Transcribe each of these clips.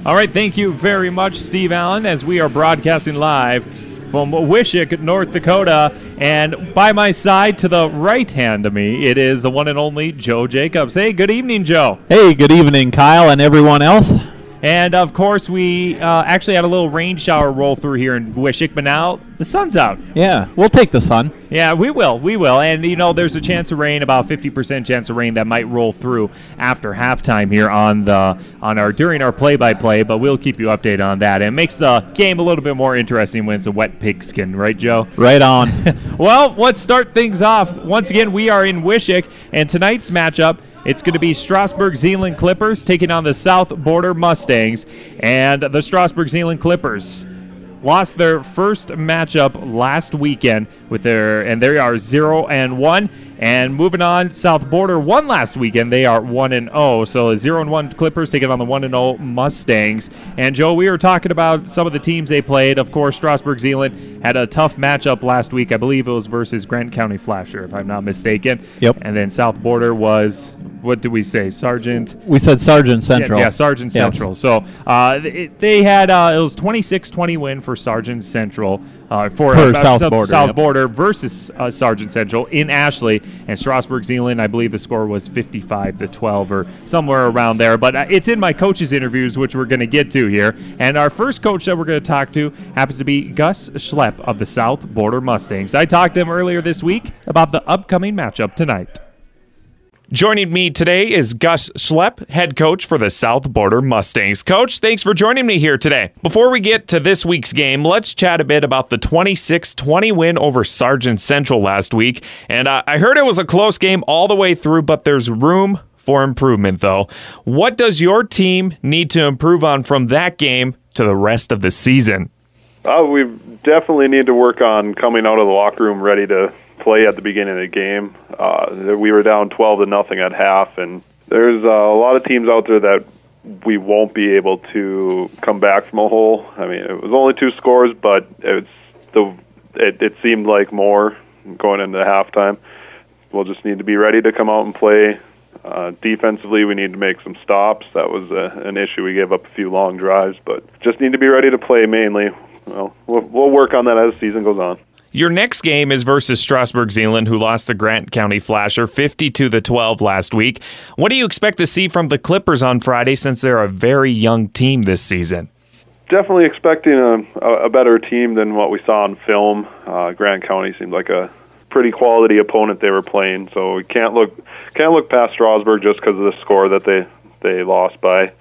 All right, thank you very much, Steve Allen, as we are broadcasting live from Wishick, North Dakota. And by my side, to the right hand of me, it is the one and only Joe Jacobs. Hey, good evening, Joe. Hey, good evening, Kyle, and everyone else. And, of course, we actually had a little rain shower roll through here in Wishick, but now the sun's out. Yeah, we'll take the sun. Yeah, we will. And, there's a chance of rain, about 50% chance of rain that might roll through after halftime here during our play-by-play, but we'll keep you updated on that. And it makes the game a little bit more interesting when it's a wet pigskin, right, Joe? Right on. Well, let's start things off. Once again, we are in Wishick, and tonight's matchup, it's going to be Strasburg Zeeland Clippers taking on the South Border Mustangs. And the Strasburg Zeeland Clippers lost their first matchup last weekend and they are 0-1. And moving on, South Border won last weekend. They are 1-0. So 0-1 Clippers taking on the 1-0 Mustangs. And Joe, we were talking about some of the teams they played. Of course, Strasburg Zeeland had a tough matchup last week. I believe it was versus Grant County Flasher, if I'm not mistaken. Yep. And then South Border was, what did we say? Sergeant? We said Sergeant Central. Yeah, Sergeant Central. So they had it was 26-20 win for Sergeant Central. For South Border versus Sergeant Central in Ashley, and Strasburg Zeeland, I believe the score was 55-12 or somewhere around there. But it's in my coaches' interviews, which we're going to get to here. And our first coach that we're going to talk to happens to be Gus Schlepp of the South Border Mustangs. I talked to him earlier this week about the upcoming matchup tonight. Joining me today is Gus Schlepp, head coach for the South Border Mustangs. Coach, thanks for joining me here today. Before we get to this week's game, let's chat a bit about the 26-20 win over Sergeant Central last week. And I heard it was a close game all the way through, but there's room for improvement, though. What does your team need to improve on from that game to the rest of the season? We definitely need to work on coming out of the locker room ready to play at the beginning of the game. We were down 12-0 at half, and there's a lot of teams out there that we won't be able to come back from a hole. I mean, it was only 2 scores, but it seemed like more going into halftime. We'll just need to be ready to come out and play. Defensively, we need to make some stops. That was an issue. We gave up a few long drives, but just need to be ready to play mainly. Well, we'll work on that as the season goes on. Your next game is versus Strasburg Zeeland, who lost to Grant County Flasher 50-12 last week. What do you expect to see from the Clippers on Friday, since they're a very young team this season? Definitely expecting a better team than what we saw on film. Grant County seemed like a pretty quality opponent they were playing, so we can't look past Strasburg just because of the score that they lost by.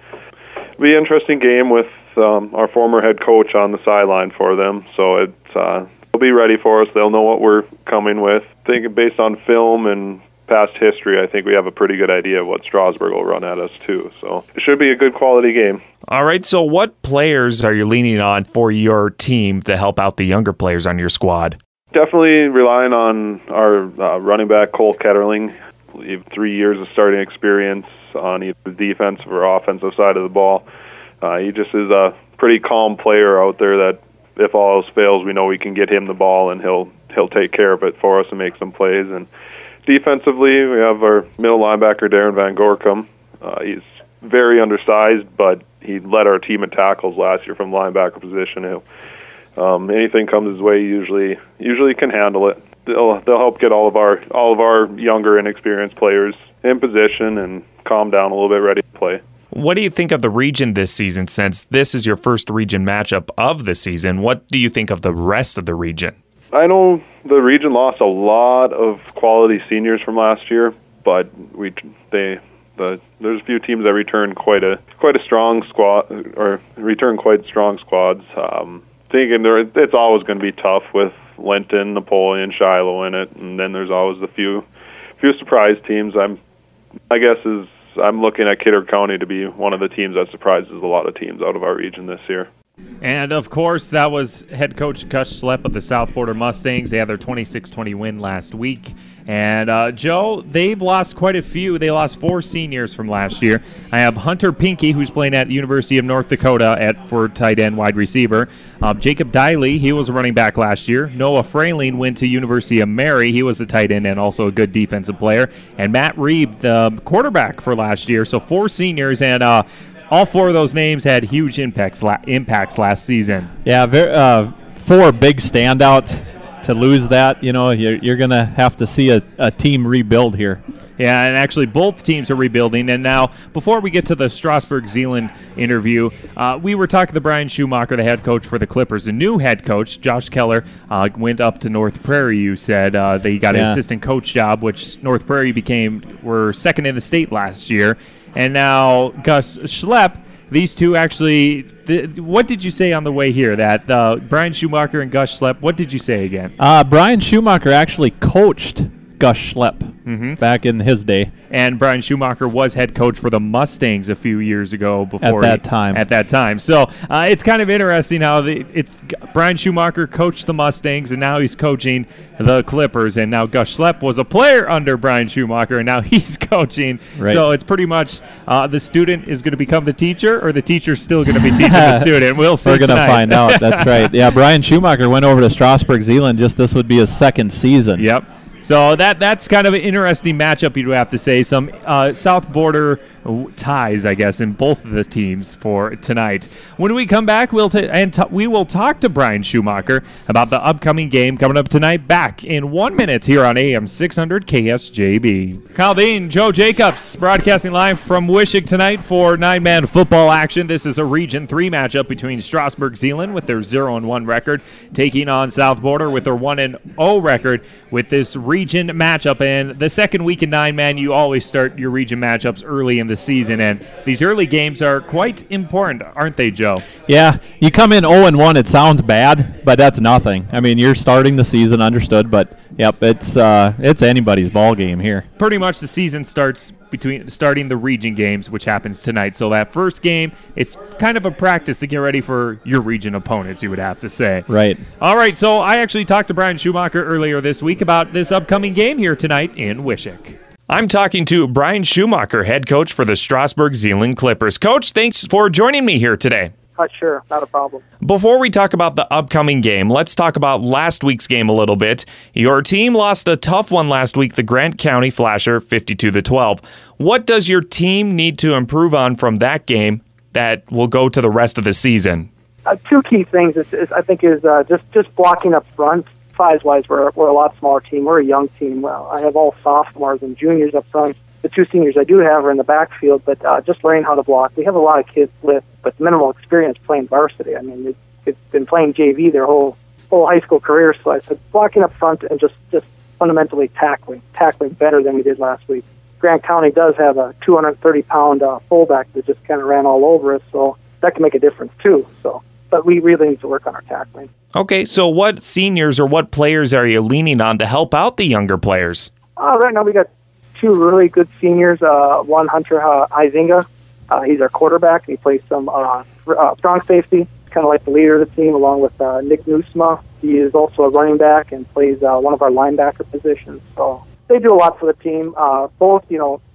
It'll be an interesting game with our former head coach on the sideline for them, so they'll be ready for us. They'll know what we're coming with. Thinking based on film and past history, I think we have a pretty good idea of what Strasburg will run at us too. So it should be a good quality game. All right, so what players are you leaning on for your team to help out the younger players on your squad? Definitely relying on our running back, Cole Ketterling. I believe 3 years of starting experience on either the defensive or offensive side of the ball. He just is a pretty calm player out there that if all else fails, we know we can get him the ball and he'll take care of it for us and make some plays. And defensively, we have our middle linebacker, Darren Van Gorkum. He's very undersized, but he led our team in tackles last year from linebacker position. Anything comes his way, usually can handle it. They'll help get all of our younger, inexperienced players in position and calm down a little bit, ready to play. What do you think of the region this season, since this is your first region matchup of the season? What do you think of the rest of the region? I know the region lost a lot of quality seniors from last year, but there's a few teams that returned quite a strong squad, or returned quite strong squads. Thinking it's always going to be tough with Linton, Napoleon, Shiloh in it, and then there's always a few surprise teams. My guess is I'm looking at Kidder County to be one of the teams that surprises a lot of teams out of our region this year. And, of course, that was head coach Gus Schlepp of the South Border Mustangs. They had their 26-20 win last week. And, Joe, they've lost quite a few. They lost 4 seniors from last year. I have Hunter Pinky, who's playing at University of North Dakota for tight end wide receiver. Jacob Diley, he was a running back last year. Noah Frayling went to University of Mary. He was a tight end and also a good defensive player. And Matt Reeb, the quarterback for last year. So 4 seniors, and all four of those names had huge impacts last season. Yeah, four big standouts. To lose that, you're going to have to see a team rebuild here. Yeah, and actually both teams are rebuilding. And now, before we get to the Strasburg Zeeland interview, we were talking to Brian Schumacher, the head coach for the Clippers. The new head coach, Josh Keller, went up to North Prairie, you said. They got an assistant coach job, which North Prairie were second in the state last year. And now Gus Schlepp, these two actually, what did you say on the way here? That Brian Schumacher and Gus Schlepp, what did you say again? Brian Schumacher actually coached Gus Schlepp back in his day. And Brian Schumacher was head coach for the Mustangs a few years ago. At that time. So it's kind of interesting how Brian Schumacher coached the Mustangs, and now he's coaching the Clippers. And now Gus Schlepp was a player under Brian Schumacher, and now he's coaching. Right. So it's pretty much the student is going to become the teacher, or the teacher's still going to be teaching the student. We'll see. We're going to find out. That's right. Yeah, Brian Schumacher went over to Strasburg, Zeeland. This would be his second season. Yep. So that's kind of an interesting matchup, you'd have to say. Some South Border ties, I guess, in both of the teams for tonight. When we come back, we will talk to Brian Schumacher about the upcoming game coming up tonight. Back in 1 minute here on AM 600 KSJB. Kyle Dean, Joe Jacobs, broadcasting live from Wishick tonight for 9-man football action. This is a Region 3 matchup between Strasburg Zeeland with their 0-1 record, taking on South Border with their 1-0 record with this region matchup. And the second week in 9-man, you always start your region matchups early in the season, and these early games are quite important, aren't they, Joe? Yeah, you come in 0-1, it sounds bad, but that's nothing. I mean, you're starting the season, understood, but yep, it's anybody's ball game here. Pretty much the season starts starting the region games, which happens tonight. So that first game, it's kind of a practice to get ready for your region opponents, you would have to say. Right. All right, so I actually talked to Brian Schumacher earlier this week about this upcoming game here tonight in Wishick. I'm talking to Brian Schumacher, head coach for the Strasburg Zeeland Clippers. Coach, thanks for joining me here today. Sure, not a problem. Before we talk about the upcoming game, let's talk about last week's game a little bit. Your team lost a tough one last week, the Grant County Flasher, 52-12. What does your team need to improve on from that game that will go to the rest of the season? Two key things, I think, is just blocking up front. Size-wise, we're a lot smaller team. We're a young team. Well, I have all sophomores and juniors up front. The two seniors I do have are in the backfield, but just learning how to block. We have a lot of kids with minimal experience playing varsity. I mean, they've been playing JV their whole high school career. So I said blocking up front and just fundamentally tackling better than we did last week. Grant County does have a 230-pound fullback that just kind of ran all over us, so that can make a difference too. But we really need to work on our tackling. Okay, so what seniors or what players are you leaning on to help out the younger players? Right now we got two really good seniors. One, Hunter Izinga. He's our quarterback. He plays some strong safety. He's kind of like the leader of the team, along with Nick Nusma. He is also a running back and plays one of our linebacker positions. So they do a lot for the team. Both,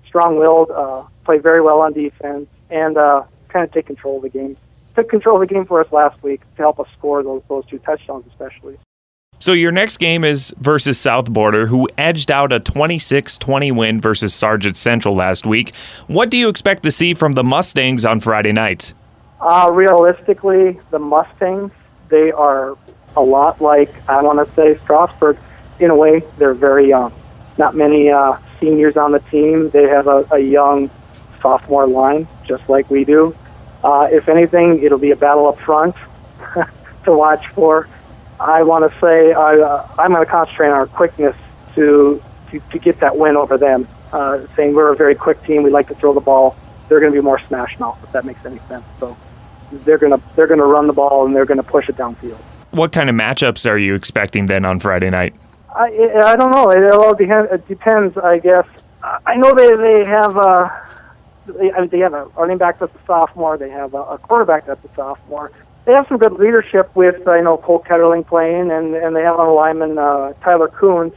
strong-willed, play very well on defense, and kind of take control of the game. Took control of the game for us last week to help us score those two touchdowns especially. So your next game is versus South Border, who edged out a 26-20 win versus Sargent Central last week. What do you expect to see from the Mustangs on Friday nights? Realistically, the Mustangs, they are a lot like, I want to say, Strasburg. In a way, they're very young. Not many seniors on the team. They have a young sophomore line, just like we do. If anything, it'll be a battle up front to watch for. I want to say I'm going to concentrate on our quickness to get that win over them. Saying we're a very quick team, we like to throw the ball. They're going to be more smash mouth, if that makes any sense. So they're going to run the ball and they're going to push it downfield. What kind of matchups are you expecting then on Friday night? I don't know. It all depends, I guess. I know they have. They have a running back that's a sophomore. They have a quarterback that's a sophomore. They have some good leadership with, Cole Ketterling playing, and they have on a lineman, Tyler Coons.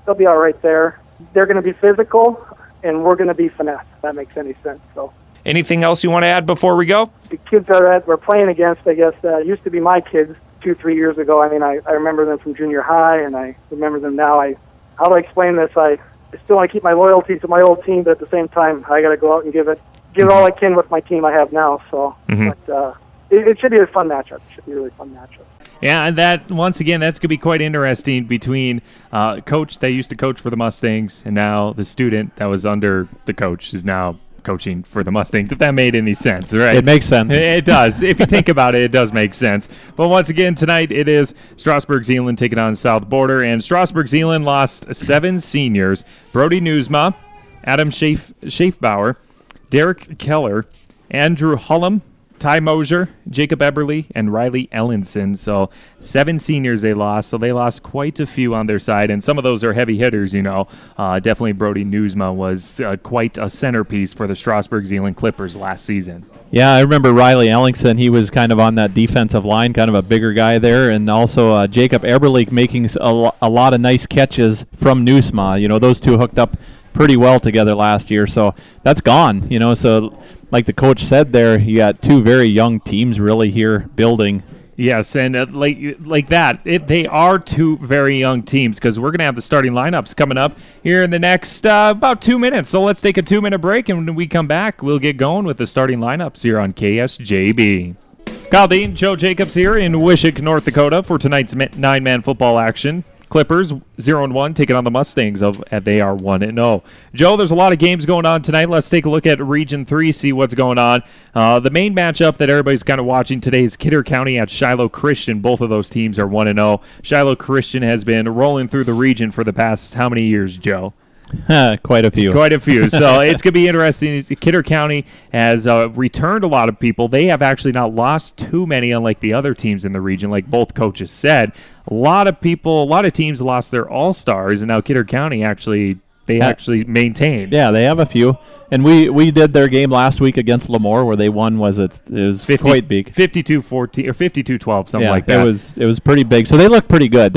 They'll be all right there. They're going to be physical, and we're going to be finesse, if that makes any sense. So, anything else you want to add before we go? The kids that we're playing against, I guess, used to be my kids 2-3 years ago. I mean, I remember them from junior high, and I remember them now. How do I explain this? I still want to keep my loyalty to my old team, but at the same time, I got to go out and give it get all I can with my team I have now. So, but it should be a fun matchup. It should be a really fun matchup. Yeah, and that, once again, that's going to be quite interesting between coach that used to coach for the Mustangs and now the student that was under the coach is now coaching for the Mustangs, if that made any sense, right? It makes sense. It does. If you think about it, it does make sense. But once again, tonight it is Strasburg Zeeland taking on South Border, and Strasburg Zeeland lost 7 seniors: Brody Newsma, Adam Schaefbauer, Derek Keller, Andrew Hullum, Ty Mosier, Jacob Eberly, and Riley Ellenson. So 7 seniors they lost. So they lost quite a few on their side, and some of those are heavy hitters, you know. Definitely Brody Newsma was quite a centerpiece for the Strasburg Zeeland Clippers last season. Yeah, I remember Riley Ellenson. He was kind of on that defensive line, kind of a bigger guy there, and also Jacob Eberly making a lot of nice catches from Newsma. You know, those two hooked up pretty well together last year, so that's gone, you know. So like the coach said there, you got 2 very young teams really here building. Yes, and like that, they are 2 very young teams, because we're going to have the starting lineups coming up here in the next about 2 minutes. So let's take a 2-minute break, and when we come back, we'll get going with the starting lineups here on KSJB. Kyle Dean, Joe Jacobs here in Wishick, North Dakota for tonight's 9-man football action. Clippers 0-1 taking on the Mustangs. They are 1-0. Joe, there's a lot of games going on tonight. Let's take a look at Region 3, see what's going on. The main matchup that everybody's kind of watching today is Kidder County at Shiloh Christian. Both of those teams are 1-0. Shiloh Christian has been rolling through the region for the past how many years, Joe? Quite a few. Quite a few. So it's going to be interesting. Kidder County has returned a lot of people. They have actually not lost too many, unlike the other teams in the region, like both coaches said. A lot of teams lost their all-stars, and now Kidder County actually maintained. Yeah, they have a few. And we did their game last week against LaMoure, where they won. It was quite big, 52-14 or 52-12, something like that. It was pretty big. So they look pretty good.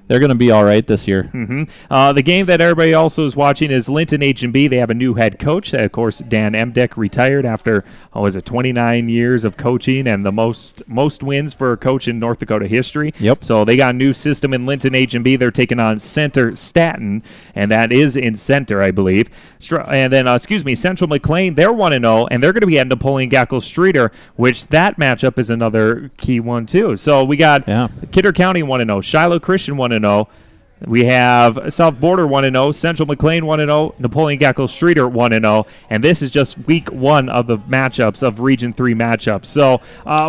They're going to be all right this year. The game that everybody also is watching is Linton H&B. They have a new head coach. Of course, Dan Emdeck retired after 29 years of coaching and the most wins for a coach in North Dakota history. Yep. So they got a new system in Linton H&B. They're taking on Center Staten, and that is in Center, I believe. And then, Central McLean, they're 1-0, and they're going to be at Napoleon Gackle Streeter, which that matchup is another key one, too. So we got Kidder County 1-0, Shiloh Christian 1-0. We have South Border 1-0, Central McLean 1-0, Napoleon Gackle Streeter 1-0, and this is just week 1 of the matchups of Region 3 matchups. So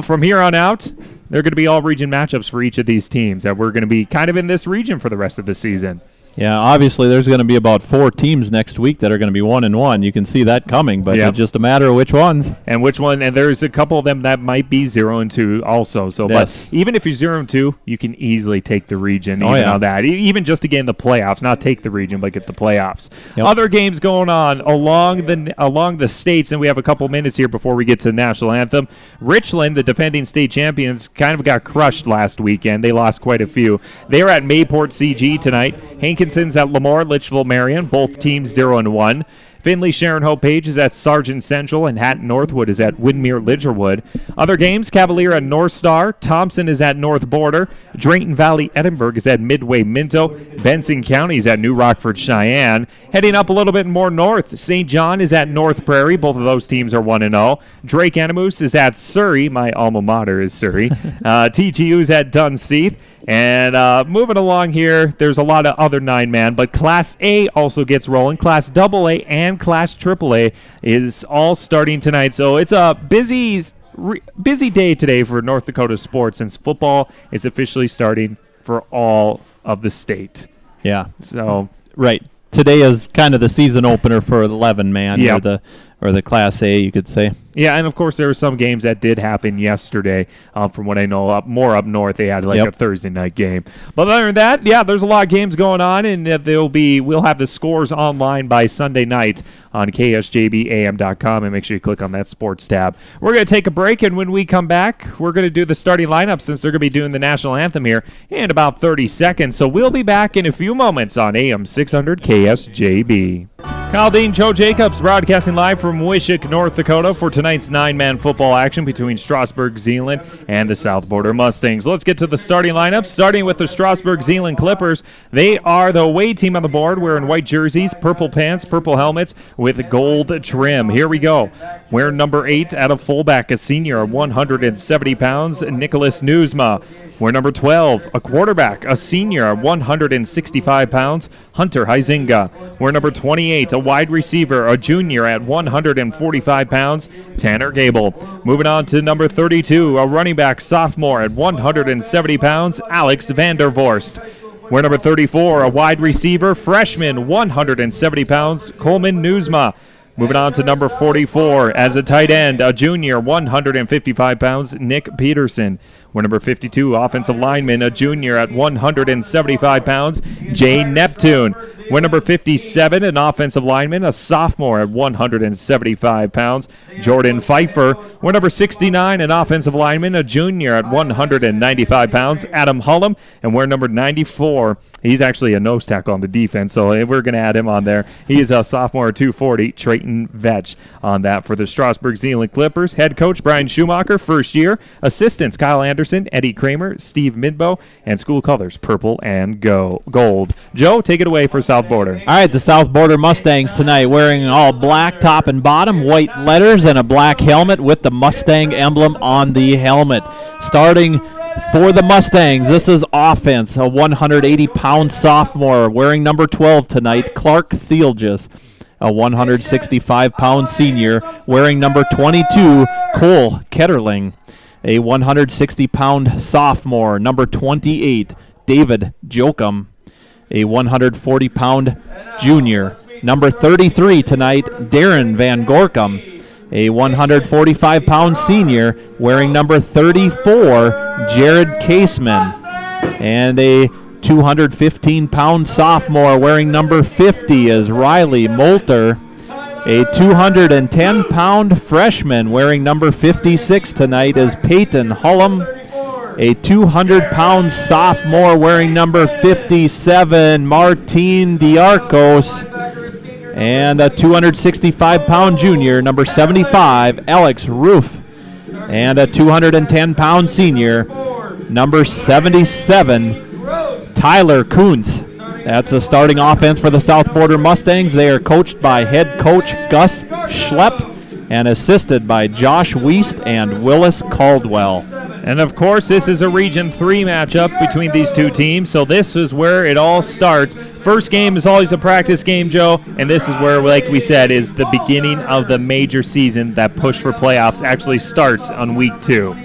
from here on out, they're going to be all region matchups for each of these teams, and we're going to be kind of in this region for the rest of the season. Yeah, obviously there's going to be about 4 teams next week that are going to be 1-1. You can see that coming, but it's just a matter of which ones. And which one, and there's a couple of them that might be 0-2 also. So, But even if you're 0-2, you can easily take the region on that. Even just to get in the playoffs, not take the region, but get the playoffs. Yep. Other games going on along the states, and we have a couple minutes here before we get to the national anthem. Richland, the defending state champions, kind of got crushed last weekend. They lost quite a few. They are at Mayport CG tonight. Hankinson's at LaMoure, Litchfield, Marion, both teams 0-1. Finley Sharon Hope Page is at Sargent Central, and Hatton Northwood is at Widmere Lidgerwood. Other games, Cavalier at North Star, Thompson is at North Border, Drayton Valley Edinburgh is at Midway Minto, Benson County is at New Rockford Cheyenne. Heading up a little bit more north, St. John is at North Prairie, both of those teams are 1-0. Drake Animus is at Surrey, my alma mater is Surrey. TGU is at Dunseith. And moving along here, there's a lot of other 9-man, but Class A also gets rolling. Class AA and Class AAA is all starting tonight. So it's a busy day today for North Dakota sports, since football is officially starting for all of the state. Yeah. So right. Today is kind of the season opener for 11-man or the Class A, you could say. Yeah, and of course there were some games that did happen yesterday. From what I know, more up north, they had a Thursday night game. But other than that, there's a lot of games going on, and we'll have the scores online by Sunday night on KSJBAM.com, and make sure you click on that sports tab. We're going to take a break, and when we come back, we're going to do the starting lineup, since they're going to be doing the national anthem here in about 30 seconds. So we'll be back in a few moments on AM 600 KSJB. Kyle Dean, Joe Jacobs, broadcasting live from Wishick, North Dakota for tonight's 9-man football action between Strasburg, Zeeland, and the South Border Mustangs. Let's get to the starting lineup, starting with the Strasburg Zeeland Clippers. They are the away team on the board, wearing white jerseys, purple pants, purple helmets with gold trim. Here we go. Wearing number 8 at a fullback, a senior, 170 pounds, Nicholas Newsma. We're number 12, a quarterback, a senior, 165 pounds, Hunter Huizinga. We're number 28, a wide receiver, a junior at 145 pounds, Tanner Gable. Moving on to number 32, a running back, sophomore at 170 pounds, Alex Vandervorst. We're number 34, a wide receiver, freshman, 170 pounds, Coleman Newsma. Moving on to number 44, as a tight end, a junior, 155 pounds, Nick Peterson. We're number 52, offensive lineman, a junior at 175 pounds, Jay Neptune. We're number 57, an offensive lineman, a sophomore at 175 pounds, Jordan Pfeiffer. We're number 69, an offensive lineman, a junior at 195 pounds, Adam Hullum. And we're number 94. He's actually a nose tackle on the defense, so we're going to add him on there. He is a sophomore at 240, Trayton Vetch on that for the Strasburg Zeeland Clippers. Head coach Brian Schumacher, first year. Assistants Kyle Anderson, Eddie Kramer, Steve Midbow, and school colors purple and gold. Joe, take it away for South Border. All right, the South Border Mustangs tonight wearing all black top and bottom, white letters, and a black helmet with the Mustang emblem on the helmet. Starting for the Mustangs, this is offense, a 180-pound sophomore wearing number 12 tonight, Clark Thielges. A 165-pound senior wearing number 22, Cole Ketterling. A 160-pound sophomore, number 28, David Jokum. A 140-pound junior, number 33 tonight, Darren Van Gorkum. A 145-pound senior wearing number 34, Jared Caseman. And a 215-pound sophomore wearing number 50 is Riley Molter. A 210-pound freshman wearing number 56 tonight is Peyton Hullum. A 200-pound sophomore wearing number 57, Martine Diarcos. And a 265-pound junior, number 75, Alex Roof. And a 210-pound senior, number 77, Tyler Kuntz. That's a starting offense for the South Border Mustangs. They are coached by head coach Gus Schlepp and assisted by Josh Wiest and Willis Caldwell. And, of course, this is a Region 3 matchup between these two teams, so this is where it all starts. First game is always a practice game, Joe, and this is where, like we said, is the beginning of the major season. That push for playoffs actually starts on week 2.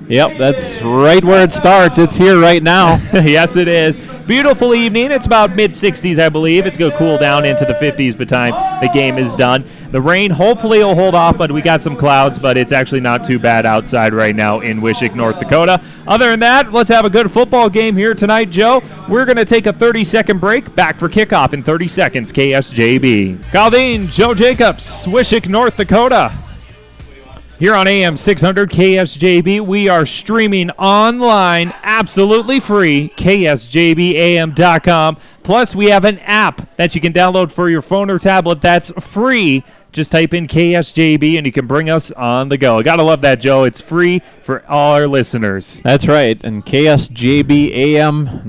Yep, that's right where it starts. It's here right now. Yes, it is. Beautiful evening. It's about mid-60s, I believe. It's going to cool down into the 50s by the time the game is done. The rain hopefully will hold off, but we got some clouds, but it's actually not too bad outside right now in Wishick, North Dakota. Other than that, let's have a good football game here tonight, Joe. We're going to take a 30-second break. Back for kickoff in 30 seconds, KSJB. Kyle Dean, Joe Jacobs, Wishick, North Dakota. Here on AM 600 KSJB, we are streaming online, absolutely free, ksjbam.com. Plus, we have an app that you can download for your phone or tablet that's free. Just type in KSJB and you can bring us on the go. Gotta love that, Joe. It's free for all our listeners. That's right, and ksjbam.com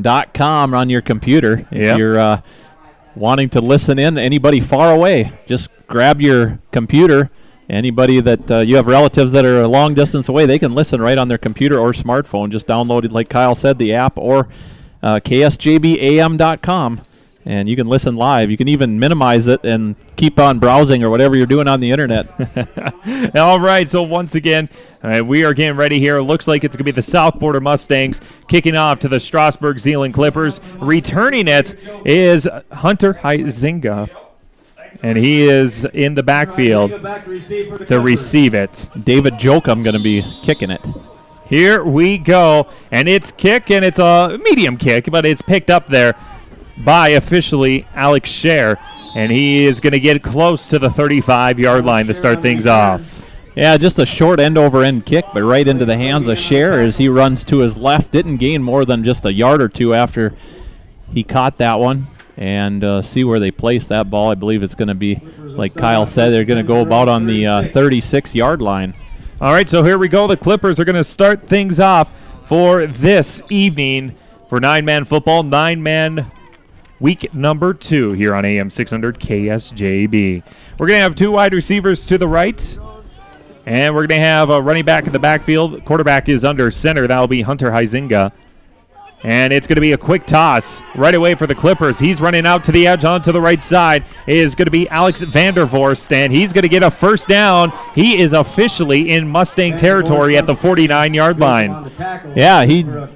on your computer. If you're wanting to listen in, anybody far away, just grab your computer. Anybody that you have relatives that are a long distance away, they can listen right on their computer or smartphone. Just download it, like Kyle said, the app or ksjbam.com, and you can listen live. You can even minimize it and keep on browsing or whatever you're doing on the internet. All right, so once again, we are getting ready here. It looks like it's going to be the South Border Mustangs kicking off to the Strasburg Zeeland Clippers. Returning it is Hunter Huizinga. And he is in the backfield to receive it. David Jokum going to be kicking it. Here we go. And it's kick, and it's a medium kick, but it's picked up there by officially Alex Scher. And he is going to get close to the 35-yard line to start things off. Yeah, just a short end-over-end kick, but right into the hands of Scher as he runs to his left. Didn't gain more than just a yard or two after he caught that one. and see where they place that ball. I believe it's going to be, like Kyle said, they're going to go about on the 36-yard line. All right, so here we go. The Clippers are going to start things off for this evening for 9-man football, 9-man week number 2 here on AM 600 KSJB. We're going to have 2 wide receivers to the right, and we're going to have a running back in the backfield. Quarterback is under center. That will be Hunter Huizinga. And it's going to be a quick toss right away for the Clippers. He's running out to the edge onto the right side. It is going to be Alex Vandervorst, and he's going to get a first down. He is officially in Mustang territory at the 49-yard line. Yeah,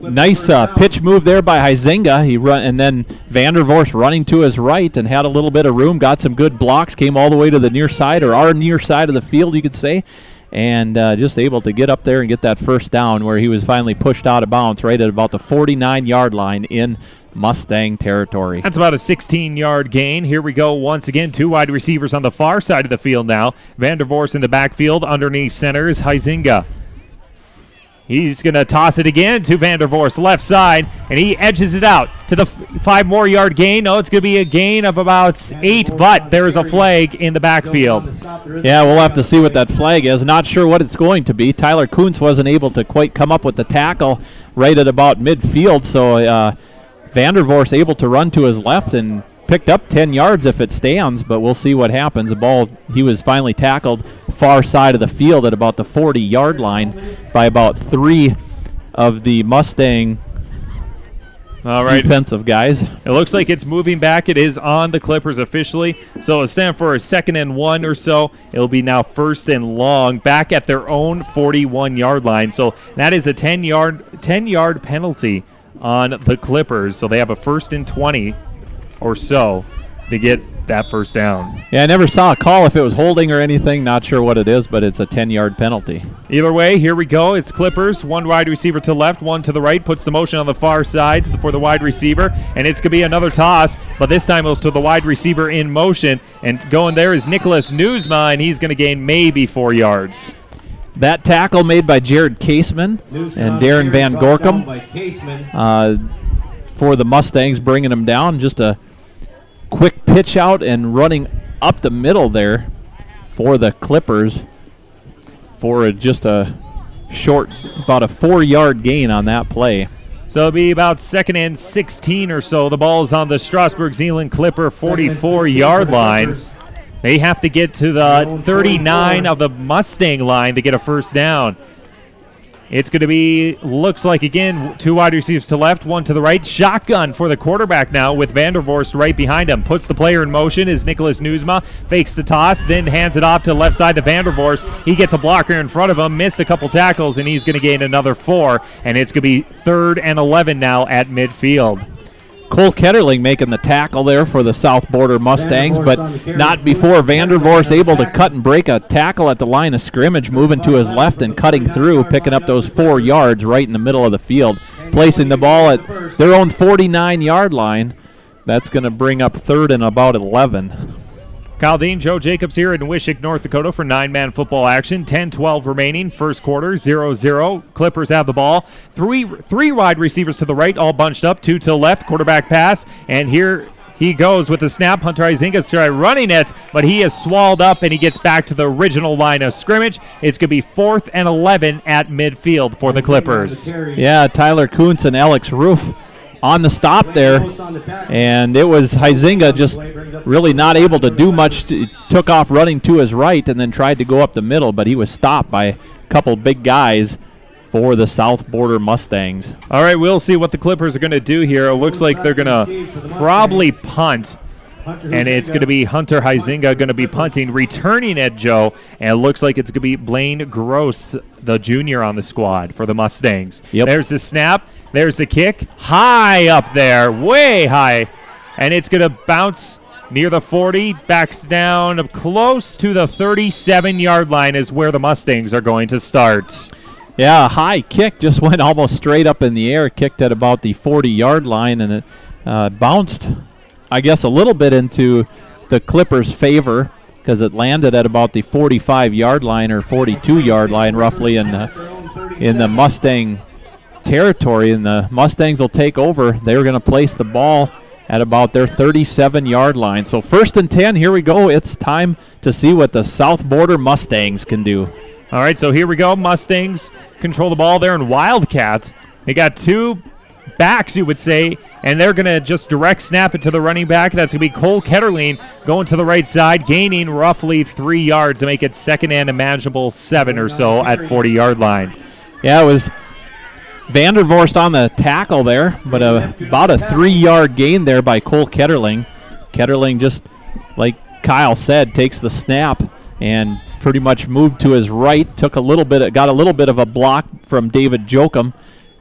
nice pitch move there by Huizinga. And then Vandervorst running to his right and had a little bit of room, got some good blocks, came all the way to the near side, or our near side of the field, you could say. And just able to get up there and get that first down where he was finally pushed out of bounds right at about the 49-yard line in Mustang territory. That's about a 16-yard gain. Here we go once again. 2 wide receivers on the far side of the field now. Vandervorst in the backfield. Underneath center is Huizinga. He's going to toss it again to Vandervorst, left side, and he edges it out to the 5 more yard gain. No, it's going to be a gain of about 8, but there is a flag in the backfield. Yeah, we'll have to see what that flag is. Not sure what it's going to be. Tyler Kuntz wasn't able to quite come up with the tackle right at about midfield, so Vandervorst able to run to his left and picked up 10 yards if it stands, but we'll see what happens. The ball, he was finally tackled far side of the field at about the 40-yard line by about 3 of the Mustang defensive guys. It looks like it's moving back. It is on the Clippers officially, so it'll stand for a 2nd and 1 or so. It'll be now 1st and long back at their own 41-yard line, so that is a 10-yard penalty on the Clippers, so they have a 1st and 20 or so to get that first down. Yeah, I never saw a call if it was holding or anything. Not sure what it is, but it's a 10-yard penalty. Either way, here we go. It's Clippers. 1 wide receiver to the left, 1 to the right. Puts the motion on the far side for the wide receiver, and it's going to be another toss, but this time it was to the wide receiver in motion, and going there is Nicholas Newsma, and he's going to gain maybe 4 yards. That tackle made by Jared Caseman and Darren Van Gorkum for the Mustangs, bringing them down. Just a quick pitch out and running up the middle there for the Clippers for just a short, about a 4-yard gain on that play. So it'll be about 2nd and 16 or so. The ball is on the Strasburg Zeeland Clipper 44-yard line. They have to get to the 39 of the Mustang line to get a first down. It's going to be, looks like, again, 2 wide receivers to left, 1 to the right. Shotgun for the quarterback now with Vandervorst right behind him. Puts the player in motion is Nicholas Newsma. Fakes the toss, then hands it off to the left side to Vandervorst. He gets a blocker in front of him, missed a couple tackles, and he's going to gain another 4. And it's going to be 3rd and 11 now at midfield. Cole Ketterling making the tackle there for the South Border Mustangs, but not before Vandervorst able to cut and break a tackle at the line of scrimmage, moving to his left and cutting through, picking up those 4 yards right in the middle of the field, placing the ball at their own 49-yard line. That's going to bring up 3rd and about 11. Kyle Dean, Joe Jacobs here in Wishick, North Dakota for 9-man football action. 10-12 remaining, first quarter, 0-0. Clippers have the ball. Three wide receivers to the right, all bunched up. 2 to the left, quarterback pass. And here he goes with the snap. Hunter Huizinga's trying running it, but he is swallowed up, and he gets back to the original line of scrimmage. It's going to be 4th and 11 at midfield for the Clippers. Yeah, Tyler Kuntz and Alex Roof on the stop there, and it was Huizinga just really not able to do much. He took off running to his right and then tried to go up the middle, but he was stopped by a couple big guys for the South Border Mustangs. All right, we'll see what the Clippers are going to do here. It looks like they're going to probably punt, and it's going to be Hunter Huizinga going to be punting, returning it, Joe, and it looks like it's going to be Blaine Gross, the junior on the squad for the Mustangs. Yep. There's the snap. There's the kick. High up there, way high, and it's going to bounce near the 40, backs down close to the 37-yard line is where the Mustangs are going to start. Yeah, a high kick, just went almost straight up in the air, kicked at about the 40-yard line, and it bounced, I guess, a little bit into the Clippers' favor because it landed at about the 45-yard line or 42-yard line roughly in the Mustang territory, and the Mustangs will take over. They're going to place the ball at about their 37-yard line. So 1st and 10, here we go. It's time to see what the South Border Mustangs can do. All right, so here we go. Mustangs control the ball there in Wildcats. They got 2 backs, you would say, and they're going to just direct snap it to the running back. That's going to be Cole Ketterling going to the right side, gaining roughly 3 yards to make it second and a manageable 7 or so at 40-yard line. Yeah, it was Vandervorst on the tackle there, but about a 3-yard gain there by Cole Ketterling. Ketterling, just like Kyle said, takes the snap and pretty much moved to his right, got a little bit of a block from David Jokum,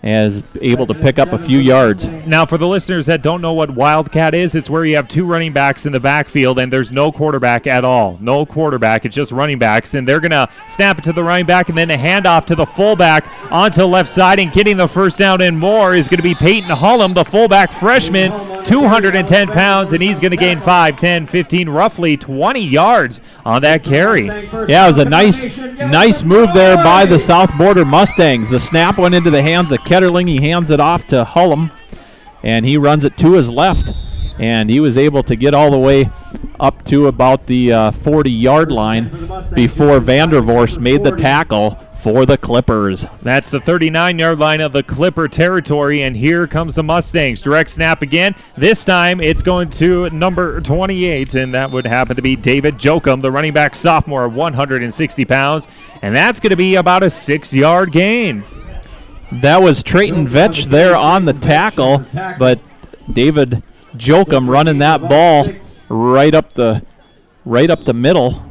as able to pick up a few yards. Now, for the listeners that don't know what Wildcat is, it's where you have 2 running backs in the backfield and there's no quarterback at all. No quarterback, it's just running backs, and they're going to snap it to the running back and then a handoff to the fullback onto the left side, and getting the first down and more is going to be Peyton Hullum, the fullback freshman, 210 pounds, and he's going to gain 5, 10, 15, roughly 20 yards on that carry. Yeah, it was a nice move there by the South Border Mustangs. The snap went into the hands of Ketterling. He hands it off to Hullum, and he runs it to his left, and he was able to get all the way up to about the 40-yard line before Vandervorst made the tackle for the Clippers. That's the 39-yard line of the Clipper territory, and here comes the Mustangs. Direct snap again. This time it's going to number 28, and that would happen to be David Jokum, the running back sophomore, 160 pounds, and that's going to be about a 6-yard gain. That was Trayton Vetch there on the tackle, but David Jokum running that ball right up the middle.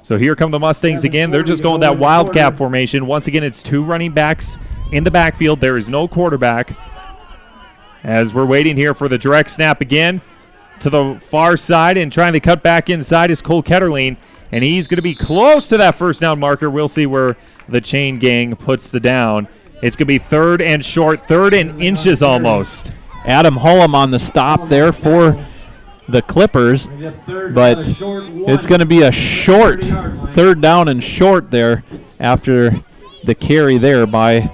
So here come the Mustangs again. They're just going that wildcat formation. Once again, it's 2 running backs in the backfield. There is no quarterback. As we're waiting here for the direct snap again to the far side, and trying to cut back inside is Cole Ketterling, and he's going to be close to that first down marker. We'll see where the chain gang puts the down. It's going to be 3rd and short, 3rd and inches almost. Adam Hullum on the stop there for the Clippers, but it's going to be a short 3rd down and short there after the carry there by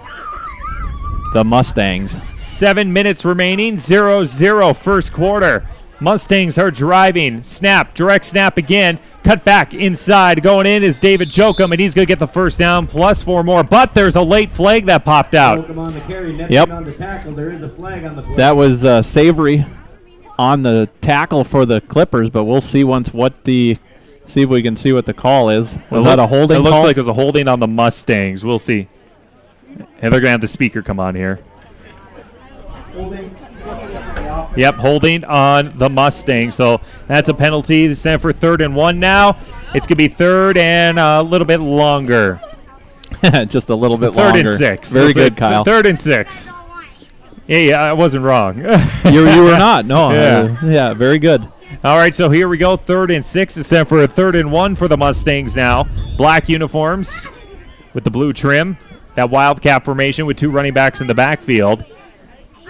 the Mustangs. 7 minutes remaining, 0-0 first quarter. Mustangs are driving. Snap, direct snap again. Cut back inside. Going in is David Jokum, and he's going to get the first down plus 4 more. But there's a late flag that popped out. Yep. That was Savory on the tackle for the Clippers, but we'll see see if we can see what the call is. Was that a holding call? It looks like it was a holding on the Mustangs. We'll see. And they're going to have the speaker come on here. Yep, holding on the Mustangs. So that's a penalty. It's set for 3rd and 1 now. It's going to be 3rd and a little bit longer. Just a little bit longer. 3rd and 6. Very good, Kyle. 3rd and 6. Yeah, I wasn't wrong. you were not. No. Yeah, very good. All right, so here we go. 3rd and 6. It's set for a 3rd and 1 for the Mustangs now. Black uniforms with the blue trim. That wildcat formation with 2 running backs in the backfield.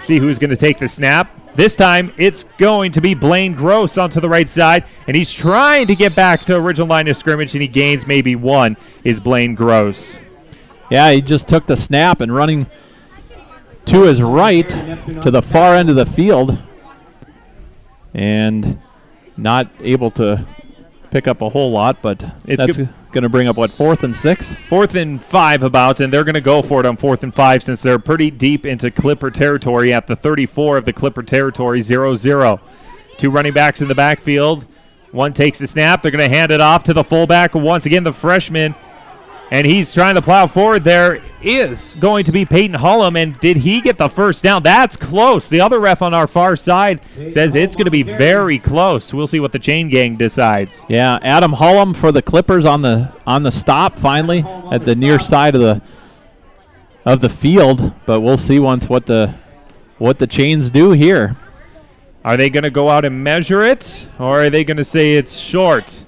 See who's going to take the snap. This time, it's going to be Blaine Gross onto the right side, and he's trying to get back to original line of scrimmage, and he gains maybe 1, is Blaine Gross. Yeah, he just took the snap and running to his right to the far end of the field, and not able to pick up a whole lot, but that's going to bring up, 4th and 6? 4th and 5 about, and they're going to go for it on 4th and 5 since they're pretty deep into Clipper territory at the 34 of the Clipper territory, 0-0. 2 running backs in the backfield. One takes the snap. They're going to hand it off to the fullback. Once again, the freshman, and he's trying to plow forward. There is going to be Peyton Hullum, and did he get the first down? That's close. The other ref on our far side says it's going to be very close. We'll see what the chain gang decides. Yeah, Adam Hullum for the Clippers on the stop finally at the near side of the field, but we'll see what the chains do here. Are they going to go out and measure it, or are they going to say it's short?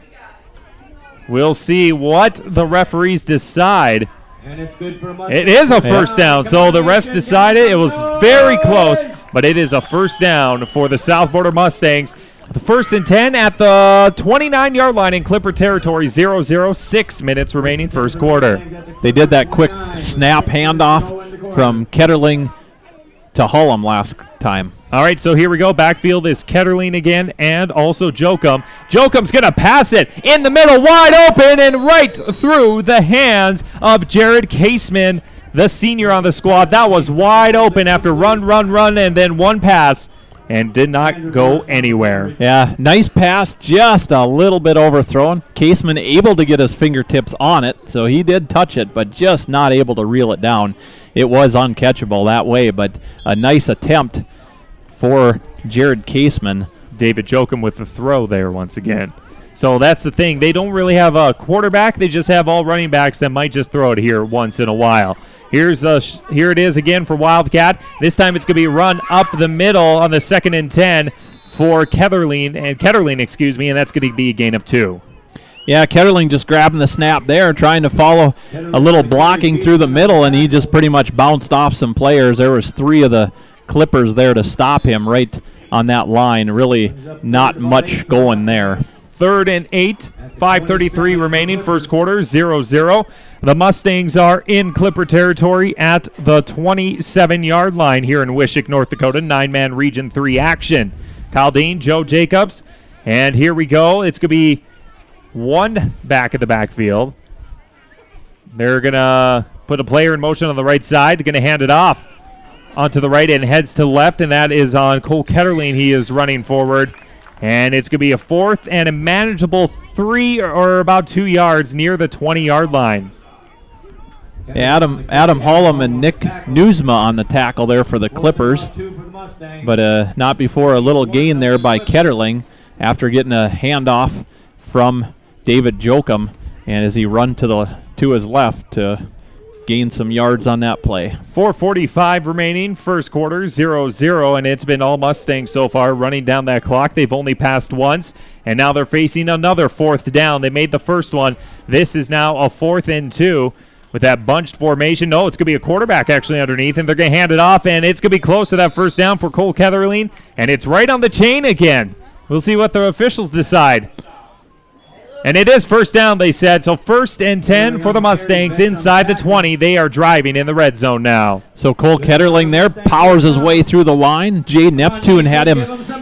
We'll see what the referees decide. And it's good for it is a first down, so the refs decided it was very close, but it is a first down for the South Border Mustangs. The 1st and 10 at the 29-yard line in Clipper territory, 0-0, 6 minutes remaining first quarter. They did that quick snap handoff from Ketterling to Hullum last time. All right, so here we go. Backfield is Ketterling again and also Jokum. Jokum's going to pass it in the middle, wide open and right through the hands of Jared Caseman, the senior on the squad. That was wide open after run, and then one pass and did not go anywhere. Yeah, nice pass, just a little bit overthrown. Caseman able to get his fingertips on it, so he did touch it, but just not able to reel it down. It was uncatchable that way, but a nice attempt for Jared Caseman. David Jokum with the throw there once again. So that's the thing. They don't really have a quarterback. They just have all running backs that might just throw it here once in a while. Here it is again for Wildcat. This time it's going to be run up the middle on the 2nd and 10 for Ketterling, and that's going to be a gain of 2. Yeah, Ketterling just grabbing the snap there, trying to follow a little blocking through the middle, and he just pretty much bounced off some players. There was 3 of the Clippers there to stop him right on that line. Really not much going there. 3rd and 8, 5:33 remaining, first quarter, 0-0. The Mustangs are in Clipper territory at the 27-yard line here in Wishick, North Dakota. 9-man Region 3 action. Kyle Dean, Joe Jacobs, and here we go. It's going to be one back at the backfield. They're going to put a player in motion on the right side. They're going to hand it off onto the right and heads to the left, and that is on Cole Ketterling. He is running forward, and it's going to be a 4th and a manageable 3 or about 2 yards near the 20-yard line. Adam Hollum and Nick Newsma on the tackle there for the Clippers, but not before a little gain there by Ketterling after getting a handoff from David Jokum, and as he run to his left to gain some yards on that play. 4:45 remaining, first quarter, 0-0, and it's been all Mustangs so far running down that clock. They've only passed once, and now they're facing another 4th down. They made the first one. This is now a 4th and 2 with that bunched formation. No, it's going to be a quarterback actually underneath, and they're going to hand it off, and it's going to be close to that first down for Cole Ketterling, and it's right on the chain again. We'll see what the officials decide. And it is first down, they said. So 1st and 10 for the Mustangs inside the 20. They are driving in the red zone now. So Cole Ketterling there powers his way through the line. Jay Neptune had him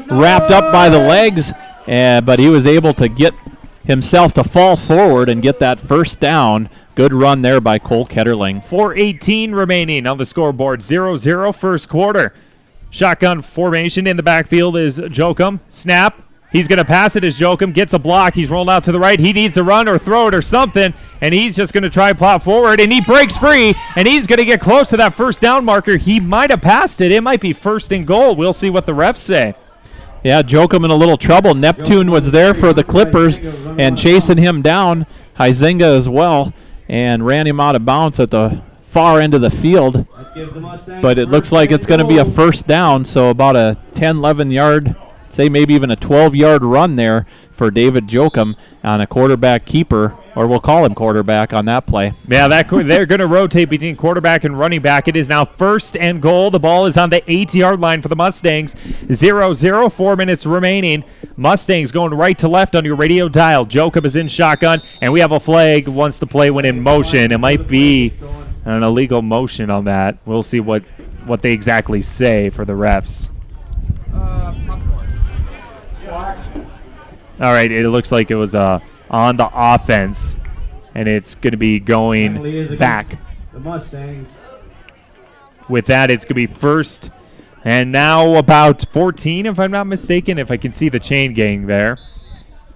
wrapped up by the legs, but he was able to get himself to fall forward and get that first down. Good run there by Cole Ketterling. 4:18 remaining on the scoreboard. 0-0 first quarter. Shotgun formation in the backfield is Jokum. Snap. He's going to pass it as Jokum gets a block. He's rolling out to the right. He needs to run or throw it or something, and he's just going to try plot forward, and he breaks free, and he's going to get close to that first down marker. He might have passed it. It might be 1st and goal. We'll see what the refs say. Yeah, Jokum in a little trouble. Neptune was there for the Clippers and chasing him down. Huizenga as well, and ran him out of bounds at the far end of the field. But it looks like it's going to be a first down, so about a 10, 11-yard, say maybe even a 12-yard run there for David Jokum on a quarterback keeper, or we'll call him quarterback on that play. Yeah, they're going to rotate between quarterback and running back. It is now 1st and goal. The ball is on the 8-yard line for the Mustangs. 0-0, 4 minutes remaining. Mustangs going right to left on your radio dial. Jokum is in shotgun, and we have a flag once the play went in motion. It might be an illegal motion on that. We'll see what they exactly say for the refs. All right, it looks like it was on the offense, and it's going to be going back. The Mustangs. With that, it's going to be 1st, and now about 14, if I'm not mistaken, if I can see the chain gang there.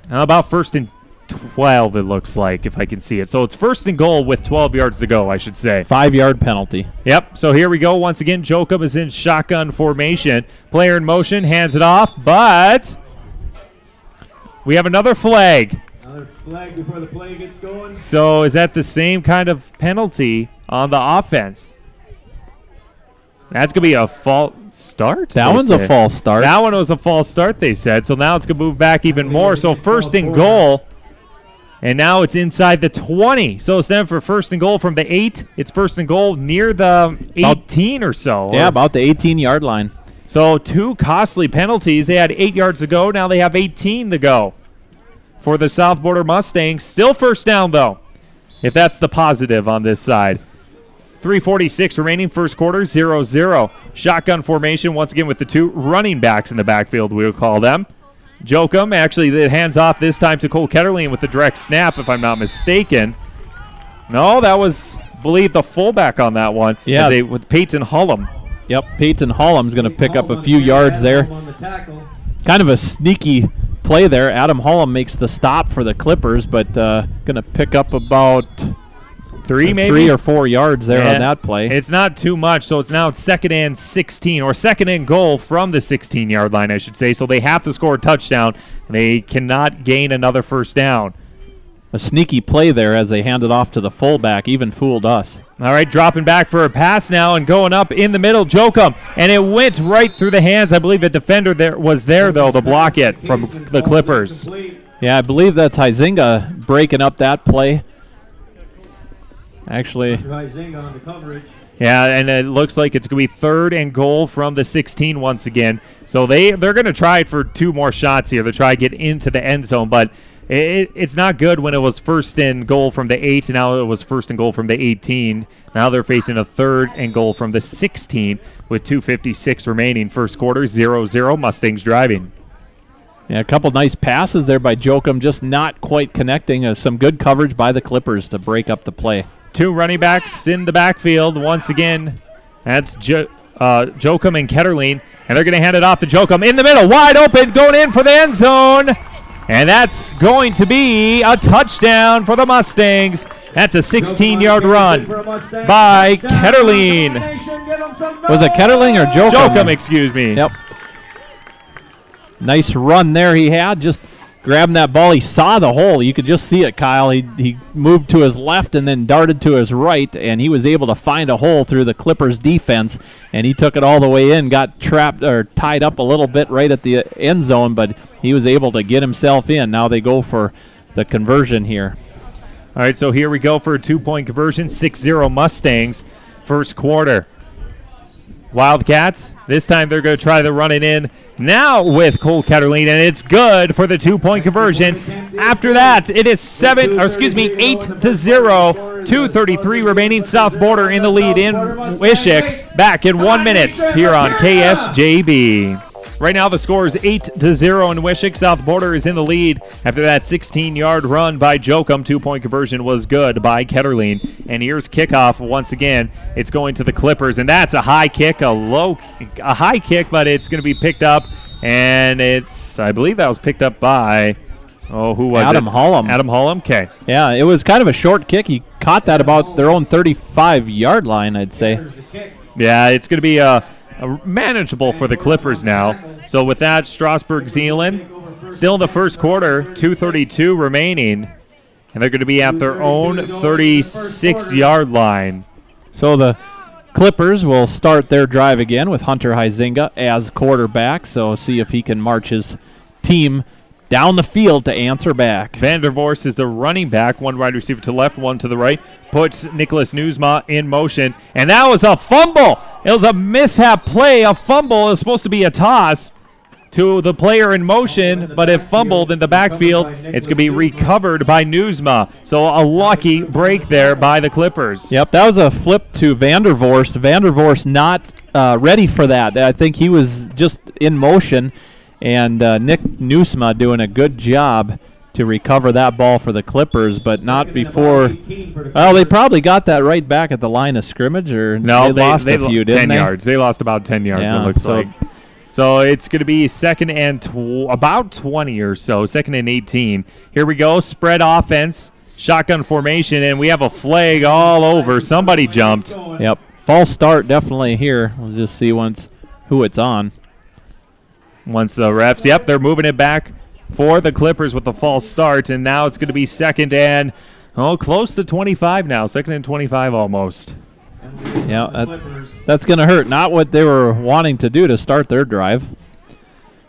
About 1st and 12, it looks like, if I can see it. So it's 1st and goal with 12 yards to go, I should say. 5-yard penalty. Yep, so here we go. Once again, Jokum is in shotgun formation. Player in motion, hands it off, but we have another flag. Another flag before the play gets going. So is that the same kind of penalty on the offense? That's going to be a false start? That one's a false start. That one was a false start, they said. So now it's going to move back even more. So 1st and goal. And now it's inside the 20. So instead for 1st and goal from the 8, it's 1st and goal near the 18 or so. Yeah, about the 18-yard line. So 2 costly penalties. They had 8 yards to go. Now they have 18 to go for the South Border Mustangs. Still first down, though, if that's the positive on this side. 3:46 remaining, first quarter, 0-0. Shotgun formation once again with the two running backs in the backfield, we'll call them. Jokum actually did hands off this time to Cole Ketterling with the direct snap, if I'm not mistaken. No, that was, I believe, the fullback on that one. Yeah. With Peyton Hullum. Yep, Peyton Hullum's going to pick up a few yards there. Kind of a sneaky play there. Adam Hullum makes the stop for the Clippers, but going to pick up about three or 4 yards there on that play. It's not too much, so it's now second and 16, or second and goal from the 16-yard line, I should say. So they have to score a touchdown. They cannot gain another first down. A sneaky play there as they hand it off to the fullback, even fooled us. All right, dropping back for a pass now and going up in the middle, Jokum, and it went right through the hands. I believe the defender was there, though, to block it from the Clippers. Yeah, I believe that's Huizinga breaking up that play. Actually. Yeah, and it looks like it's going to be third and goal from the 16 once again. So they're going to try it for 2 more shots here to try to get into the end zone, but it's not good when it was first and goal from the 8, and now it was first and goal from the 18. Now they're facing a third and goal from the 16 with 2:56 remaining. First quarter, 0-0, Mustangs driving. Yeah, a couple nice passes there by Jokum, just not quite connecting. Some good coverage by the Clippers to break up the play. 2 running backs in the backfield once again. That's Jokum and Ketterling, and they're going to hand it off to Jokum in the middle, wide open, going in for the end zone. And that's going to be a touchdown for the Mustangs. That's a 16-yard run by Ketterling. Was it Ketterling or Jokum? Jokum, excuse me. Yep. Nice run there he had, just grabbing that ball. He saw the hole. You could just see it, Kyle. He moved to his left and then darted to his right, and he was able to find a hole through the Clippers' defense, and he took it all the way in, got trapped or tied up a little bit right at the end zone, but he was able to get himself in. Now they go for the conversion here. All right, so here we go for a 2-point conversion, 6-0 Mustangs, first quarter. Wildcats, this time they're going to try to run it in now with Cole Ketterling, and it's good for the 2-point conversion. After that, it is 8-0, 2:33 remaining. South Border in the lead in Wishick. Back in 1 minute here on KSJB. Right now the score is 8-0 in Wishick. South Border is in the lead after that 16-yard run by Jokum. 2-point conversion was good by Ketterling. And here's kickoff once again. It's going to the Clippers, and that's a high kick, a high kick, but it's going to be picked up, and I believe that was picked up by, who was Adam Hullum. Adam Hullum, okay. Yeah, it was kind of a short kick. He caught that about their own 35-yard line, I'd say. Yeah, it's going to be manageable for the Clippers now. So with that, Strasburg, Zeeland, still in the first quarter, 2:32 remaining, and they're going to be at their own 36-yard line. So the Clippers will start their drive again with Hunter Huizinga as quarterback, so see if he can march his team down the field to answer back. Vandervorst is the running back, 1 wide receiver to the left, 1 to the right. Puts Nicholas Newsma in motion, and that was a fumble. It was a mishap play, a fumble. It was supposed to be a toss to the player in motion, but it fumbled in the backfield. It's going to be recovered by Newsma. So a lucky break there by the Clippers. Yep, that was a flip to Vandervorst. Vandervorst not ready for that. I think he was just in motion, and Nick Newsma doing a good job to recover that ball for the Clippers, but not before. Well, they probably got that right back at the line of scrimmage, or no, they lost a few, didn't 10 yards. They lost about 10 yards, yeah, it looks like. So it's going to be second and about 20 or so, second and 18. Here we go, spread offense, shotgun formation, and we have a flag all over. Somebody jumped. Yep, false start definitely here. We'll just see who it's on. Once the refs, yep, they're moving it back for the Clippers with the false start, and now it's going to be second and, close to 25 now, second and 25 almost. Yeah, that's going to hurt. Not what they were wanting to do to start their drive.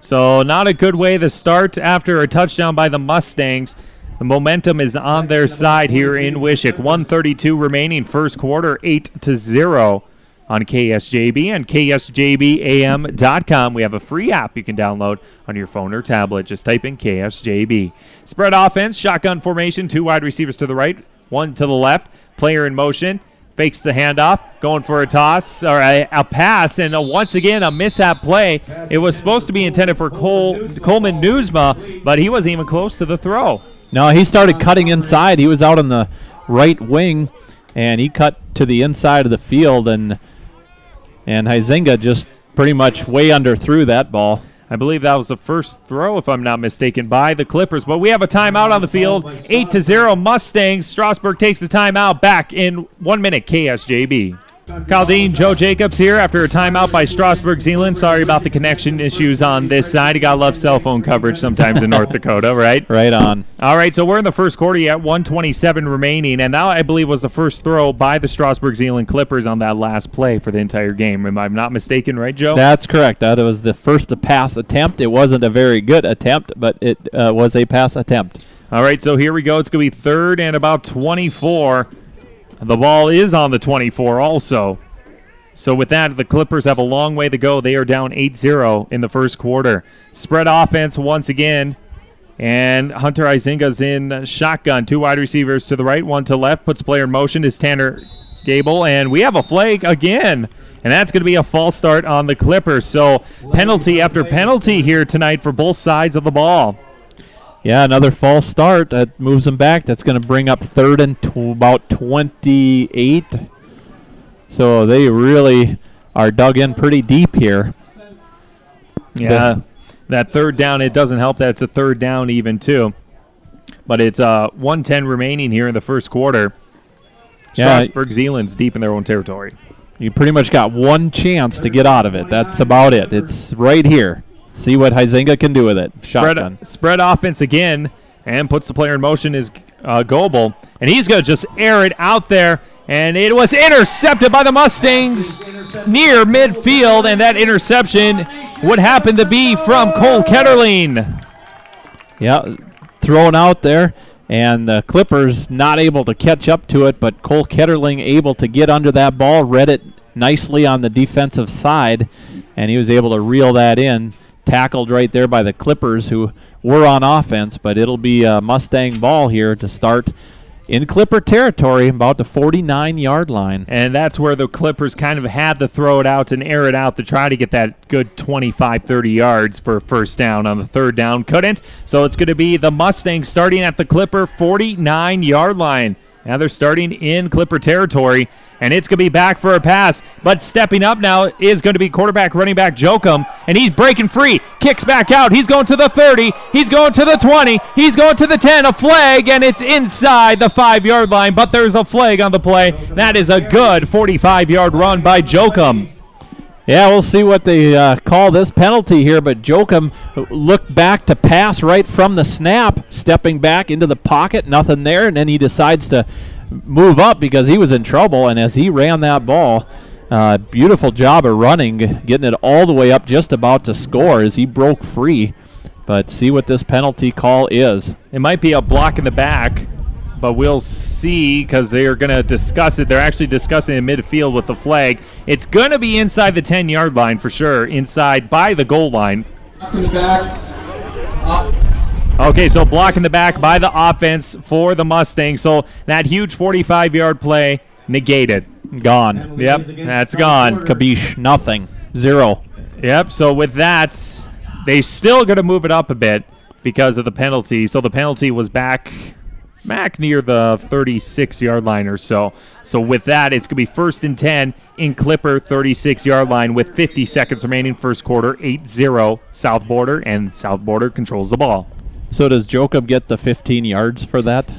So not a good way to start after a touchdown by the Mustangs. The momentum is on their side here in Wishick. 1:32 remaining, first quarter, 8-0 on KSJB and KSJBAM.com. We have a free app you can download on your phone or tablet. Just type in KSJB. Spread offense, shotgun formation, 2 wide receivers to the right, 1 to the left. Player in motion. fakes the handoff, going for a toss or a pass, and once again a mishap play. It was supposed to be intended for Coleman Newsma, but he wasn't even close to the throw. No, he started cutting inside. He was out on the right wing, and he cut to the inside of the field, and Huizinga just pretty much way underthrew that ball. I believe that was the first throw, if I'm not mistaken, by the Clippers. But we have a timeout on the field. 8-0 Mustangs. Strasburg takes the timeout. Back in 1 minute, KSJB. Kyle Dean, Joe Jacobs here after a timeout by Strasburg Zeeland. Sorry about the connection issues on this side. You got to love cell phone coverage sometimes in North Dakota, right? Right on. All right, so we're in the first quarter at 1:27 remaining, and that, I believe, was the first throw by the Strasburg Zeeland Clippers on that last play for the entire game. Am I not mistaken, right, Joe? That's correct. That was the first pass attempt. It wasn't a very good attempt, but it was a pass attempt. All right, so here we go. It's going to be third and about 24. The ball is on the 24 also. So with that, the Clippers have a long way to go. They are down 8-0 in the first quarter. Spread offense once again. And Hunter Huizinga's in shotgun. 2 wide receivers to the right, 1 to left. Puts player in motion is Tanner Gable. And we have a flag again. And that's going to be a false start on the Clippers. So penalty after penalty here tonight for both sides of the ball. Yeah, another false start. That moves them back. That's going to bring up third and about 28. So they really are dug in pretty deep here. Yeah, that third down, it doesn't help that it's a third down even too. But it's 1:10 remaining here in the first quarter. Strasburg Zeeland's deep in their own territory. You pretty much got one chance to get out of it. That's about it. It's right here. See what Huizinga can do with it. Shotgun. Spread offense again, and puts the player in motion is Goebel. And he's going to just air it out there. And it was intercepted by the Mustangs near midfield. And that interception would happen to be from Cole Ketterling. Yeah, thrown out there. And the Clippers not able to catch up to it, but Cole Ketterling able to get under that ball, read it nicely on the defensive side, and he was able to reel that in. Tackled right there by the Clippers, who were on offense, but it'll be a Mustang ball here to start in Clipper territory, about the 49-yard line. And that's where the Clippers kind of had to throw it out and air it out to try to get that good 25, 30 yards for a first down. On the third down, couldn't. So it's going to be the Mustangs starting at the Clipper 49-yard line. Now they're starting in Clipper territory, and it's going to be back for a pass. But stepping up now is going to be quarterback, running back Jokum, and he's breaking free. Kicks back out. He's going to the 30. He's going to the 20. He's going to the 10. A flag, and it's inside the 5-yard line, but there's a flag on the play. That is a good 45-yard run by Jokum. Yeah, we'll see what they call this penalty here, but Jokum looked back to pass right from the snap, stepping back into the pocket, nothing there, and then he decides to move up because he was in trouble, and as he ran that ball, beautiful job of running, getting it all the way up, just about to score as he broke free. But see what this penalty call is. It might be a block in the back, but we'll see because they are going to discuss it. They're actually discussing in midfield with the flag. It's going to be inside the 10-yard line for sure, inside by the goal line. Okay, so block in the back by the offense for the Mustangs. So that huge 45-yard play negated. Gone. Yep, that's gone. Kabish, nothing. 0. Yep, so with that, they still going to move it up a bit because of the penalty. So the penalty was back near the 36-yard line or so. So with that, it's going to be 1st and 10 in Clipper 36-yard line with 50 seconds remaining first quarter, 8-0 South Border, and South Border controls the ball. So does Jokum get the 15 yards for that?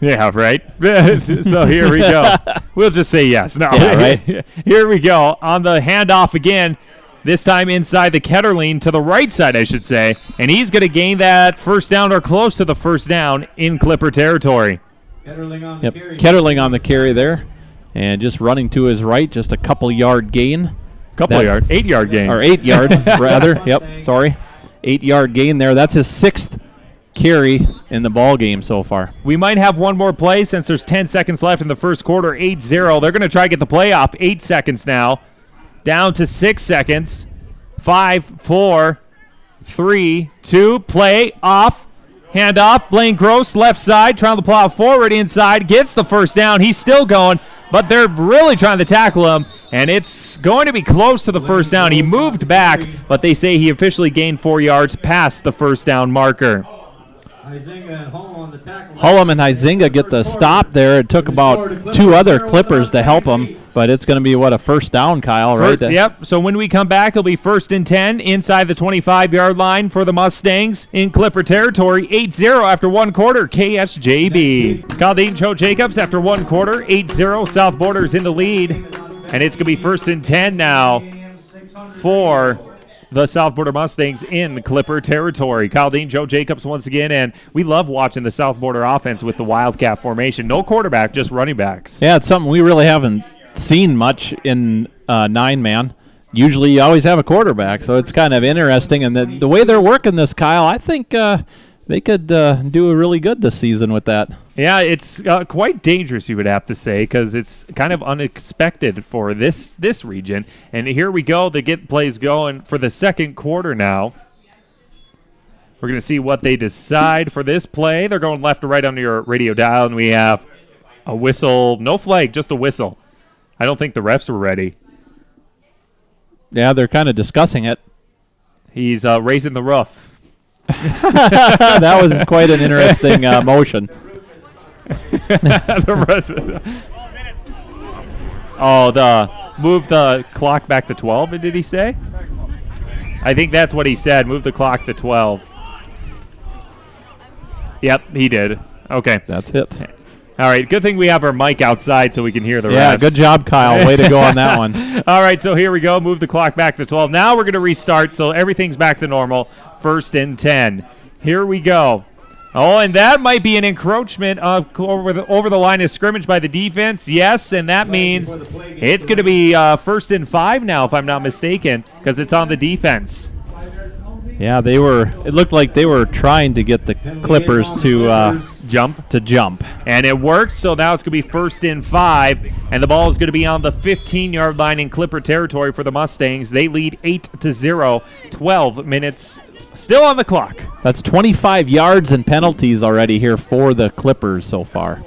Yeah, right? So here we go. We'll just say yes. No, yeah, right? Here we go. On the handoff again. This time inside the Ketterling, to the right side, I should say. And he's going to gain that first down or close to the first down in Clipper territory. Ketterling on the carry there. And just running to his right, just a couple-yard gain. 8-yard gain. Or 8 yard, rather. Yep, sorry. 8-yard gain there. That's his 6th carry in the ball game so far. We might have one more play since there's 10 seconds left in the first quarter, 8-0. They're going to try to get the play off. 8 seconds now. Down to 6 seconds. 5, 4, 3, 2, play off. Hand off, Blaine Gross, left side, trying to plow forward inside, gets the first down. He's still going, but they're really trying to tackle him, and it's going to be close to the first down. He moved back, but they say he officially gained 4 yards past the first down marker. Hullum and Huizinga get the stop there. It took about 2 other Clippers to help them, but it's going to be, a first down, Kyle, right? Yep, so when we come back, it'll be 1st and 10 inside the 25-yard line for the Mustangs in Clipper territory, 8-0 after 1 quarter, KSJB. Kyle Dean, Joe Jacobs after 1 quarter, 8-0, South Borders in the lead, and it's going to be 1st and 10 now for the South Border Mustangs in Clipper territory. Kyle Dean, Joe Jacobs once again, and we love watching the South Border offense with the Wildcat formation. No quarterback, just running backs. Yeah, it's something we really haven't seen much in 9-man. Usually you always have a quarterback, so it's kind of interesting. And the way they're working this, Kyle, I think they could do really good this season with that. Yeah, it's quite dangerous, you would have to say, because it's kind of unexpected for this region. And here we go to get plays going for the second quarter now. We're going to see what they decide for this play. They're going left to right on your radio dial, and we have a whistle. No flag, just a whistle. I don't think the refs were ready. Yeah, they're kind of discussing it. He's raising the roof. That was quite an interesting motion. Move the clock back to 12, did he say? I think that's what he said, move the clock to 12. Yep, he did. Okay. That's it. All right, good thing we have our mic outside so we can hear the refs. Yeah, good job, Kyle. Way to go on that one. All right, so here we go. Move the clock back to 12. Now we're going to restart, so everything's back to normal. 1st and 10. Here we go. Oh, and that might be an encroachment over the line of scrimmage by the defense. Yes, and that means it's going to be 1st and 5 now, if I'm not mistaken, because it's on the defense. Yeah, it looked like they were trying to get the Clippers to jump. And it worked, so now it's going to be 1st and 5, and the ball is going to be on the 15-yard line in Clipper territory for the Mustangs. They lead 8-0, 12 minutes still on the clock. That's 25 yards and penalties already here for the Clippers so far.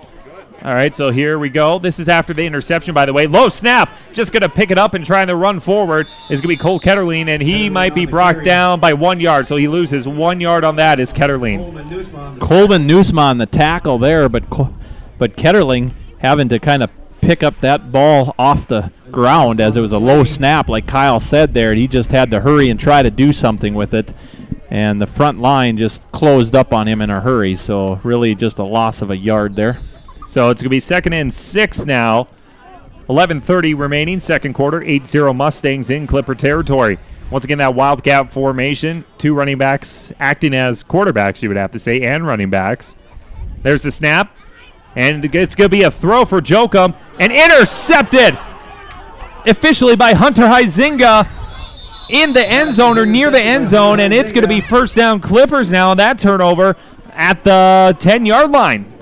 All right, so here we go. This is after the interception, by the way. Low snap. Just going to pick it up and trying to run forward is going to be Cole Ketterling, and he might be brought down by 1 yard, so he loses 1 yard on that is Ketterling. Coleman Newsma on the tackle there, but Ketterling having to kind of pick up that ball off the ground as it was a low snap, like Kyle said there. He just had to hurry and try to do something with it, and the front line just closed up on him in a hurry, so really just a loss of a yard there. So it's going to be 2nd and 6 now. 11:30 remaining, second quarter. 8-0 Mustangs in Clipper territory. Once again, that Wildcat formation. 2 running backs acting as quarterbacks, you would have to say, and running backs. There's the snap. And it's going to be a throw for Jokum. And intercepted officially by Hunter Huizinga in the end zone or near the end zone. And it's going to be first down Clippers now on that turnover at the 10-yard line.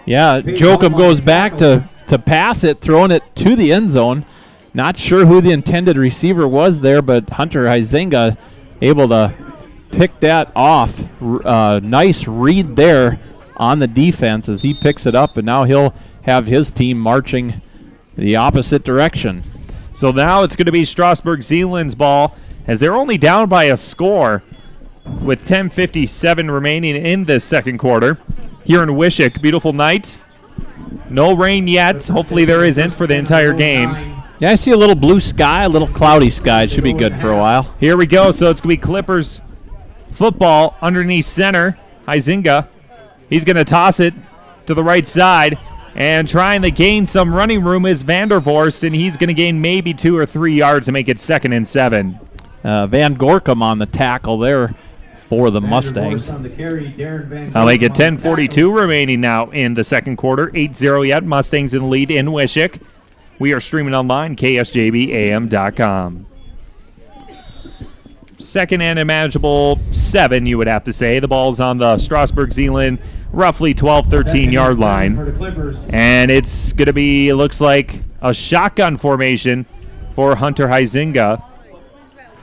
Yeah, Jokum goes back to pass it, throwing it to the end zone. Not sure who the intended receiver was there, but Hunter Huizinga able to pick that off. Nice read there on the defense as he picks it up, and now he'll have his team marching the opposite direction. So now it's going to be Strasburg Zeeland's ball as they're only down by a score with 10:57 remaining in this second quarter. Here in Wishick, beautiful night. No rain yet. Hopefully there isn't for the entire game. Yeah, I see a little blue sky, a little cloudy sky. It should be good for a while. Here we go. So it's going to be Clippers football underneath center. Huizinga. He's going to toss it to the right side. And trying to gain some running room is Vandervorst, and he's going to gain maybe 2 or 3 yards to make it 2nd and 7. Van Gorkum on the tackle there for the Mustangs. I'll make it 10:42 remaining now in the second quarter. 8-0 yet. Mustangs in the lead in Wishick. We are streaming online, KSJBAM.com. Second and a manageable 7, you would have to say. The ball's on the Strasburg Zeeland, roughly 12, 13-yard line. And it's going to be, it looks like, a shotgun formation for Hunter Huizinga.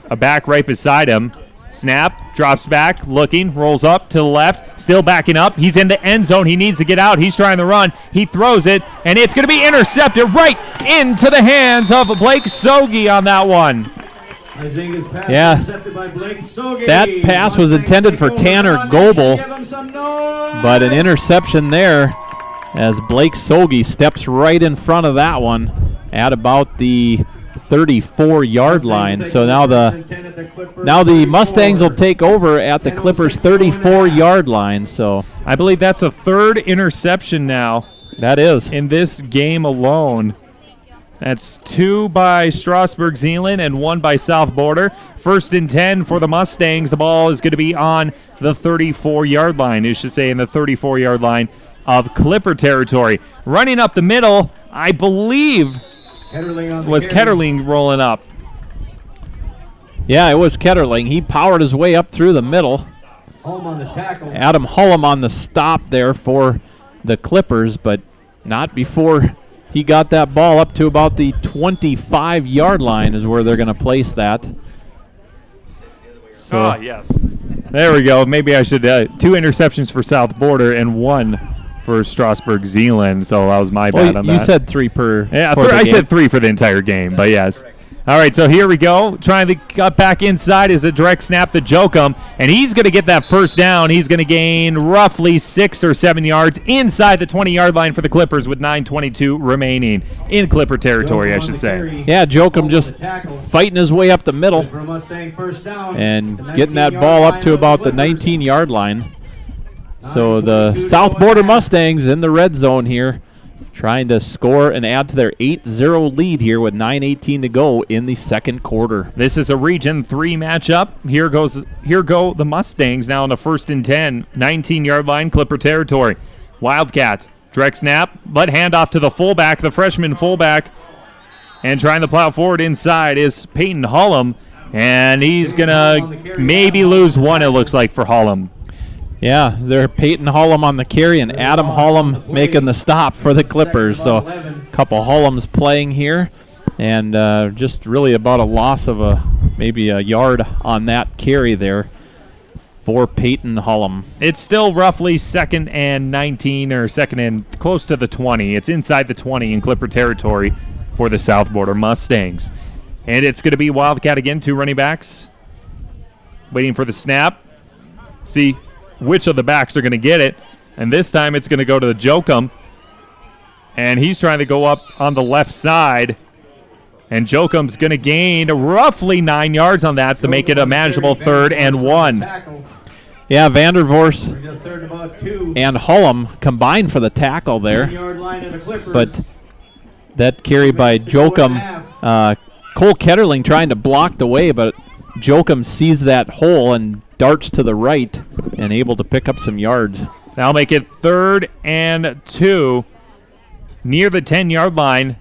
A back right beside him. Snap, drops back, looking, rolls up to the left, still backing up. He's in the end zone. He needs to get out. He's trying to run. He throws it, and it's going to be intercepted right into the hands of Blake Sogi on that one. Yeah, that pass was intended for Tanner Goebel, but an interception there as Blake Sogi steps right in front of that one at about the 34-yard line. So now the Mustangs will take over at the Clippers' 34-yard line. So I believe that's a third interception now. That is. In this game alone. That's 2 by Strasburg Zeeland and 1 by South Border. 1st and 10 for the Mustangs. The ball is going to be on the 34-yard line. You should say in the 34-yard line of Clipper territory. Running up the middle, I believe, was Ketterling rolling up. Yeah, it was Ketterling. He powered his way up through the middle. On the tackle. Adam Hullum on the stop there for the Clippers, but not before he got that ball up to about the 25-yard line is where they're going to place that. So, yes. There we go. Maybe I should 2 interceptions for South Border and 1 for Strasburg Zeeland. So that was my bad on that. You said 3 per. Yeah, I said 3 for the entire game, but yes. All right, so here we go. Trying to cut back inside is a direct snap to Jokum, and he's going to get that first down. He's going to gain roughly 6 or 7 yards inside the 20-yard line for the Clippers with 9:22 remaining in Clipper territory, I should say. Yeah, Jokum just fighting his way up the middle and getting that ball up to about the 19-yard line. So the South Border Mustangs in the red zone here, trying to score and add to their 8-0 lead here with 9:18 to go in the second quarter. This is a Region 3 matchup. Here go the Mustangs now on the 1st and 10, 19-yard line, Clipper territory. Wildcat, direct snap, but handoff to the fullback, the freshman fullback, and trying to plow forward inside is Peyton Hullum, and he's going to maybe lose 1, it looks like, for Hullum. Yeah, they're Peyton Hullum on the carry and Adam Hullum making the stop for the Clippers. So a couple Hullums playing here, and just really about a loss of maybe a yard on that carry there for Peyton Hullum. It's still roughly 2nd and 19 or 2nd and close to the 20. It's inside the 20 in Clipper territory for the South Border Mustangs. And it's going to be Wildcat again, 2 running backs. Waiting for the snap. See which of the backs are going to get it, and this time it's going to go to the Jokum, and he's trying to go up on the left side, and Jokum's going to gain roughly 9 yards on that to make it a manageable 3rd and 1. Yeah, Vandervorst and Hullum combined for the tackle there, but that carry by Jokum, Cole Ketterling trying to block the way, but Jokum sees that hole and darts to the right and able to pick up some yards. That'll make it 3rd and 2 near the 10-yard line.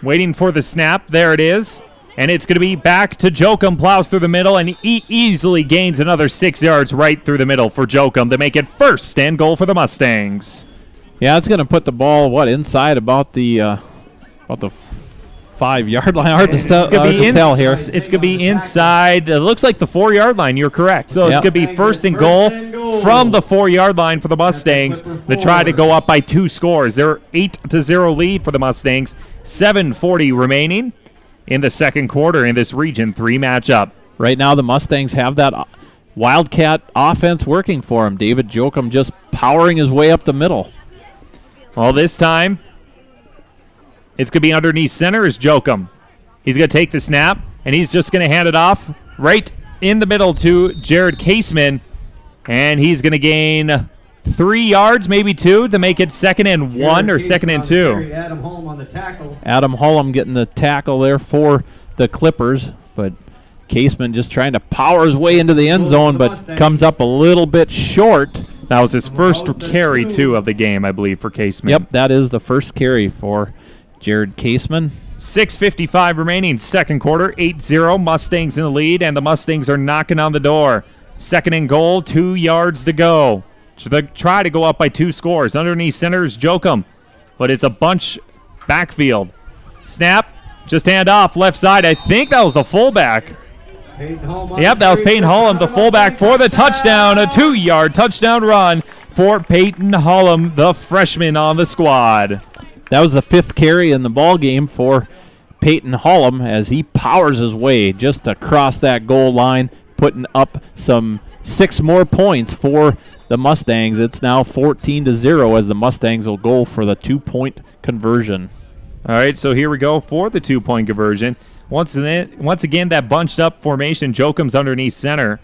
Waiting for the snap. There it is. And it's going to be back to Jokum. Plows through the middle and easily gains another 6 yards right through the middle for Jokum to make it 1st and goal for the Mustangs. Yeah, it's going to put the ball, inside about the 5-yard line. Hard to tell here. It's going to be inside. It looks like the 4-yard line. You're correct. So it's going to be 1st and goal from the 4-yard line for the Mustangs to try to go up by 2 scores. They're 8-0 lead for the Mustangs. 7:40 remaining in the second quarter in this Region 3 matchup. Right now the Mustangs have that Wildcat offense working for them. David Jokum just powering his way up the middle. Well, this time it's going to be underneath center is Jokum. He's going to take the snap, and he's just going to hand it off right in the middle to Jared Caseman, and he's going to gain 3 yards, maybe 2, to make it 2nd and 1 or 2nd and 2. Adam Hullum on the tackle. Adam Hullum getting the tackle there for the Clippers, but Caseman just trying to power his way into the end zone, but comes up a little bit short. That was his first carry, too, of the game, I believe, for Caseman. Yep, that is the first carry for Jared Caseman. 6:55 remaining, second quarter, 8-0, Mustangs in the lead, and the Mustangs are knocking on the door. 2nd and goal, 2 yards to go. So they try to go up by 2 scores. Underneath center is Jokum, but it's a bunch backfield. Snap, just hand off left side. I think that was the fullback. Yep, that was Peyton Hullum, the fullback for the touchdown. A 2-yard touchdown run for Peyton Hullum, the freshman on the squad. That was the 5th carry in the ball game for Peyton Hullum as he powers his way just across that goal line, putting up some 6 more points for the Mustangs. It's now 14-0 as the Mustangs will go for the 2-point conversion. All right, so here we go for the 2-point conversion. Once again, that bunched up formation. Jokem's underneath center.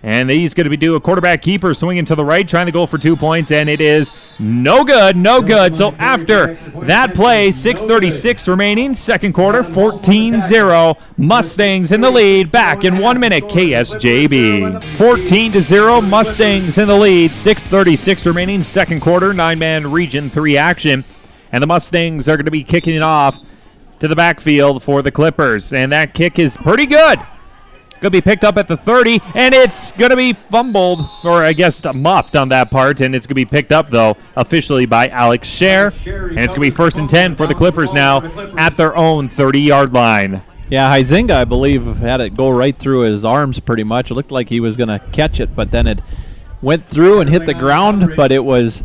And he's going to be doing a quarterback keeper swinging to the right, trying to go for 2 points, and it is no good, no good. So after that play, 6:36 remaining, second quarter, 14-0. Mustangs in the lead, back in 1 minute, KSJB. 14-0, Mustangs in the lead, 6:36 remaining, second quarter, 9-man Region 3 action. And the Mustangs are going to be kicking it off to the backfield for the Clippers. And that kick is pretty good. Going to be picked up at the 30, and it's going to be fumbled, or I guess muffed on that part, and it's going to be picked up, though, officially by Alex Scher. And it's going to be 1st and 10 for the Clippers now at their own 30-yard line. Yeah, Huizinga, I believe, had it go right through his arms pretty much. It looked like he was going to catch it, but then it went through and hit the ground, but it was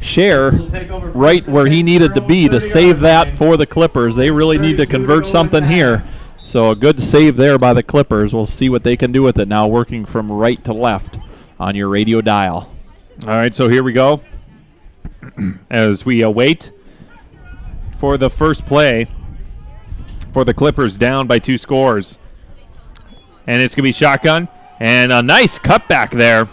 Scher right where he needed to be to save that for the Clippers. They really need to convert something here. So a good save there by the Clippers. We'll see what they can do with it now, working from right to left on your radio dial. All right, so here we go as we await for the first play for the Clippers, down by 2 scores. And it's going to be shotgun, and a nice cutback there,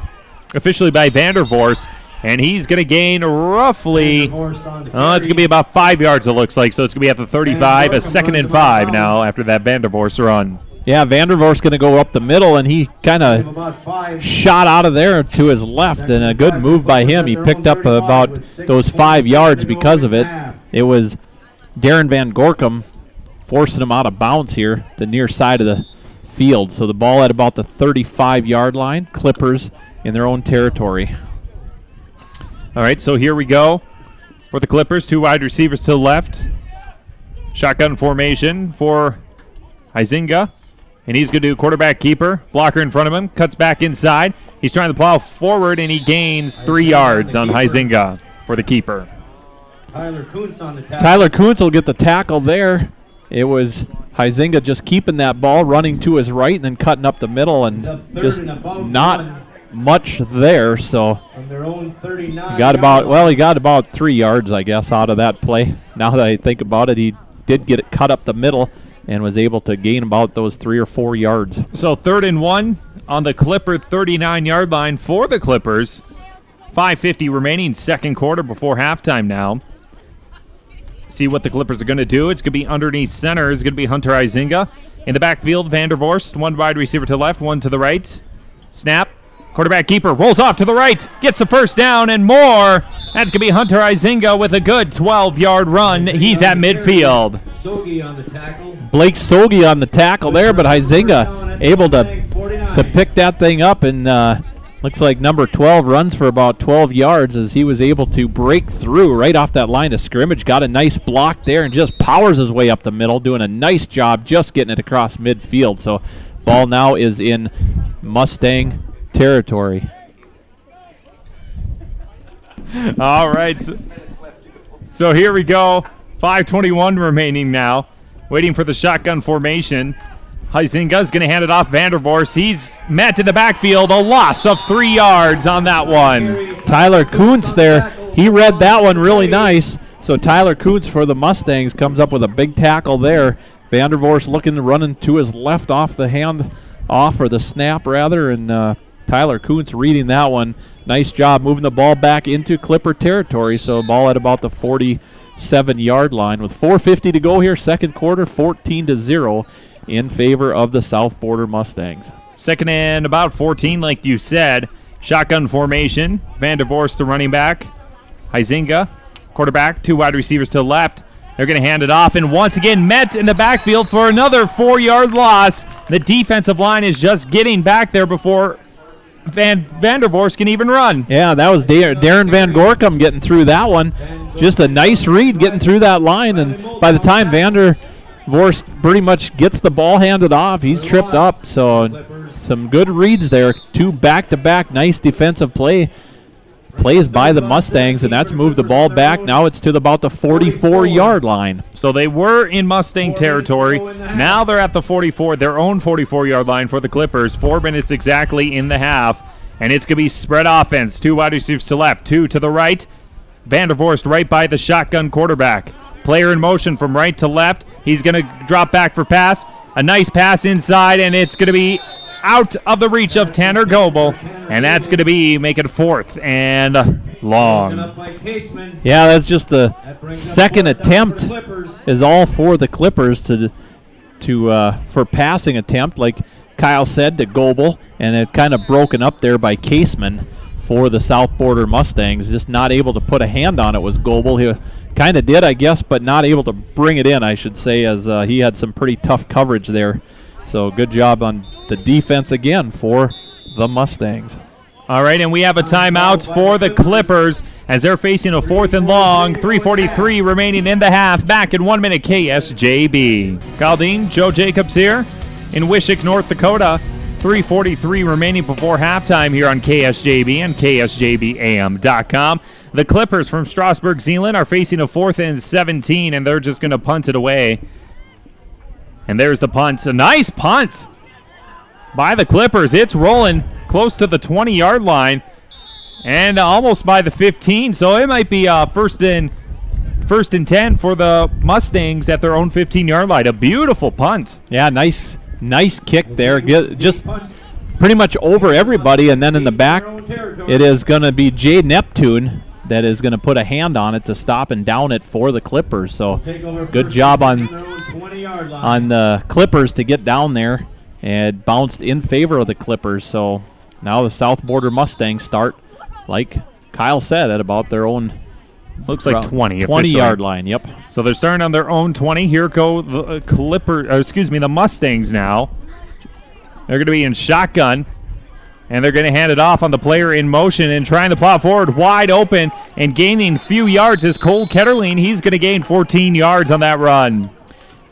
officially by Vandervorst. And he's going to gain roughly, it's going to be about 5 yards, it looks like. So it's going to be at the 35, a 2nd and 5 now after that Vandervorst run. Yeah, Vandervorst going to go up the middle, and he kind of shot out of there to his left, and a good move by him. He picked up about those 5 yards because of it. It was Darren Van Gorkum forcing him out of bounds here, the near side of the field. So the ball at about the 35-yard line, Clippers in their own territory. All right, so here we go for the Clippers. 2 wide receivers to the left. Shotgun formation for Huizinga. And he's going to do quarterback keeper. Blocker in front of him. Cuts back inside. He's trying to plow forward, and he gains 3 yards on Huizinga for the keeper. Tyler Kuntz on the tackle. Tyler Kuntz will get the tackle there. It was Huizinga just keeping that ball, running to his right, and then cutting up the middle, and just not much there. So he got about 3 yards, I guess, out of that play. Now that I think about it, he did get it cut up the middle and was able to gain about those 3 or 4 yards. So 3rd and 1 on the Clipper 39-yard line for the Clippers. 5:50 remaining, second quarter before halftime now. See what the Clippers are going to do. It's going to be underneath center. It's going to be Hunter Huizinga. In the backfield, Vandervorst, 1 wide receiver to the left, 1 to the right. Snap. Quarterback keeper rolls off to the right, gets the first down and more. That's going to be Hunter Huizinga with a good 12-yard run. He's at midfield. Blake Sogi on the tackle there, but Huizinga able to pick that thing up, and looks like number 12 runs for about 12 yards as he was able to break through right off that line of scrimmage. Got a nice block there and just powers his way up the middle, doing a nice job just getting it across midfield. So ball now is in Mustang territory. All right. So here we go. 5:21 remaining now. Waiting for the shotgun formation. Huizinga's going to hand it off Vandervorst. He's met in the backfield. A loss of 3 yards on that one. Tyler Kuntz there. He read that one really nice. So Tyler Kuntz for the Mustangs comes up with a big tackle there. Vandervorst looking to run to his left off the hand off, or the snap rather, and Tyler Kuntz reading that one. Nice job moving the ball back into Clipper territory. So ball at about the 47-yard line with 4:50 to go here. Second quarter, 14-0 in favor of the South Border Mustangs. 2nd and about 14, like you said. Shotgun formation. Vandervorst, the running back. Huizinga, quarterback. 2 wide receivers to the left. They're going to hand it off, and once again met in the backfield for another 4-yard loss. The defensive line is just getting back there before Vandervorst can even run. Yeah, that was Darren Van Gorkum getting through that one. Just a nice read getting through that line, and by the time Vorst pretty much gets the ball handed off. He's tripped up, so some good reads there. 2 back-to-back nice defensive plays by the Mustangs, and that's moved the ball back. Now it's to about the 44-yard line. So they were in Mustang territory. Now they're at the 44, their own 44-yard line for the Clippers. 4 minutes exactly in the half, and it's going to be spread offense. 2 wide receivers to left, 2 to the right. Vandervorst right by the shotgun quarterback. Player in motion from right to left. He's going to drop back for pass. A nice pass inside, and it's going to be out of the reach of Tanner Goebel, and that's going to be make it 4th and long. Yeah, that's just the second attempt is all for the Clippers for passing attempt, like Kyle said, to Goebel, and it kind of broken up there by Caseman for the South Border Mustangs. Just not able to put a hand on it was Goebel. He kind of did, I guess, but not able to bring it in, I should say, as he had some pretty tough coverage there. So good job on the defense again for the Mustangs. All right, and we have a timeout for the Clippers as they're facing a 4th and long. 3:43 remaining in the half. Back in 1 minute, KSJB. Kyle Dean, Joe Jacobs here in Wishick, North Dakota. 3:43 remaining before halftime here on KSJB and KSJBAM.com. The Clippers from Strasburg, Zeeland are facing a 4th and 17, and they're just going to punt it away. And there's the punt. A nice punt by the Clippers. It's rolling close to the 20-yard line and almost by the 15. So it might be first and 10 for the Mustangs at their own 15-yard line. A beautiful punt. Yeah, nice kick there. Just pretty much over everybody. And then in the back, it is going to be Jay Neptune that is going to put a hand on it to stop and down it for the Clippers. So good job on the Clippers to get down there, and bounced in favor of the Clippers. So now the South Border Mustangs start, like Kyle said, at about their own looks like 20-yard line. Yep. So they're starting on their own 20. Here go the the Mustangs now. They're going to be in shotgun. And they're going to hand it off on the player in motion and trying to plot forward wide open and gaining a few yards is Cole Ketterling. He's going to gain 14 yards on that run.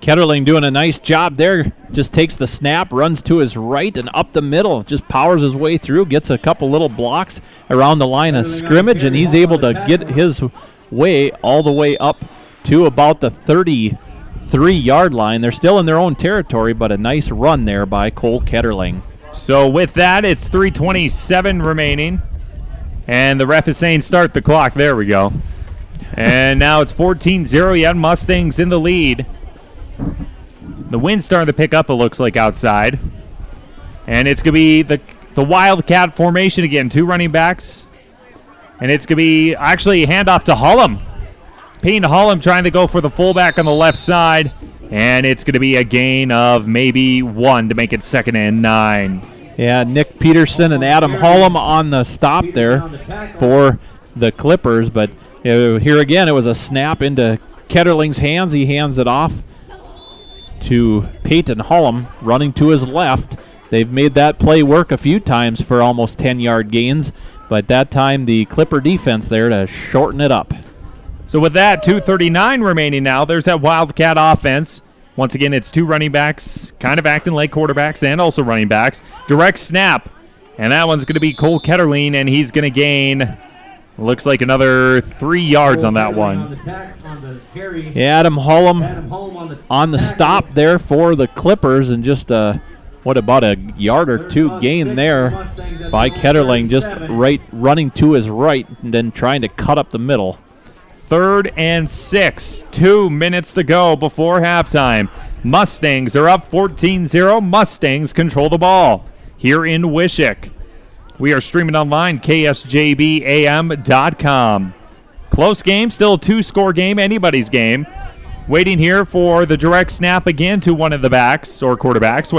Ketterling doing a nice job there. Just takes the snap, runs to his right and up the middle. Just powers his way through, gets a couple little blocks around the line of scrimmage, and he's able to get his way all the way up to about the 33-yard line. They're still in their own territory, but a nice run there by Cole Ketterling. So with that, it's 3:27 remaining, and the ref is saying start the clock. There we go. And now it's 14-0. You have Mustangs in the lead. The wind's starting to pick up, it looks like, outside. And it's going to be the Wildcat formation again. 2 running backs. And it's going to be actually a handoff to Hullum. Payne Hullum trying to go for the fullback on the left side. And it's going to be a gain of maybe 1 to make it 2nd and 9. Yeah, Nick Peterson and Adam Hullum on the stop there for the Clippers. But here again, it was a snap into Ketterling's hands. He hands it off to Peyton Hullum running to his left. They've made that play work a few times for almost 10-yard gains. But that time, the Clipper defense there to shorten it up. So with that, 2:39 remaining now. There's that Wildcat offense. Once again, it's 2 running backs, kind of acting like quarterbacks and also running backs. Direct snap, and that one's going to be Cole Ketterling, and he's going to gain, looks like, another 3 yards on that one. Yeah, Adam Hullum on the stop there for the Clippers, and just about a yard or 2 gain there by Ketterling, just running to his right and then trying to cut up the middle. 3rd and 6. 2 minutes to go before halftime. Mustangs are up 14-0. Mustangs control the ball here in Wishick. We are streaming online, KSJBAM.com. Close game, still a 2-score game, anybody's game. Waiting here for the direct snap again to one of the backs or quarterbacks,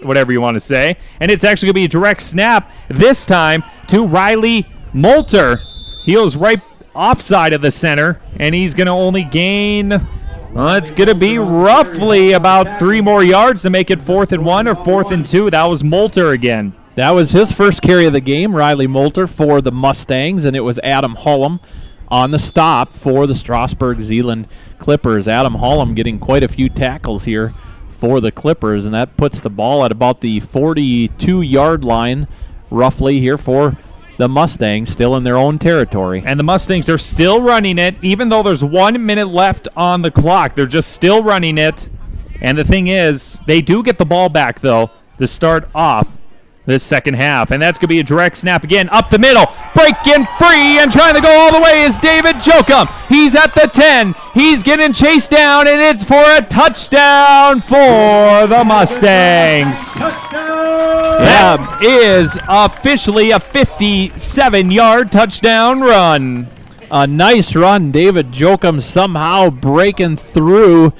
whatever you want to say. And it's actually going to be a direct snap this time to Riley Moulter. He was right offside of the center, and he's going to only gain, it's going to be roughly about 3 more yards to make it 4th and 1 or 4th and 2. That was Moulter again. That was his first carry of the game, Riley Moulter for the Mustangs, and it was Adam Hullum on the stop for the Strasburg Zeeland Clippers. Adam Hollum getting quite a few tackles here for the Clippers, and that puts the ball at about the 42-yard line roughly here for the Mustangs, still in their own territory. And the Mustangs are still running it, even though there's 1 minute left on the clock. They're just still running it. And the thing is, they do get the ball back, though, to start off this second half. And that's going to be a direct snap again, up the middle. Breaking free and trying to go all the way is David Jokum. He's at the 10. He's getting chased down, and it's for a touchdown for the Mustangs. That is officially a 57-yard touchdown run. A nice run. David Jokum somehow breaking through,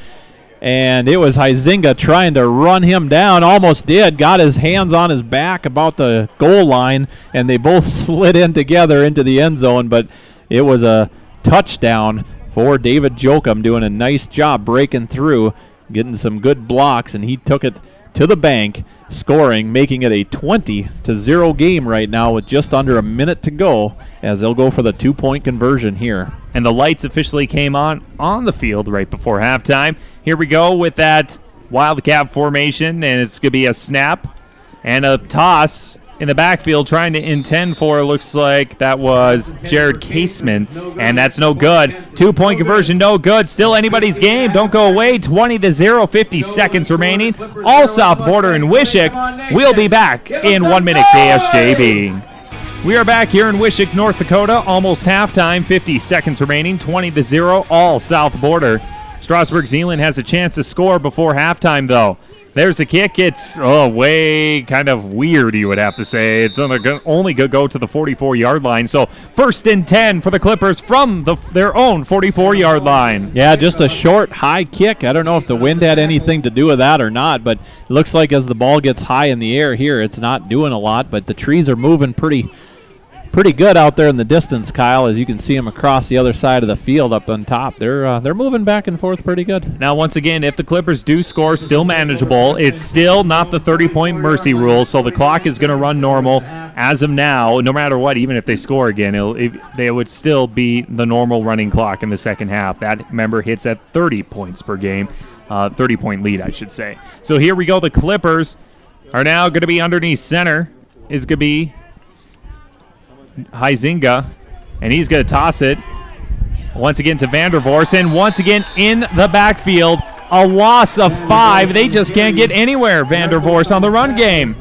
and it was Huizinga trying to run him down. Almost did. Got his hands on his back about the goal line, and they both slid in together into the end zone, but it was a touchdown for David Jokum, doing a nice job breaking through, getting some good blocks, and he took it to the bank, scoring, making it a 20-0 game right now with just under a minute to go, as they'll go for the 2-point conversion here. And the lights officially came on the field right before halftime. Here we go with that Wildcat formation, and it's going to be a snap and a toss in the backfield, trying to intend for, looks like that was Jared Caseman, and that's no good. 2-point conversion, no good. Still anybody's game. Don't go away. 20-0, 50 seconds remaining. All South Border and Wishick. We'll be back in 1 minute, KSJB. We are back here in Wishick, North Dakota. Almost halftime, 50 seconds remaining. 20-0, all South Border. Strasburg Zeeland has a chance to score before halftime, though. There's the kick. It's way kind of weird, you would have to say. It's only going to go to the 44-yard line. So 1st and 10 for the Clippers from their own 44-yard line. Yeah, just a short, high kick. I don't know if the wind had anything to do with that or not, but it looks like as the ball gets high in the air here, it's not doing a lot, but the trees are moving pretty good out there in the distance, Kyle, as you can see them across the other side of the field up on top. They're moving back and forth pretty good. Now, once again, if the Clippers do score, still manageable. It's still not the 30-point mercy rule, so the clock is going to run normal as of now, no matter what. Even if they score again, they would still be the normal running clock in the second half. That, remember, hits at 30 points per game, 30-point lead, I should say. So here we go. The Clippers are now going to be underneath center. Is going to be Huizinga, and he's going to toss it once again to Vandervorst, and once again in the backfield, a loss of 5. They just can't get anywhere, Vandervorst, on the run game.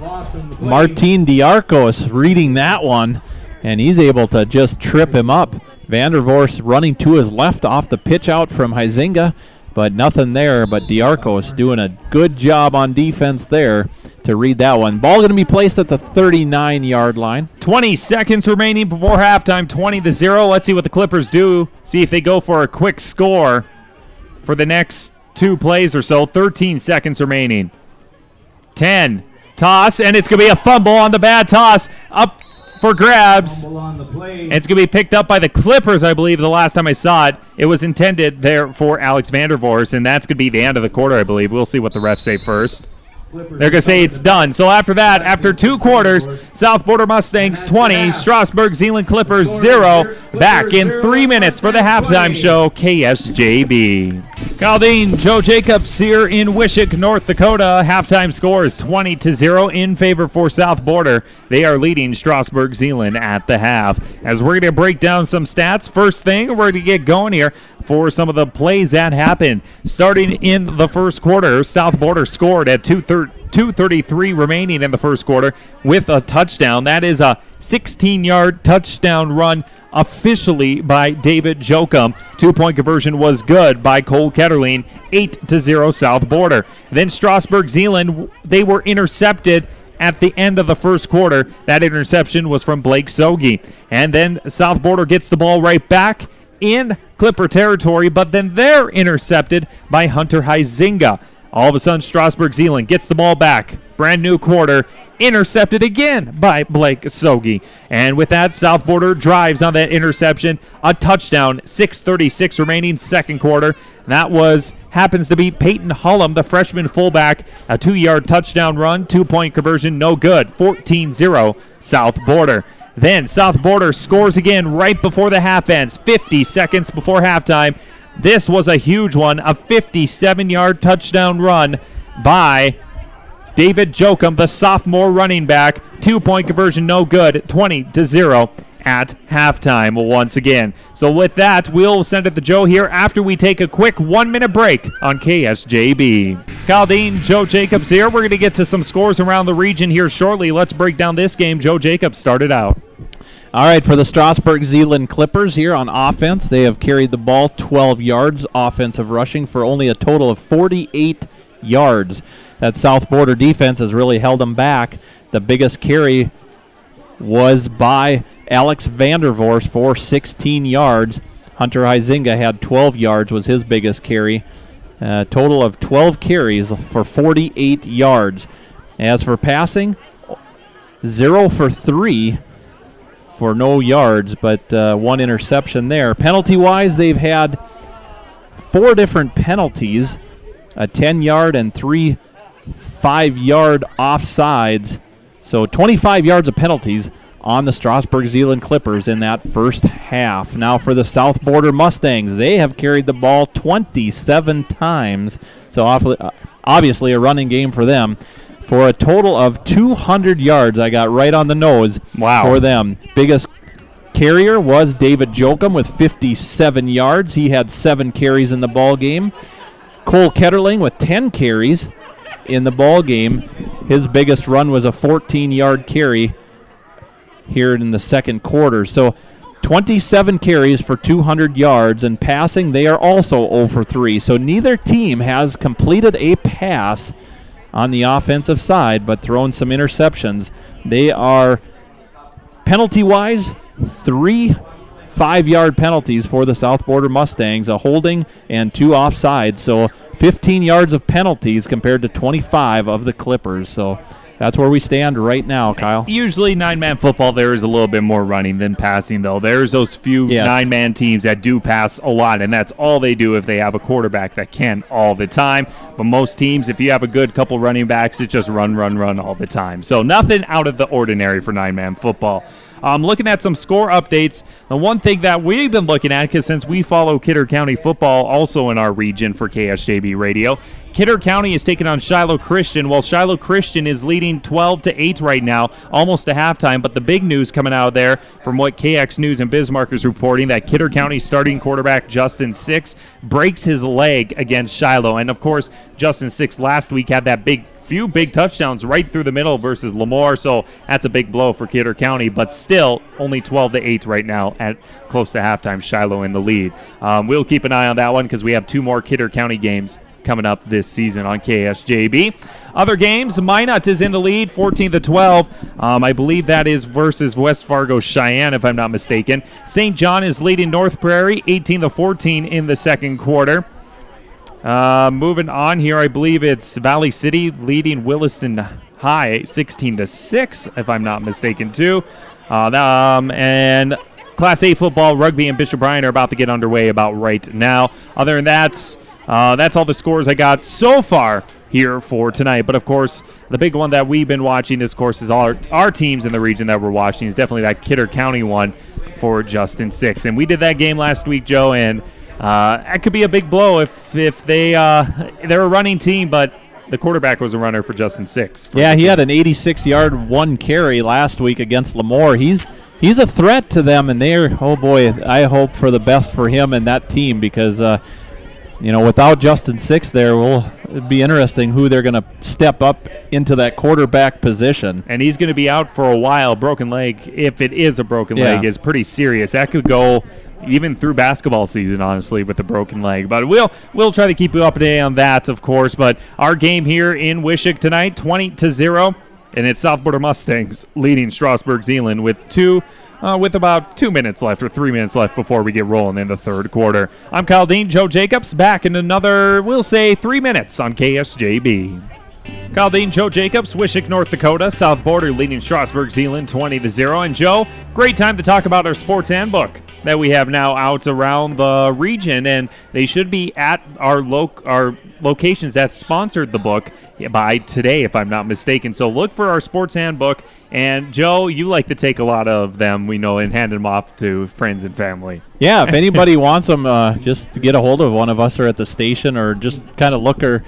Martin Diarcos reading that one, and he's able to just trip him up. Vandervorst running to his left off the pitch out from Huizinga, but nothing there. But Diarcos doing a good job on defense there to read that one. Ball going to be placed at the 39-yard line. 20 seconds remaining before halftime, 20-0. Let's see what the Clippers do. See if they go for a quick score for the next 2 plays or so. 13 seconds remaining. 10. Toss, and it's going to be a fumble on the bad toss. Up for grabs. And it's going to be picked up by the Clippers, I believe, the last time I saw it. It was intended there for Alex Vandervorst, and that's going to be the end of the quarter, I believe. We'll see what the refs say first. They're going to say it's done. So after that, after 2 quarters, South Border Mustangs 20, Strasburg Zeeland Clippers 0. Back in 3 minutes for the halftime show, KSJB. Kyle Dean, Joe Jacobs here in Wishick, North Dakota. Halftime score is 20-0 in favor for South Border. They are leading Strasburg Zeeland at the half. As we're going to break down some stats, first thing, we're going to get going here for some of the plays that happened. Starting in the first quarter, South Border scored at 2:33 remaining in the first quarter with a touchdown. That is a 16-yard touchdown run officially by David Jokum. 2-point conversion was good by Cole Ketterling. 8-0 South Border. Then Strasburg Zeeland, they were intercepted at the end of the first quarter. That interception was from Blake Sogi. And then South Border gets the ball right back in Clipper territory, but then they're intercepted by Hunter Huizinga. All of a sudden, Strasburg Zeeland gets the ball back. Brand new quarter. Intercepted again by Blake Sogi. And with that, South Border drives on that interception. A touchdown. 6:36 remaining second quarter. That happens to be Peyton Hullum, the freshman fullback. A 2-yard touchdown run. 2-point conversion. No good. 14-0 South Border. Then South Border scores again right before the half ends, 50 seconds before halftime. This was a huge one, a 57-yard touchdown run by David Jokum, the sophomore running back. 2-point conversion, no good, 20-0 at halftime once again. So with that, we'll send it to Joe here after we take a quick 1-minute break on KSJB. Kyle Dean, Joe Jacobs here. We're going to get to some scores around the region here shortly. Let's break down this game. Joe Jacobs started out. All right, for the Strasburg Zeeland Clippers here on offense, they have carried the ball 12 yards offensive rushing for only a total of 48 yards. That South Border defense has really held them back. The biggest carry was by Alex Vandervorst for 16 yards. Hunter Huizinga had 12 yards, was his biggest carry. Total of 12 carries for 48 yards. As for passing, 0 for 3 for no yards, but 1 interception there. Penalty-wise, they've had 4 different penalties, a 10-yard and 3 5-yard offsides. So 25 yards of penalties on the Strasburg Zeeland Clippers in that first half. Now for the South Border Mustangs, they have carried the ball 27 times. So obviously a running game for them. For a total of 200 yards, I got right on the nose for them. Biggest carrier was David Jokum with 57 yards. He had 7 carries in the ball game. Cole Ketterling with 10 carries in the ball game. His biggest run was a 14-yard carry here in the second quarter. So 27 carries for 200 yards, and passing, they are also 0 for 3. So neither team has completed a pass on the offensive side, but thrown some interceptions. They are, penalty-wise, 3 5-yard penalties for the South Border Mustangs, a holding and 2 offsides. So 15 yards of penalties compared to 25 of the Clippers. So that's where we stand right now, Kyle. Usually 9-man football, there is a little bit more running than passing, though. There's those few 9-man teams that do pass a lot, and that's all they do if they have a quarterback that can all the time. But most teams, if you have a good couple running backs, it's just run all the time. So nothing out of the ordinary for 9-man football. Looking at some score updates, the one thing that we've been looking at, because since we follow Kidder County football also in our region for KSJB Radio, Kidder County is taking on Shiloh Christian. Well, Shiloh Christian is leading 12-8 right now, almost to halftime. But the big news coming out of there from what KX News and Bismarck is reporting, that Kidder County starting quarterback Justin Six breaks his leg against Shiloh. And, of course, Justin Six last week had that few big touchdowns right through the middle versus LaMoure, so that's a big blow for Kidder County, but still only 12-8 right now at close to halftime. Shiloh in the lead. We'll keep an eye on that one because we have 2 more Kidder County games coming up this season on KSJB. Other games, Minot is in the lead, 14-12. I believe that is versus West Fargo Cheyenne, if I'm not mistaken. St. John is leading North Prairie, 18-14 in the second quarter. Moving on here, I believe it's Valley City leading Williston High 16-6, if I'm not mistaken, too. And Class A football, rugby, and Bishop Bryan are about to get underway about right now. Other than that, that's all the scores I got so far here for tonight. But, of course, the big one that we've been watching, of course, is our teams in the region that we're watching is definitely that Kidder County one for Justin Six. And we did that game last week, Joe, and that could be a big blow if they're a running team, but the quarterback was a runner for Justin Six. Yeah, he had an 86-yard 1 carry last week against LaMoure. He's a threat to them, and oh boy, I hope for the best for him and that team because without Justin Six there, it'll be interesting who they're going to step up into that quarterback position. And he's going to be out for a while. Broken leg, if it is a broken leg, is pretty serious. That could go even through basketball season, honestly, with the broken leg. But we'll try to keep you up to date on that, of course. But our game here in Wishick tonight, 20-0, and it's South Border Mustangs leading Strasburg Zeeland with about 2 minutes left or 3 minutes left before we get rolling in the third quarter. I'm Kyle Dean, Joe Jacobs, back in another, we'll say, 3 minutes on KSJB. Kyle Dean, Joe Jacobs, Wishick, North Dakota. South Border leading Strasburg Zeeland 20-0. And Joe, great time to talk about our sports handbook. that we have now out around the region, and they should be at our locations that sponsored the book by today, if I'm not mistaken. So look for our sports handbook. And, Joe, you like to take a lot of them, we know, and hand them off to friends and family. Yeah, if anybody wants them, just to get a hold of one of us or at the station, or just kind of look, or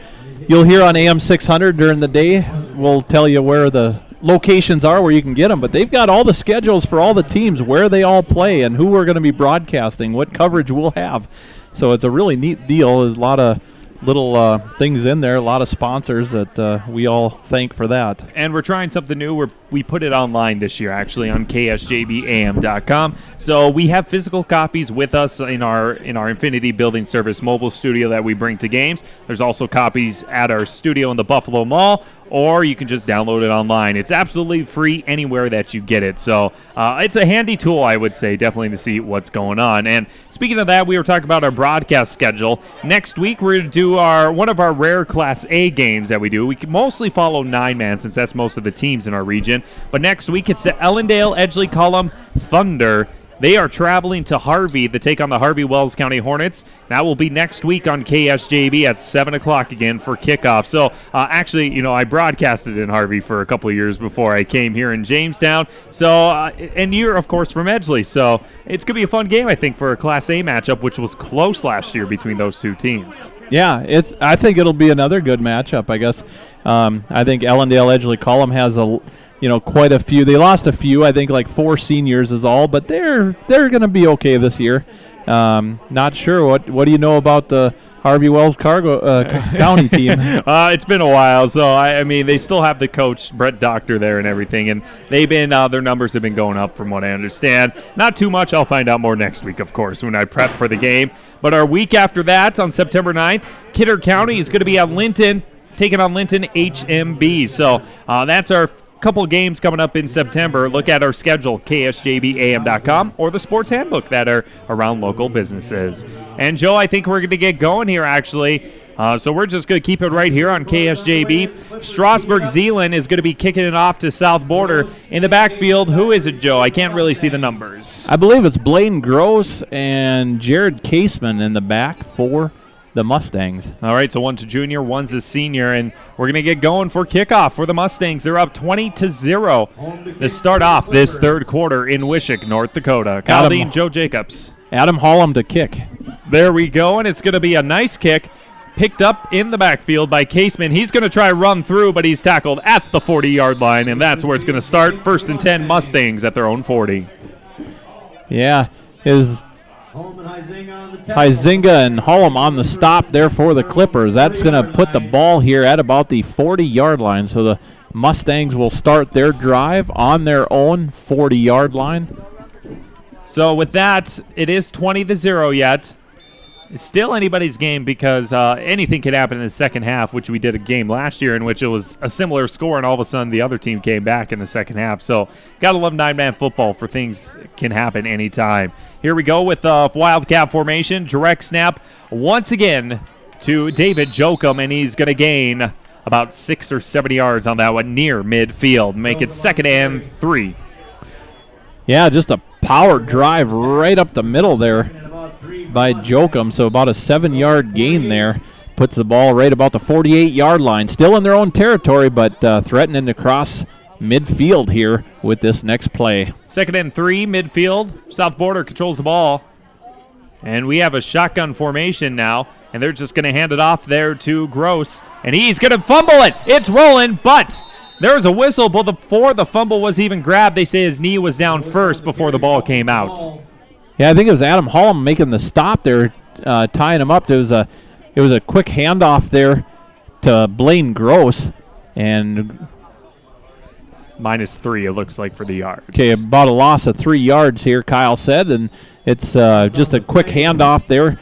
you'll hear on AM 600 during the day. We'll tell you where the locations are where you can get them, but they've got all the schedules for all the teams, where they all play, and who we're going to be broadcasting, what coverage we'll have. So it's a really neat deal. There's a lot of little things in there, a lot of sponsors that we all thank for that. And we're trying something new. We put it online this year, actually, on KSJBAM.com. So we have physical copies with us in our Infinity Building Service mobile studio that we bring to games. There's also copies at our studio in the Buffalo Mall, or you can just download it online. It's absolutely free anywhere that you get it. So it's a handy tool, I would say, definitely to see what's going on. And speaking of that, we were talking about our broadcast schedule. Next week, we're going to do one of our rare Class A games that we do. We can mostly follow 9-man since that's most of the teams in our region. But next week, it's the Ellendale-Edgeley-Cullum Thunder. They are traveling to Harvey to take on the Harvey-Wells County Hornets. That will be next week on KSJB at 7 o'clock again for kickoff. So, actually, I broadcasted in Harvey for a couple of years before I came here in Jamestown. So, and you're, of course, from Edgeley. So, it's going to be a fun game, I think, for a Class A matchup, which was close last year between those two teams. Yeah, I think it'll be another good matchup, I guess. I think Ellendale-Edgeley-Cullum has quite a few. They lost a few, I think like 4 seniors is all, but they're going to be okay this year. Not sure. What do you know about the Harvey-Wells County team? It's been a while, so I mean they still have the coach Brett Doctor there and everything, and they've been their numbers have been going up from what I understand. Not too much. I'll find out more next week, of course, when I prep for the game. But our week after that, on September 9th, Kidder County is going to be at Linton, taking on Linton HMB. So that's our couple of games coming up in September. Look at our schedule, KSJBAM.com, or the sports handbook that are around local businesses. And, Joe, I think we're going to get going here, actually. So we're just going to keep it right here on KSJB. Strasburg Zeeland is going to be kicking it off to South Border. In the backfield, who is it, Joe? I can't really see the numbers. I believe it's Blaine Gross and Jared Caseman in the back for the Mustangs. All right, so one's a junior, one's a senior, and we're going to get going for kickoff for the Mustangs. They're up 20-0 to start off this third quarter in Wishick, North Dakota. Kyle Dean, Joe Jacobs. Adam Hollum to kick. There we go, and it's going to be a nice kick. Picked up in the backfield by Caseman. He's going to try run through, but he's tackled at the 40-yard line, and that's where it's going to start. 1st and 10 Mustangs at their own 40. Yeah, Huizinga and Hollum on the stop there for the Clippers. That's going to put the ball here at about the 40-yard line. So the Mustangs will start their drive on their own 40-yard line. So with that, it is 20-0 yet. It's still anybody's game because anything could happen in the second half, which we did a game last year in which it was a similar score, and all of a sudden the other team came back in the second half. So got to love 9-man football for things can happen anytime. Here we go with Wildcat formation. Direct snap once again to David Jokum, and he's going to gain about 6 or 7 yards on that one near midfield. Make it 2nd and 3. Yeah, just a power drive right up the middle there by Jokum, so about a 7-yard gain there. Puts the ball right about the 48-yard line. Still in their own territory, but threatening to cross midfield here with this next play. 2nd and 3, midfield. South Border controls the ball. And we have a shotgun formation now, and they're just going to hand it off there to Gross. And he's going to fumble it. It's rolling, but there was a whistle before the fumble was even grabbed. They say his knee was down first before the ball came out. Yeah, I think it was Adam Hollum making the stop there, tying him up. It was a quick handoff there to Blaine Gross, and -3 it looks like for the yards. Okay, about a loss of 3 yards here, Kyle said, and it's just a quick handoff there.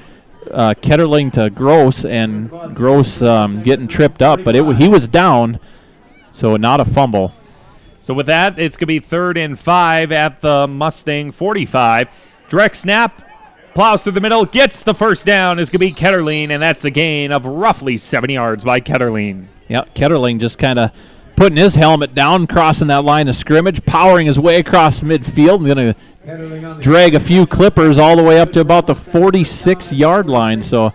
Ketterling to Gross, and Gross getting tripped up, but he was down, so not a fumble. So with that, it's going to be 3rd and 5 at the Mustang 45. Direct snap, plows through the middle, gets the first down. It's going to be Ketterling, and that's a gain of roughly 7 yards by Ketterling. Yeah, Ketterling just kind of putting his helmet down, crossing that line of scrimmage, powering his way across midfield, and going to drag a few Clippers all the way up to about the 46-yard line. So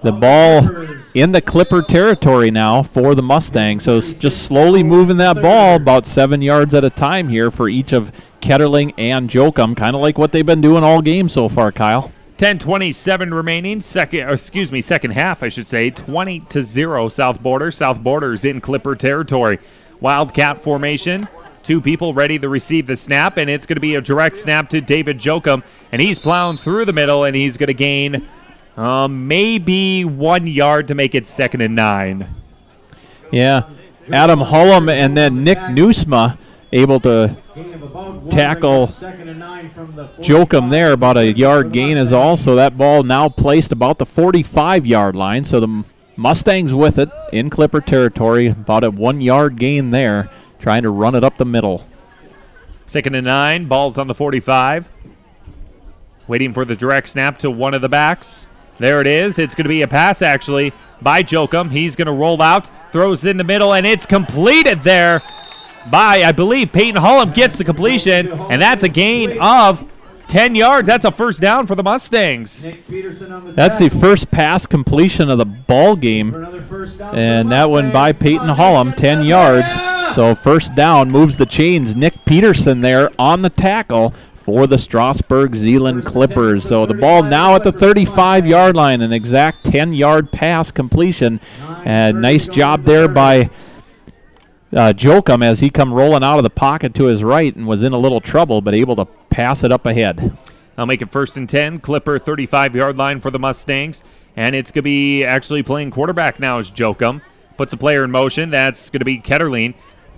the ball in the Clipper territory now for the Mustangs. So it's just slowly moving that ball about 7 yards at a time here for each of Ketterling and Jokum, kind of like what they've been doing all game so far, Kyle. 10:27 remaining, second half, I should say. 20-0 South Border. South Border's in Clipper territory. Wildcat formation. Two people ready to receive the snap, and it's going to be a direct snap to David Jokum, and he's plowing through the middle, and he's going to gain maybe 1 yard to make it 2nd and 9. Yeah, Adam Hullum and then Nick Newsma able to tackle Jokum there. About a yard gain is all. So that ball now placed about the 45-yard line. So the Mustangs with it in Clipper territory. About a 1 yard gain there, trying to run it up the middle. 2nd and 9. Ball's on the 45. Waiting for the direct snap to one of the backs. There it is. It's going to be a pass, actually, by Jokum. He's going to roll out, throws in the middle, and it's completed there by, I believe, Peyton Hullum gets the completion, and that's a gain of 10 yards. That's a first down for the Mustangs. That's the first pass completion of the ball game, and that one by Peyton Hullum, 10 yards. So first down, moves the chains. Nick Peterson there on the tackle for the Strasburg Zeeland Clippers. So the ball now at the 35-yard line, an exact 10-yard pass completion. And nice job there by Jokum as he come rolling out of the pocket to his right and was in a little trouble, but able to pass it up ahead. I'll make it 1st and 10. Clipper 35-yard line for the Mustangs. And it's going to be actually playing quarterback now is Jokum. Puts a player in motion. That's going to be Ketterling.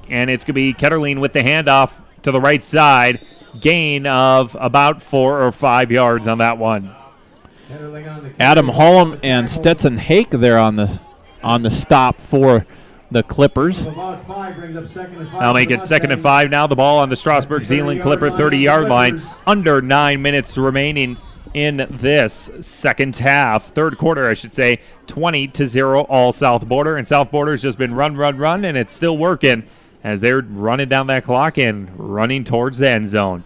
And it's going to be Ketterling with the handoff to the right side. Gain of about 4 or 5 yards on that one. Adam Hullum and Stetson Hake there on the stop for the Clippers. I'll make it 2nd and 5 now. The ball on the Strasburg Zeeland Clipper 30-yard line. Under 9 minutes remaining in this second half. Third quarter, I should say. 20-0 all South Border. And South Border's just been run, and it's still working as they're running down that clock and running towards the end zone.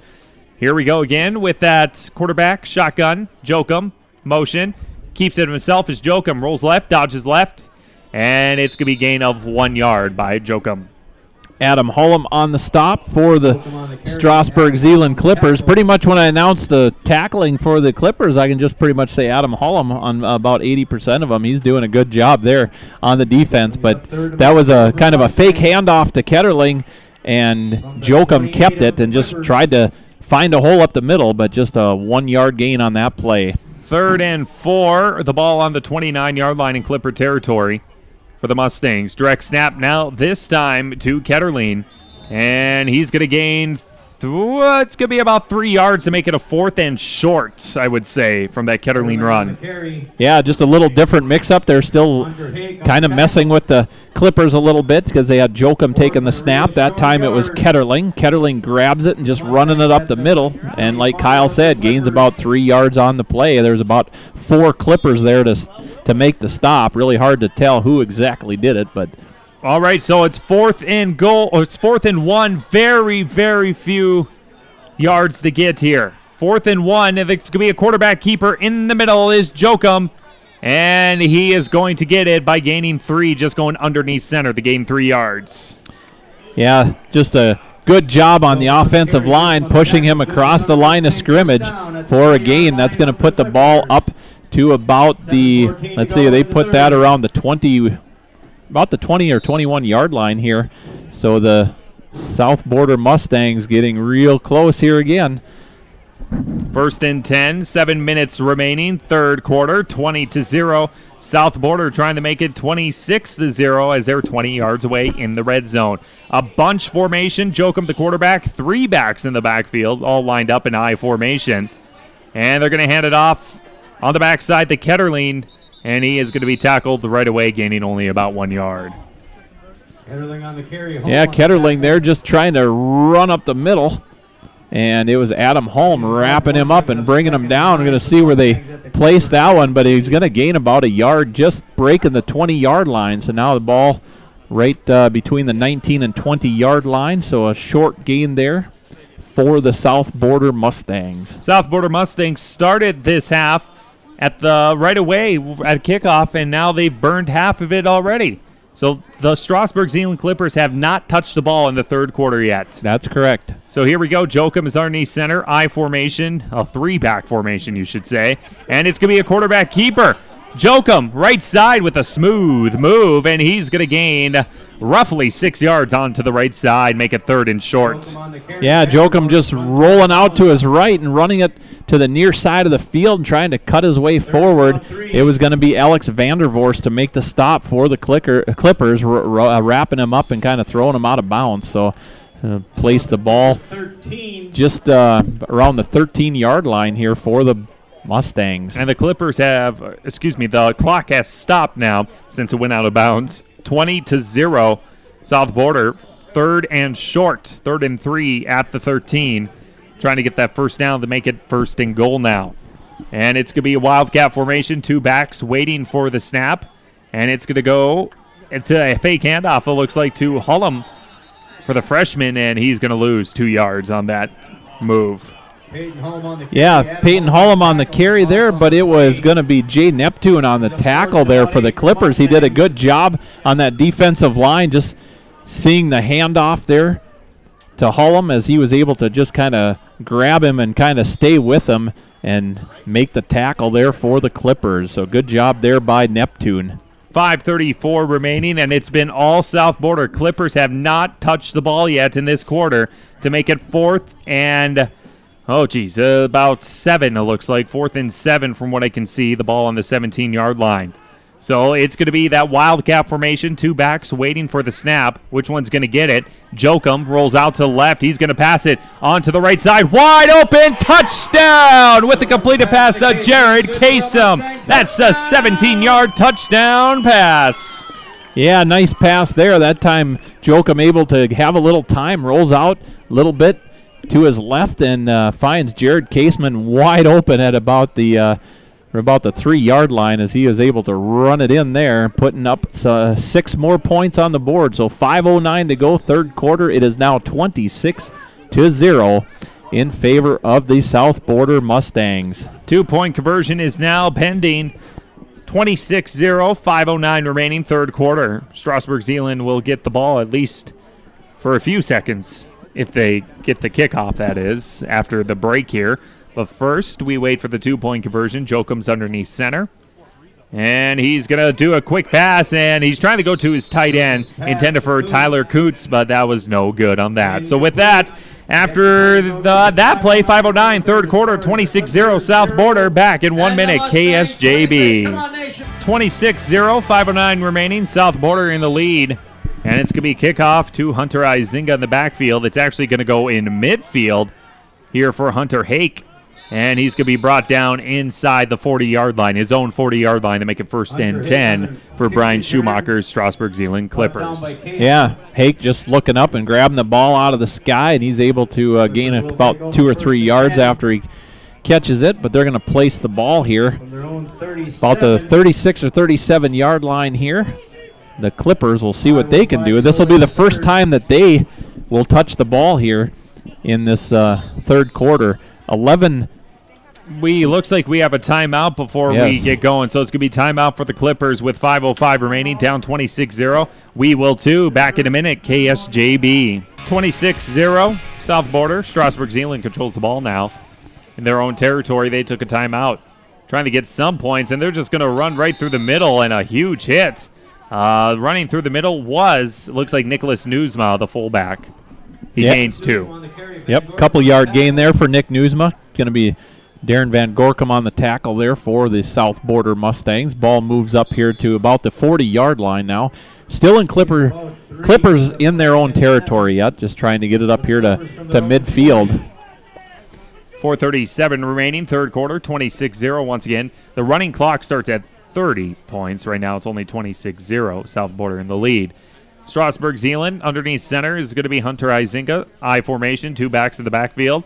Here we go again with that quarterback shotgun. Jokum, motion, keeps it himself as Jokum rolls left, dodges left, and it's going to be gain of 1 yard by Jokum. Adam Hullum on the stop for the Strasburg Zeeland Clippers. Pretty much when I announce the tackling for the Clippers, I can just pretty much say Adam Hullum on about 80% of them. He's doing a good job there on the defense, but that was a kind of a fake handoff to Ketterling, and Jokum kept it and just tried to find a hole up the middle, but just a 1 yard gain on that play. 3rd and 4, the ball on the 29-yard line in Clipper territory for the Mustangs. Direct snap now, this time to Ketterling. And he's going to gain, it's going to be about 3 yards to make it a 4th and short, I would say, from that Ketterling run. Yeah, just a little different mix-up. They're still kind of messing with the Clippers a little bit because they had Jokum taking the snap. That time it was Ketterling. Ketterling grabs it and just running it up the middle. And like Kyle said, gains about 3 yards on the play. There's about 4 Clippers there to make the stop. Really hard to tell who exactly did it, but all right, so it's 4th and goal, or it's 4th and 1. Very, very few yards to get here. 4th and 1. It's going to be a quarterback keeper. In the middle is Jokum, and he is going to get it by gaining 3, just going underneath center to gain 3 yards. Yeah, just a good job on the offensive line, pushing him across the line of scrimmage for a gain. That's going to put the ball up to about the, let's see, they put that around the 20 or 21 yard line here. So the South Border Mustangs getting real close here again. 1st and 10, 7 minutes remaining, third quarter, 20-0. South Border trying to make it 26-0 as they're 20 yards away in the red zone. A bunch formation, Jokum the quarterback, 3 backs in the backfield, all lined up in I formation. And they're going to hand it off on the backside to Ketterling, and he is going to be tackled right away, gaining only about 1 yard. Yeah, Ketterling there just trying to run up the middle, and it was Adam Hullum wrapping him up and bringing him down. We're going to see where they place that one, but he's going to gain about a yard, just breaking the 20-yard line. So now the ball right between the 19 and 20-yard line, so a short gain there for the South Border Mustangs. South Border Mustangs started this half at the right away at kickoff, and now they've burned half of it already. So the Strasburg Zeeland Clippers have not touched the ball in the third quarter yet. That's correct. So here we go. Jokum is underneath center. I formation, a three-back formation, you should say. And it's going to be a quarterback keeper. Jokum, right side with a smooth move, and he's going to gain roughly 6 yards onto the right side, make it third and short. Yeah, Jokum just rolling out to his right and running it to the near side of the field and trying to cut his way forward. It was going to be Alex Vandervorst to make the stop for the Clippers, wrapping him up and kind of throwing him out of bounds. So placed the ball just around the 13-yard line here for the Mustangs. And the Clippers have, the clock has stopped now since it went out of bounds. 20-0, South Border, third and short, 3rd and 3 at the 13. Trying to get that first down to make it 1st and goal now. And it's going to be a wildcat formation, 2 backs waiting for the snap. And it's going to go into a fake handoff, it looks like, to Hullum for the freshman, and he's going to lose 2 yards on that move. Peyton Hullum on the carry there, but it was going to be Jay Neptune on the tackle there for the Clippers. He did a good job on that defensive line, just seeing the handoff there to Hullum as he was able to just kind of grab him and kind of stay with him and make the tackle there for the Clippers. So good job there by Neptune. 5:34 remaining, and it's been all South Border. Clippers have not touched the ball yet in this quarter to make it 4th and about 7, it looks like. 4th and 7 from what I can see, the ball on the 17-yard line. So it's going to be that wildcat formation, 2 backs waiting for the snap. Which one's going to get it? Jokum rolls out to the left. He's going to pass it on to the right side. Wide open, touchdown with the completed pass to Jared Kasem. That's a 17-yard touchdown pass. Yeah, nice pass there. That time Jokum able to have a little time, rolls out a little bit to his left and finds Jared Caseman wide open at about the 3-yard line as he was able to run it in there, putting up 6 more points on the board. So 5:09 to go, third quarter. It is now 26-0 in favor of the South Border Mustangs. 2-point conversion is now pending. 26-0, 5:09 remaining, third quarter. Strasburg Zeeland will get the ball at least for a few seconds. If they get the kickoff, that is, after the break here. But first, we wait for the 2-point conversion. Jokum's underneath center. And he's going to do a quick pass, and he's trying to go to his tight end, intended for Tyler Coots, but that was no good on that. So with that, after that play, 5:09, third quarter, 26-0, South Border, back in 1 minute, KSJB. 26-0, 5:09 remaining, South Border in the lead. And it's going to be kickoff to Hunter Izinga in the backfield. It's actually going to go in midfield here for Hunter Hake. And he's going to be brought down inside the 40-yard line, his own 40-yard line, to make it 1st and 10 for Brian Schumacher's Strasburg Zeeland Clippers. Yeah, Hake just looking up and grabbing the ball out of the sky, and he's able to gain about 2 or 3 yards after he catches it. But they're going to place the ball here about the 36 or 37-yard line here. The Clippers will see what they can do. This will be the first time that they will touch the ball here in this third quarter. 11. Looks like we have a timeout before we get going. So it's going to be timeout for the Clippers with 5:05 remaining, down 26-0. We will too. Back in a minute, KSJB. 26-0, South Border. Strasburg Zeeland controls the ball now. In their own territory, they took a timeout. Trying to get some points, and they're just going to run right through the middle, and a huge hit. Running through the middle looks like Nicholas Newsma, the fullback. He gains 2. Yep, couple-yard gain there for Nick Newsma. Going to be Darren Van Gorkum on the tackle there for the South Border Mustangs. Ball moves up here to about the 40-yard line now. Still in Clippers in their own territory yet, just trying to get it up here to midfield. 4:37 remaining, third quarter, 26-0 once again. The running clock starts at 30 points. Right now it's only 26-0, South Border in the lead. Strasburg Zeeland underneath center is going to be Hunter Izinga. I formation, 2 backs in the backfield.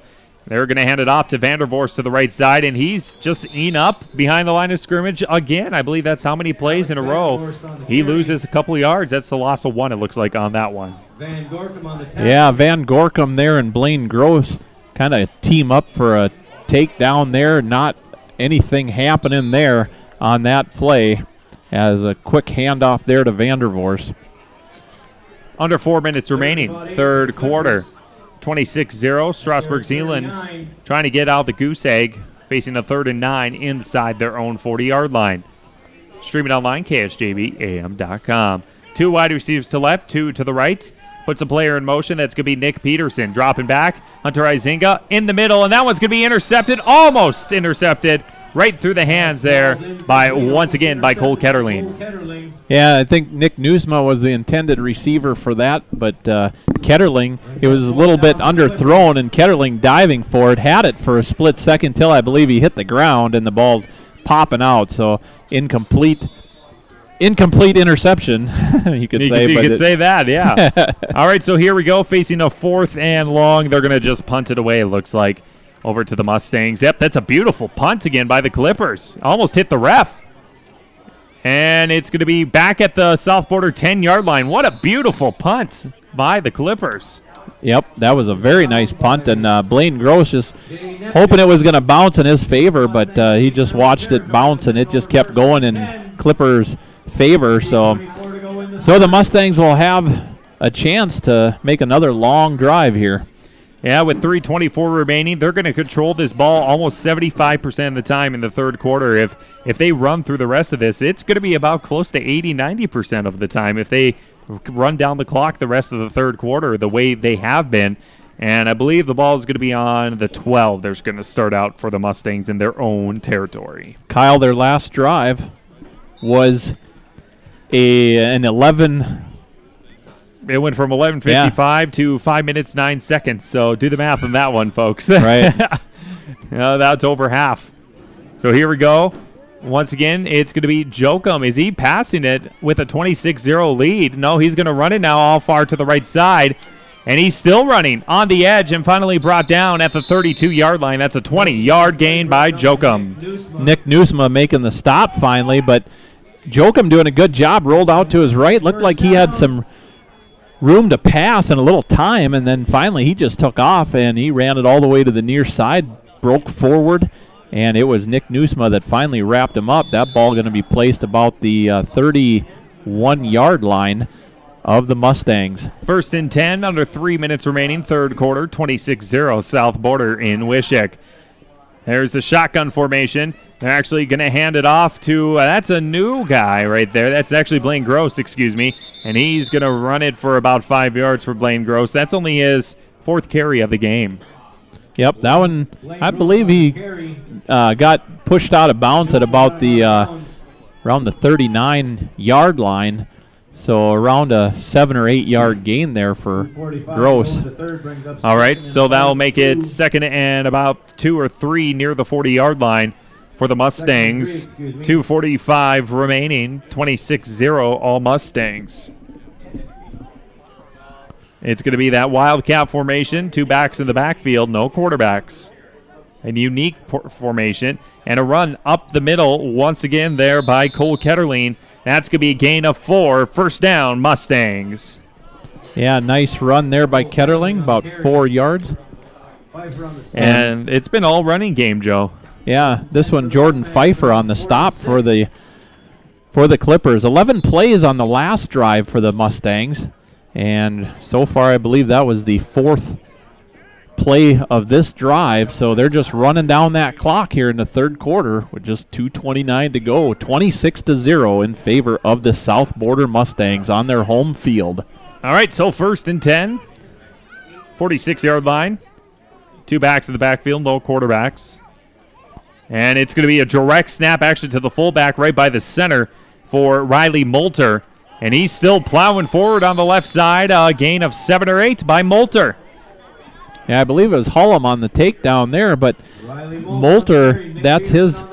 They're going to hand it off to Vandervorst to the right side, and he's just eating up behind the line of scrimmage again. I believe that's how many plays in a row. He loses a couple of yards. That's the loss of 1, it looks like, on that one. Van Gorkum on the tackle. Yeah, Van Gorkum there and Blaine Gross kind of team up for a takedown there. Not anything happening there on that play, as a quick handoff there to Vandervorst. Under 4 minutes remaining, third quarter. 26-0, Strasburg Zeeland trying to get out the goose egg, facing a 3rd and 9 inside their own 40-yard line. Streaming online, KSJBAM.com. 2 wide receivers to left, 2 to the right. Puts a player in motion. That's going to be Nick Peterson. Dropping back, Hunter Izinga in the middle, and that one's going to be intercepted, almost intercepted, right through the hands there once again by Cole Ketterling. Yeah, I think Nick Newsma was the intended receiver for that, but Ketterling, it was a little bit underthrown, and Ketterling diving for it, had it for a split second till I believe he hit the ground and the ball popping out. So incomplete interception, you could say. You could say that, yeah. All right, so here we go, facing a 4th and long. They're going to just punt it away, it looks like, over to the Mustangs. Yep, that's a beautiful punt again by the Clippers. Almost hit the ref. And it's going to be back at the south border 10-yard line. What a beautiful punt by the Clippers. Yep, that was a very nice punt, and Blaine Gross just hoping it was going to bounce in his favor, but he just watched it bounce, and it just kept going in Clippers' favor. So the Mustangs will have a chance to make another long drive here. Yeah, with 3:24 remaining, they're going to control this ball almost 75% of the time in the third quarter. If they run through the rest of this, it's going to be about close to 80-90% of the time if they run down the clock the rest of the third quarter the way they have been. And I believe the ball is going to be on the 12. They're going to start out for the Mustangs in their own territory. Kyle, their last drive was an 11. It went from 11:55 to 5 minutes 9 seconds. So do the math on that one, folks. Right. That's over half. So here we go. Once again, it's going to be Jokum. Is he passing it with a 26-0 lead? No, he's going to run it now all far to the right side. And he's still running on the edge and finally brought down at the 32-yard line. That's a 20-yard gain by Jokum. Nick Newsma making the stop finally, but Jokum doing a good job. Rolled out to his right. Looked like he had some room to pass and a little time, and then finally he just took off and he ran it all the way to the near side, broke forward, and it was Nick Newsma that finally wrapped him up. That ball going to be placed about the 31-yard line of the Mustangs. 1st and 10, under 3 minutes remaining, third quarter, 26-0 south border in Wishick. There's the shotgun formation. They're actually going to hand it off to, that's a new guy right there. That's actually Blaine Gross, excuse me. And he's going to run it for about 5 yards for Blaine Gross. That's only his 4th carry of the game. Yep, that one, I believe he got pushed out of bounds at about the around the 39-yard line. So around a 7 or 8 yard gain there for Gross. All right, so that'll make it 2nd and about 2 or 3 near the 40-yard line for the Mustangs. 2:45 remaining, 26-0 all Mustangs. It's going to be that wildcat formation, 2 backs in the backfield, no quarterbacks. A unique formation, and a run up the middle once again there by Cole Ketterling. That's going to be a gain of 4, first down, Mustangs. Yeah, nice run there by Ketterling, about 4 yards. And it's been all running game, Joe. Yeah, this one, Jordan Pfeiffer on the stop for the Clippers. 11 plays on the last drive for the Mustangs. And so far, I believe that was the 4th play of this drive. So they're just running down that clock here in the third quarter with just 2:29 to go. 26-0 in favor of the South Border Mustangs on their home field. All right, so 1st and 10, 46-yard line. 2 backs in the backfield, no quarterbacks. And it's going to be a direct snap actually to the fullback right by the center for Riley Moulter. And he's still plowing forward on the left side. A gain of 7 or 8 by Moulter. Yeah, I believe it was Hullum on the takedown there, but Moulter, that's his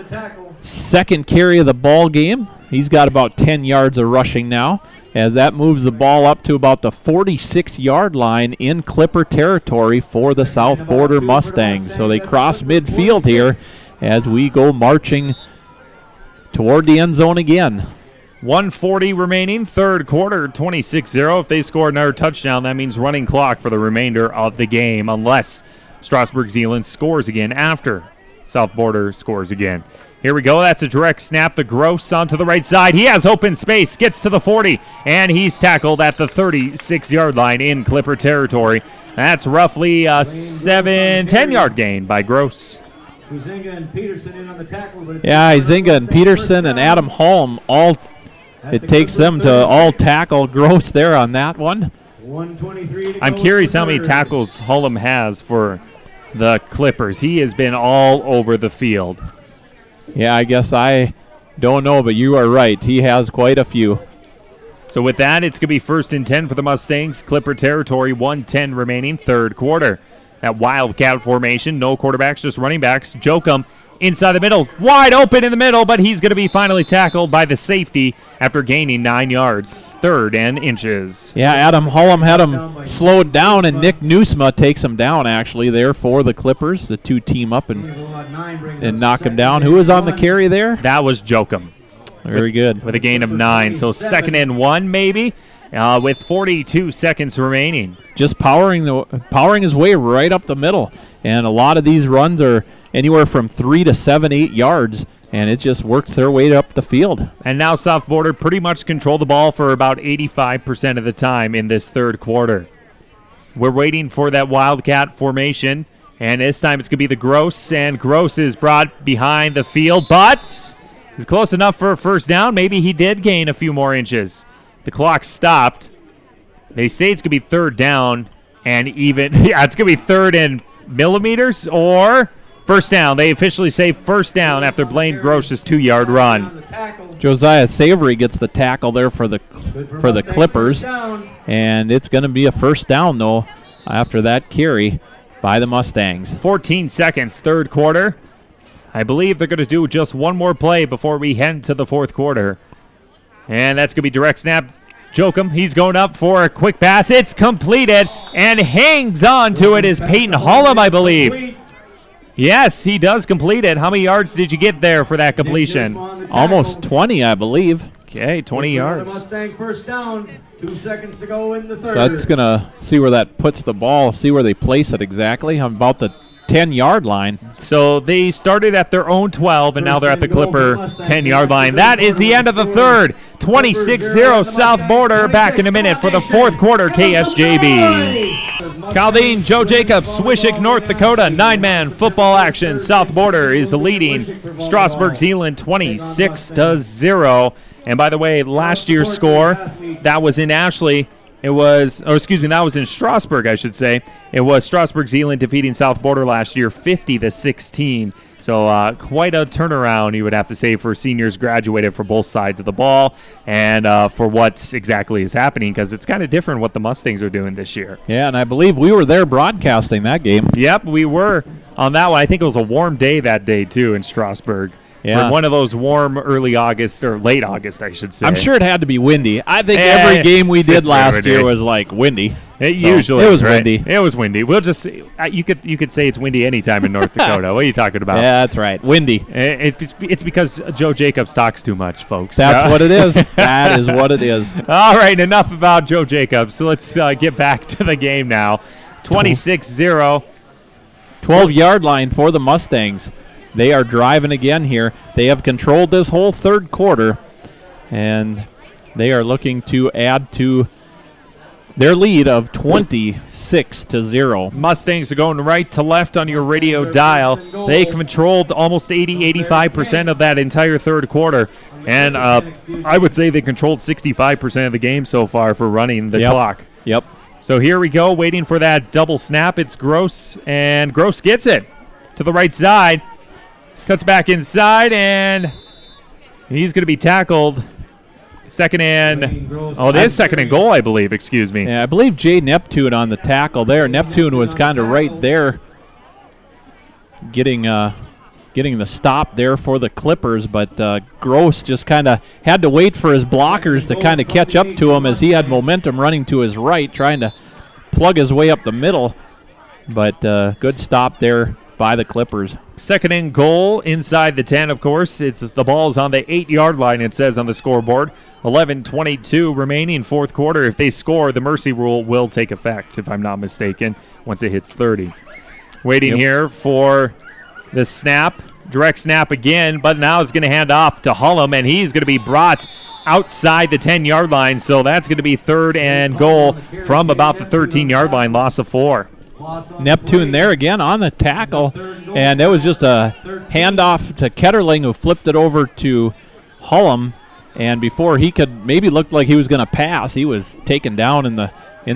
2nd carry of the ball game. He's got about 10 yards of rushing now. as that moves the ball up to about the 46-yard line in Clipper territory for the South Border Mustangs. So they cross midfield here as we go marching toward the end zone again. 1:40 remaining, third quarter, 26-0. If they score another touchdown, that means running clock for the remainder of the game, unless Strasburg Zeeland scores again after South Border scores again. Here we go. That's a direct snap. The Gross onto the right side. He has open space. Gets to the 40, and he's tackled at the 36-yard line in Clipper territory. That's roughly a 10-yard gain by Gross. Huizinga and Peterson in on the tackle. Yeah, Huizinga and Peterson and Adam Holm, it takes them to all tackle Gross there on that one. 1:23 I'm curious how many tackles Hullum has for the Clippers. He has been all over the field. Yeah, I guess I don't know, but you are right. He has quite a few. So with that, it's going to be 1st and 10 for the Mustangs. Clipper territory, 1:10 remaining, third quarter. That wildcat formation, no quarterbacks, just running backs. Jokum inside the middle, wide open in the middle, but he's going to be finally tackled by the safety after gaining 9 yards, 3rd and inches. Yeah, Adam Hullum had him slowed down, and Nick Newsma takes him down, actually, there for the Clippers. The two team up and knock him down. Who was on the carry there? That was Jokum. Very good. With a gain of 9, so 2nd and 1 maybe, with 42 seconds remaining. Just powering his way right up the middle. And a lot of these runs are anywhere from 3 to 7, 8 yards, and it just works their way up the field. And now South Border pretty much control the ball for about 85% of the time in this third quarter. We're waiting for that wildcat formation, and this time it's going to be the Gross, and Gross is brought behind the field, but he's close enough for a first down. Maybe he did gain a few more inches. The clock stopped. They say it's going to be 3rd down, and even, yeah, it's going to be 3rd and millimeters or first down. They officially say first down after Blaine Gross's 2-yard run. Josiah Savory gets the tackle there for the Clippers, and it's going to be a first down, though, after that carry by the Mustangs. 14 seconds, third quarter. I believe they're going to do just one more play before we head to the fourth quarter. And that's going to be direct snap. Jokum, he's going up for a quick pass. It's completed, and hangs on to it is Peyton Hullum, I believe. Yes, he does complete it. How many yards did you get there for that completion? Almost 20, I believe. Okay, 20 yards. Mustang first down. 2 seconds to go in the third. That's going to see where that puts the ball, see where they place it exactly. I'm about the 10-yard line. So they started at their own 12, and now they're at the Clipper 10-yard line. That is the end of the third. 26-0 South Border. Back in a minute for the fourth quarter, KSJB. Chaldean, Joe Jacobs, Wishick, North Dakota, 9-man football action. South Border is the leading. Strasburg Zeeland 26-0. And by the way, last year's score, that was in Ashley. It was, or excuse me, that was in Strasburg, I should say. It was Strasburg Zeeland defeating South Border last year, 50-16. So quite a turnaround, you would have to say, for seniors graduated for both sides of the ball, and for what exactly is happening, because it's kind of different what the Mustangs are doing this year. Yeah, and I believe we were there broadcasting that game. Yep, we were on that one. I think it was a warm day that day, too, in Strasburg. Yeah. One of those warm early August, or late August, I should say. I'm sure it had to be windy. I think every game we did last year was like windy. Usually it was right? windy. It was windy. We'll just you could say it's windy anytime in North Dakota. What are you talking about? Yeah, that's right. Windy. It's because Joe Jacobs talks too much, folks. That's what it is. That is what it is. All right, enough about Joe Jacobs. So let's get back to the game now. 26-0. 12-yard line for the Mustangs. They are driving again here. They have controlled this whole third quarter, and they are looking to add to their lead of 26-0. Mustangs are going right to left on your radio dial. They controlled almost 85% of that entire third quarter, and I would say they controlled 65% of the game so far for running the clock. Yep. So here we go, waiting for that double snap. It's Gross, and Gross gets it to the right side. Cuts back inside, and he's going to be tackled. Second and goal, I believe. Excuse me. Yeah, I believe Jay Neptune on the tackle there. Neptune was kind of right there, getting getting the stop there for the Clippers, but Gross just kind of had to wait for his blockers to kind of catch up to him as he had momentum running to his right, trying to plug his way up the middle. But good stop there by the Clippers. Second and goal inside the 10, of course. The ball's on the 8-yard line, it says on the scoreboard. 11:22 remaining, fourth quarter. If they score, the mercy rule will take effect, if I'm not mistaken, once it hits 30. Waiting here for the snap. Direct snap again, but now it's going to hand off to Hullum, and he's going to be brought outside the 10-yard line. So that's going to be third and goal from about the 13-yard line, loss of 4. Neptune there again on the tackle, and it was just a handoff to Ketterling, who flipped it over to Hullum, and before he could, maybe looked like he was going to pass, he was taken down in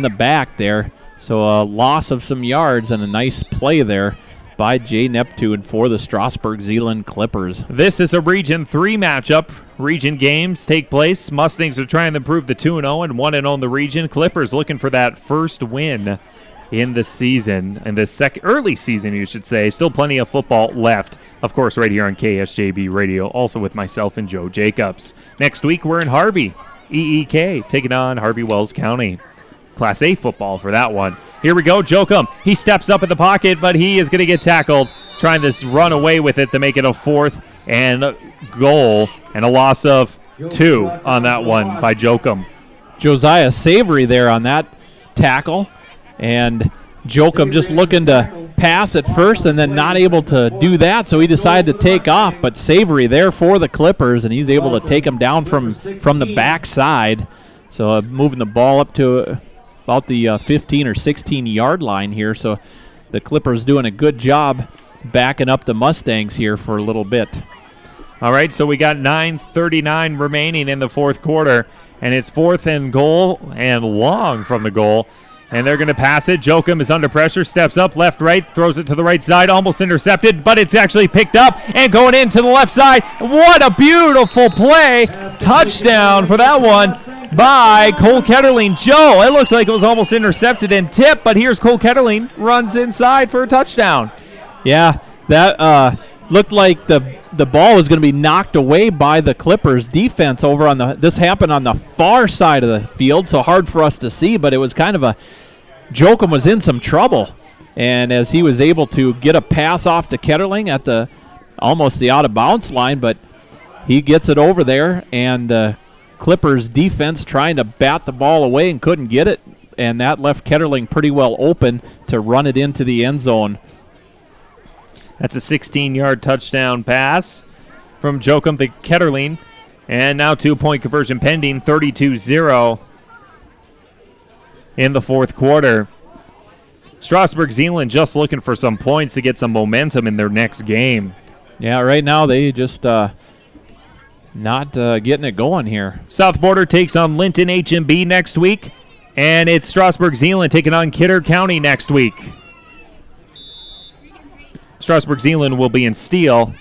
the back there. So a loss of some yards and a nice play there by Jay Neptune for the Strasburg Zeeland Clippers. This is a Region 3 matchup. Region games take place. Mustangs are trying to improve the 2-0 and 1-0 in the region. Clippers looking for that first win in the season, in the early season, you should say. Still plenty of football left, of course, right here on KSJB Radio, also with myself and Joe Jacobs. Next week, we're in Harvey, EEK, taking on Harvey Wells County. Class A football for that one. Here we go, Jokum. He steps up in the pocket, but he is going to get tackled, trying to run away with it to make it a fourth and goal, and a loss of 2 on that one by Jokum. Josiah Savory there on that tackle. And Jokum just looking to pass at first and then not able to do that, so he decided to take off. But Savory there for the Clippers, and he's able to take him down from the backside. So moving the ball up to about the 15 or 16-yard line here. So the Clippers doing a good job backing up the Mustangs here for a little bit. All right, so we got 9:39 remaining in the fourth quarter, and it's fourth and goal and long from the goal. And they're going to pass it. Jokum is under pressure, steps up, left, right, throws it to the right side, almost intercepted, but it's actually picked up and going into the left side. What a beautiful play. Touchdown for that one by Cole Ketterling. Joe, it looked like it was almost intercepted and tipped, but here's Cole Ketterling, runs inside for a touchdown. Yeah, that looked like the ball was going to be knocked away by the Clippers defense over on this happened on the far side of the field, so hard for us to see, but it was kind of Jokum was in some trouble, and as he was able to get a pass off to Ketterling at almost the out of bounds line, but he gets it over there, and the Clippers defense trying to bat the ball away and couldn't get it, and that left Ketterling pretty well open to run it into the end zone. That's a 16-yard touchdown pass from Jokum to Ketterling. And now 2-point conversion pending, 32-0 in the fourth quarter. Strasburg Zeeland just looking for some points to get some momentum in their next game. Yeah, right now they just not getting it going here. South Border takes on Linton HMB next week. And it's Strasburg Zeeland taking on Kidder County next week. Strasburg Zeeland will be in Steele,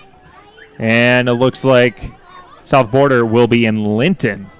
and it looks like South Border will be in Linton.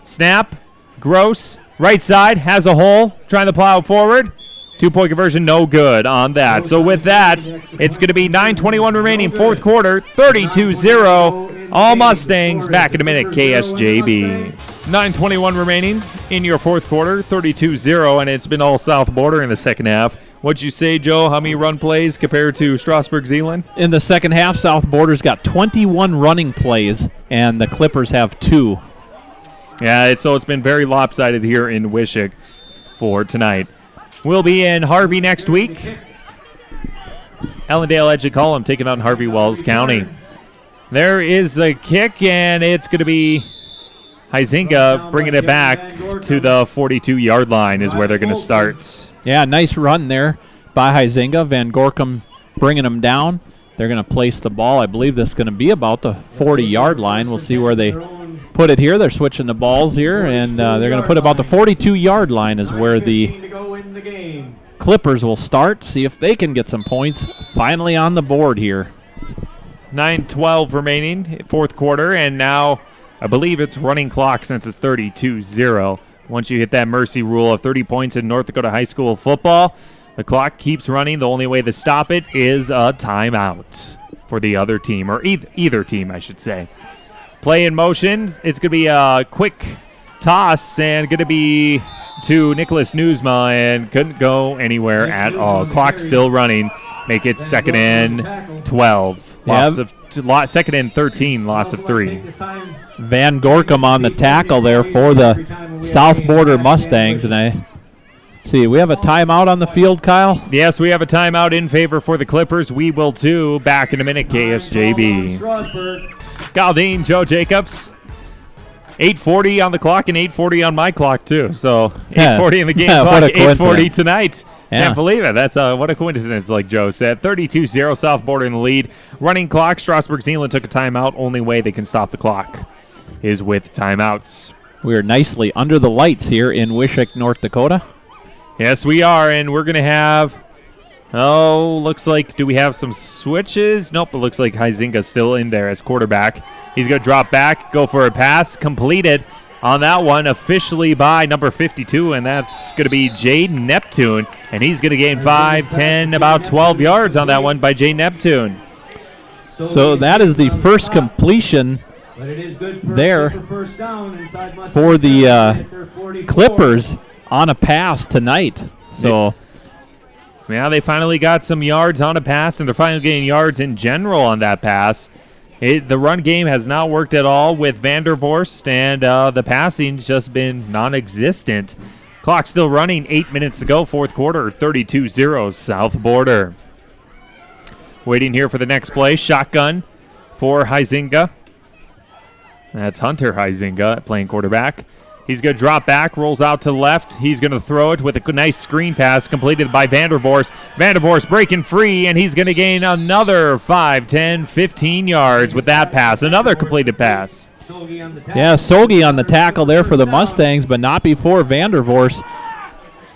Snap, Gross, right side, has a hole, trying to plow forward. 2-point conversion, no good on that. So with that, it's going to be 9:21 remaining, fourth quarter, 32-0. All Mustangs, back in a minute, KSJB. 9:21 remaining in your fourth quarter, 32-0, and it's been all South Border in the second half. What'd you say, Joe? How many run plays compared to Strasburg Zeeland? In the second half, South Border's got 21 running plays, and the Clippers have 2. Yeah, so it's been very lopsided here in Wishick for tonight. We'll be in Harvey next week. Ellendale Edgecolum taking on Harvey Wells County. There is the kick, and it's going to be Huizinga bringing it back to the 42-yard line is where they're going to start. Yeah, nice run there by Huizinga. Van Gorkum bringing them down. They're going to place the ball. I believe this is going to be about the 40-yard line. We'll see where they put it here. They're switching the balls here, and they're going to put about the 42-yard line is where the Clippers will start. See if they can get some points finally on the board here. 9:12 remaining, fourth quarter, and now I believe it's running clock since it's 32-0. Once you hit that mercy rule of 30 points in North Dakota high school football, The clock keeps running. The only way to stop it is a timeout for the other team, or either team, I should say. Play in motion. It's going to be a quick toss and going to be to Nicholas Newsma, and couldn't go anywhere at all. Clock still running. Make it 2nd and 12. Second and 13, loss of 3. Van Gorkum on the tackle there for the South Border Mustangs. And I see we have a timeout on the field, Kyle? Yes, we have a timeout in favor for the Clippers. We will too. Back in a minute, KSJB. Kyle Dean, Joe Jacobs. 8:40 on the clock and 8:40 on my clock too. So 8:40 in the game clock, 8:40 tonight. Yeah. Can't believe it. That's what a coincidence, like Joe said. 32-0, South Border in the lead. Running clock, Strasburg Zeeland took a timeout. Only way they can stop the clock is with timeouts. We are nicely under the lights here in Wishick, North Dakota. Yes, we are, and we're going to have, looks like, do we have some switches? Nope, it looks like Huizinga's still in there as quarterback. He's going to drop back, go for a pass, completed on that one officially by number 52, and that's going to be Jaden Neptune, and he's going to gain 5, 10, about 12 yards on that one by Jaden Neptune. So that is the first completion there for the Clippers on a pass tonight. So yeah, they finally got some yards on a pass, and they're finally getting yards in general on that pass. The run game has not worked at all with Vandervorst, and the passing's just been non-existent. Clock still running, 8 minutes to go, fourth quarter, 32-0 South Border. Waiting here for the next play, shotgun for Huizinga. That's Hunter Huizinga playing quarterback. He's going to drop back, rolls out to the left. He's going to throw it with a nice screen pass completed by Vandervorst. Vandervorst breaking free, and he's going to gain another 5, 10, 15 yards with that pass. Another completed pass. Yeah, Sogi on the tackle there for the Mustangs, but not before Vandervorst.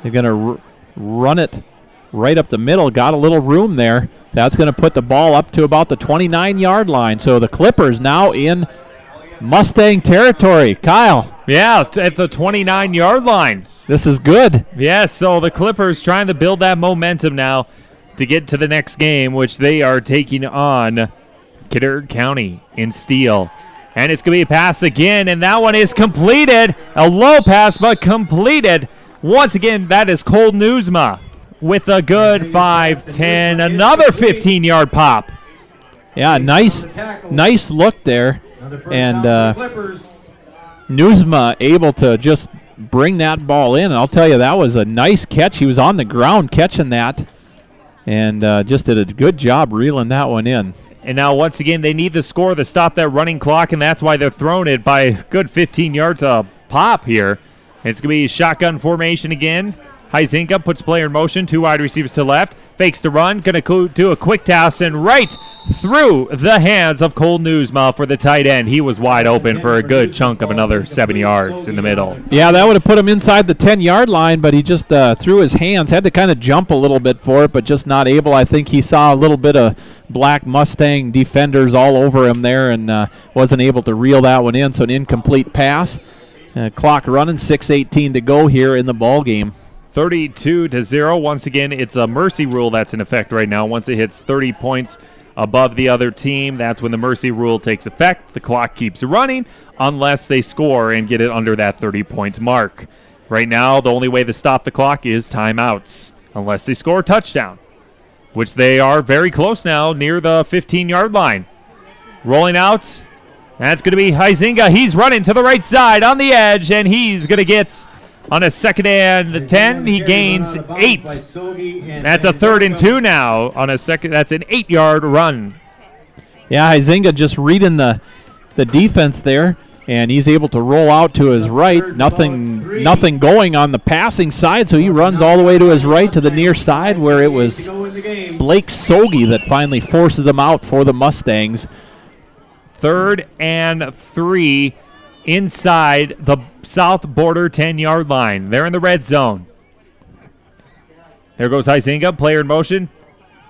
They're going to run it right up the middle. Got a little room there. That's going to put the ball up to about the 29-yard line. So the Clippers now in Mustang territory. Kyle. Yeah, at the 29-yard line. This is good. Yes, so the Clippers trying to build that momentum now to get to the next game, which they are taking on Kidder County in Steele. And it's going to be a pass again, and that one is completed. A low pass, but completed. Once again, that is Cole Newsma with a good 5, 10, another 15-yard pop. Yeah, nice look there. And Newsma able to just bring that ball in. And I'll tell you, that was a nice catch. He was on the ground catching that and just did a good job reeling that one in. And now, once again, they need the score to stop that running clock, and that's why they're throwing it by a good 15 yards a pop here. It's going to be shotgun formation again. Huizinga puts player in motion, 2 wide receivers to left, fakes the run, going to do a quick toss, and right through the hands of Cole Newsma for the tight end. He was wide open for a good chunk of another 7 yards in the middle. Yeah, that would have put him inside the 10-yard line, but he just threw his hands, had to kind of jump a little bit for it, but just not able. I think he saw a little bit of black Mustang defenders all over him there and wasn't able to reel that one in, so an incomplete pass. Clock running, 6:18 to go here in the ball game. 32-0. Once again, it's a mercy rule that's in effect right now. Once it hits 30 points above the other team, that's when the mercy rule takes effect. The clock keeps running unless they score and get it under that 30-point mark. Right now, the only way to stop the clock is timeouts, unless they score a touchdown, which they are very close now, near the 15-yard line. Rolling out, that's going to be Huizinga. He's running to the right side on the edge, and he's going to get on a 2nd and 10, he gains 8. That's a 3rd and 2 now on a second. That's an 8-yard run. Yeah, Huizinga just reading the defense there, and he's able to roll out to his right. Nothing going on the passing side, so he runs all the way to his right to the near side where it was Blake Sogi that finally forces him out for the Mustangs. 3rd and 3 inside the South Border 10-yard line. They're in the red zone. There goes Huizinga, player in motion.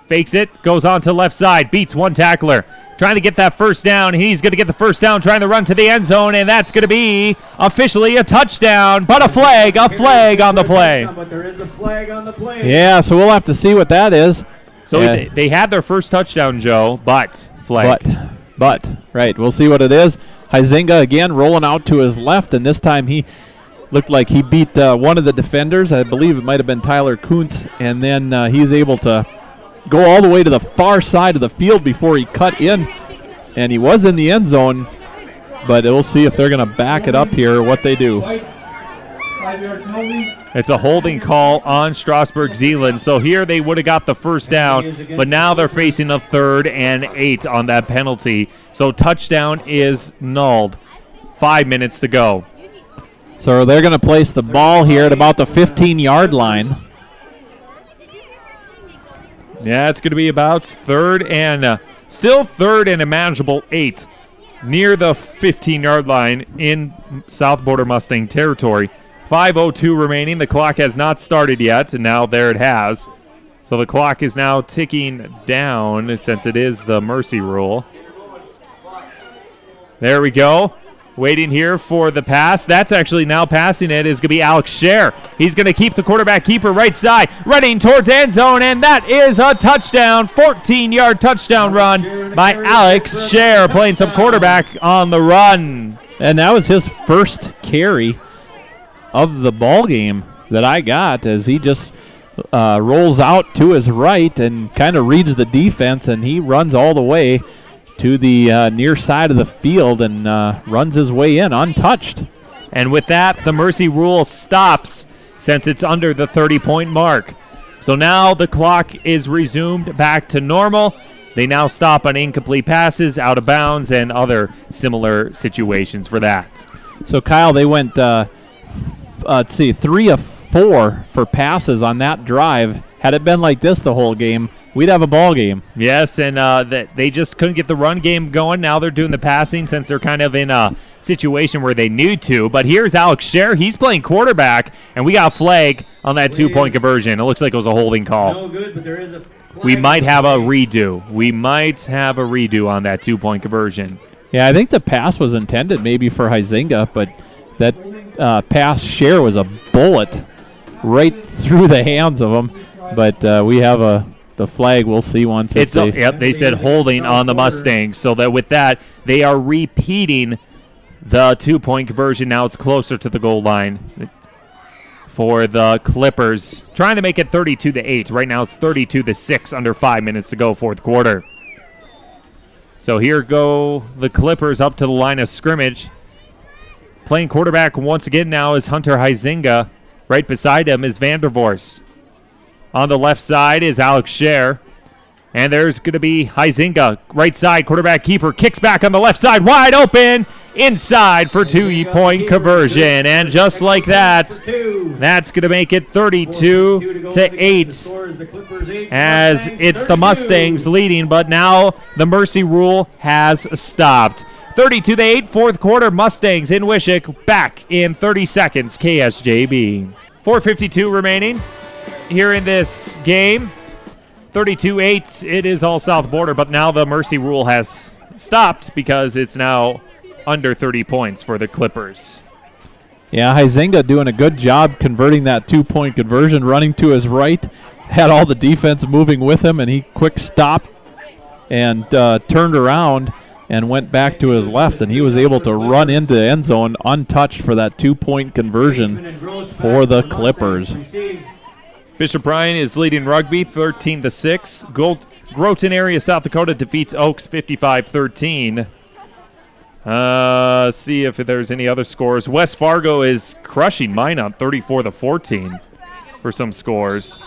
Fakes it, goes on to the left side, beats one tackler. Trying to get that first down. He's going to get the first down, trying to run to the end zone, and that's going to be officially a touchdown, but a flag on the play. But there is a flag on the play. Yeah, so we'll have to see what that is. So they had their first touchdown, Joe, but flag. But, right, we'll see what it is. Huizinga again rolling out to his left, and this time he looked like he beat one of the defenders. I believe it might have been Tyler Kuntz, and then he's able to go all the way to the far side of the field before he cut in, and he was in the end zone, but we'll see if they're going to back it up here, what they do. It's a holding call on Strasburg Zeeland, so here they would have got the first down, but now they're facing a 3rd and 8 on that penalty, so touchdown is nulled. 5 minutes to go. So they're going to place the ball here at about the 15-yard line. Yeah, it's going to be about still third and a manageable 8 near the 15-yard line in South Border Mustang territory. 5:02 remaining. The clock has not started yet, and now there it has. So the clock is now ticking down since it is the mercy rule. There we go. Waiting here for the pass. That's actually now passing it is going to be Alex Scher. He's going to keep the quarterback keeper right side, running towards end zone, and that is a touchdown. 14-yard touchdown run by Alex Scher, playing some quarterback on the run. And that was his first carry of the ball game that I got, as he just rolls out to his right and kind of reads the defense, and he runs all the way to the near side of the field and runs his way in untouched. And with that, the mercy rule stops since it's under the 30-point mark. So now the clock is resumed back to normal. They now stop on incomplete passes, out of bounds, and other similar situations for that. So, Kyle, they went, 3 of 4 for passes on that drive. Had it been like this the whole game, we'd have a ball game. Yes, and they just couldn't get the run game going. Now they're doing the passing since they're kind of in a situation where they need to. But here's Alex Scher. He's playing quarterback, and we got a flag on that 2-point conversion. It looks like it was a holding call. No good, but there is a flag. We might have a redo. We might have a redo on that 2-point conversion. Yeah, I think the pass was intended maybe for Huizinga, but that pass Scher was a bullet right through the hands of him. But we have the flag. We'll see once it's yep, they said holding on the Mustangs. So that with that, they are repeating the 2-point conversion. Now it's closer to the goal line for the Clippers, trying to make it 32-8. Right now it's 32-6, under 5 minutes to go, fourth quarter. So here go the Clippers up to the line of scrimmage. Playing quarterback once again now is Hunter Huizinga. Right beside him is Vandervorst. On the left side is Alex Scher. And there's going to be Huizinga. Right side, quarterback keeper, kicks back on the left side, wide open, inside for 2-point conversion. And just like that, that's going to make it 32-8 as it's the Mustangs leading, but now the mercy rule has stopped. 32-8, fourth quarter, Mustangs in Wishick, back in 30 seconds, KSJB. 4:52 remaining here in this game. 32-8, it is all South Border, but now the mercy rule has stopped because it's now under 30 points for the Clippers. Yeah, Huizinga doing a good job converting that 2-point conversion, running to his right, had all the defense moving with him, and he quick stopped and turned around and went back to his left, and he was able to run into the end zone untouched for that 2-point conversion for the Clippers. Bishop Bryan is leading rugby 13-6. Groton area, South Dakota defeats Oaks 55-13. See if there's any other scores. West Fargo is crushing Minot 34-14 for some scores.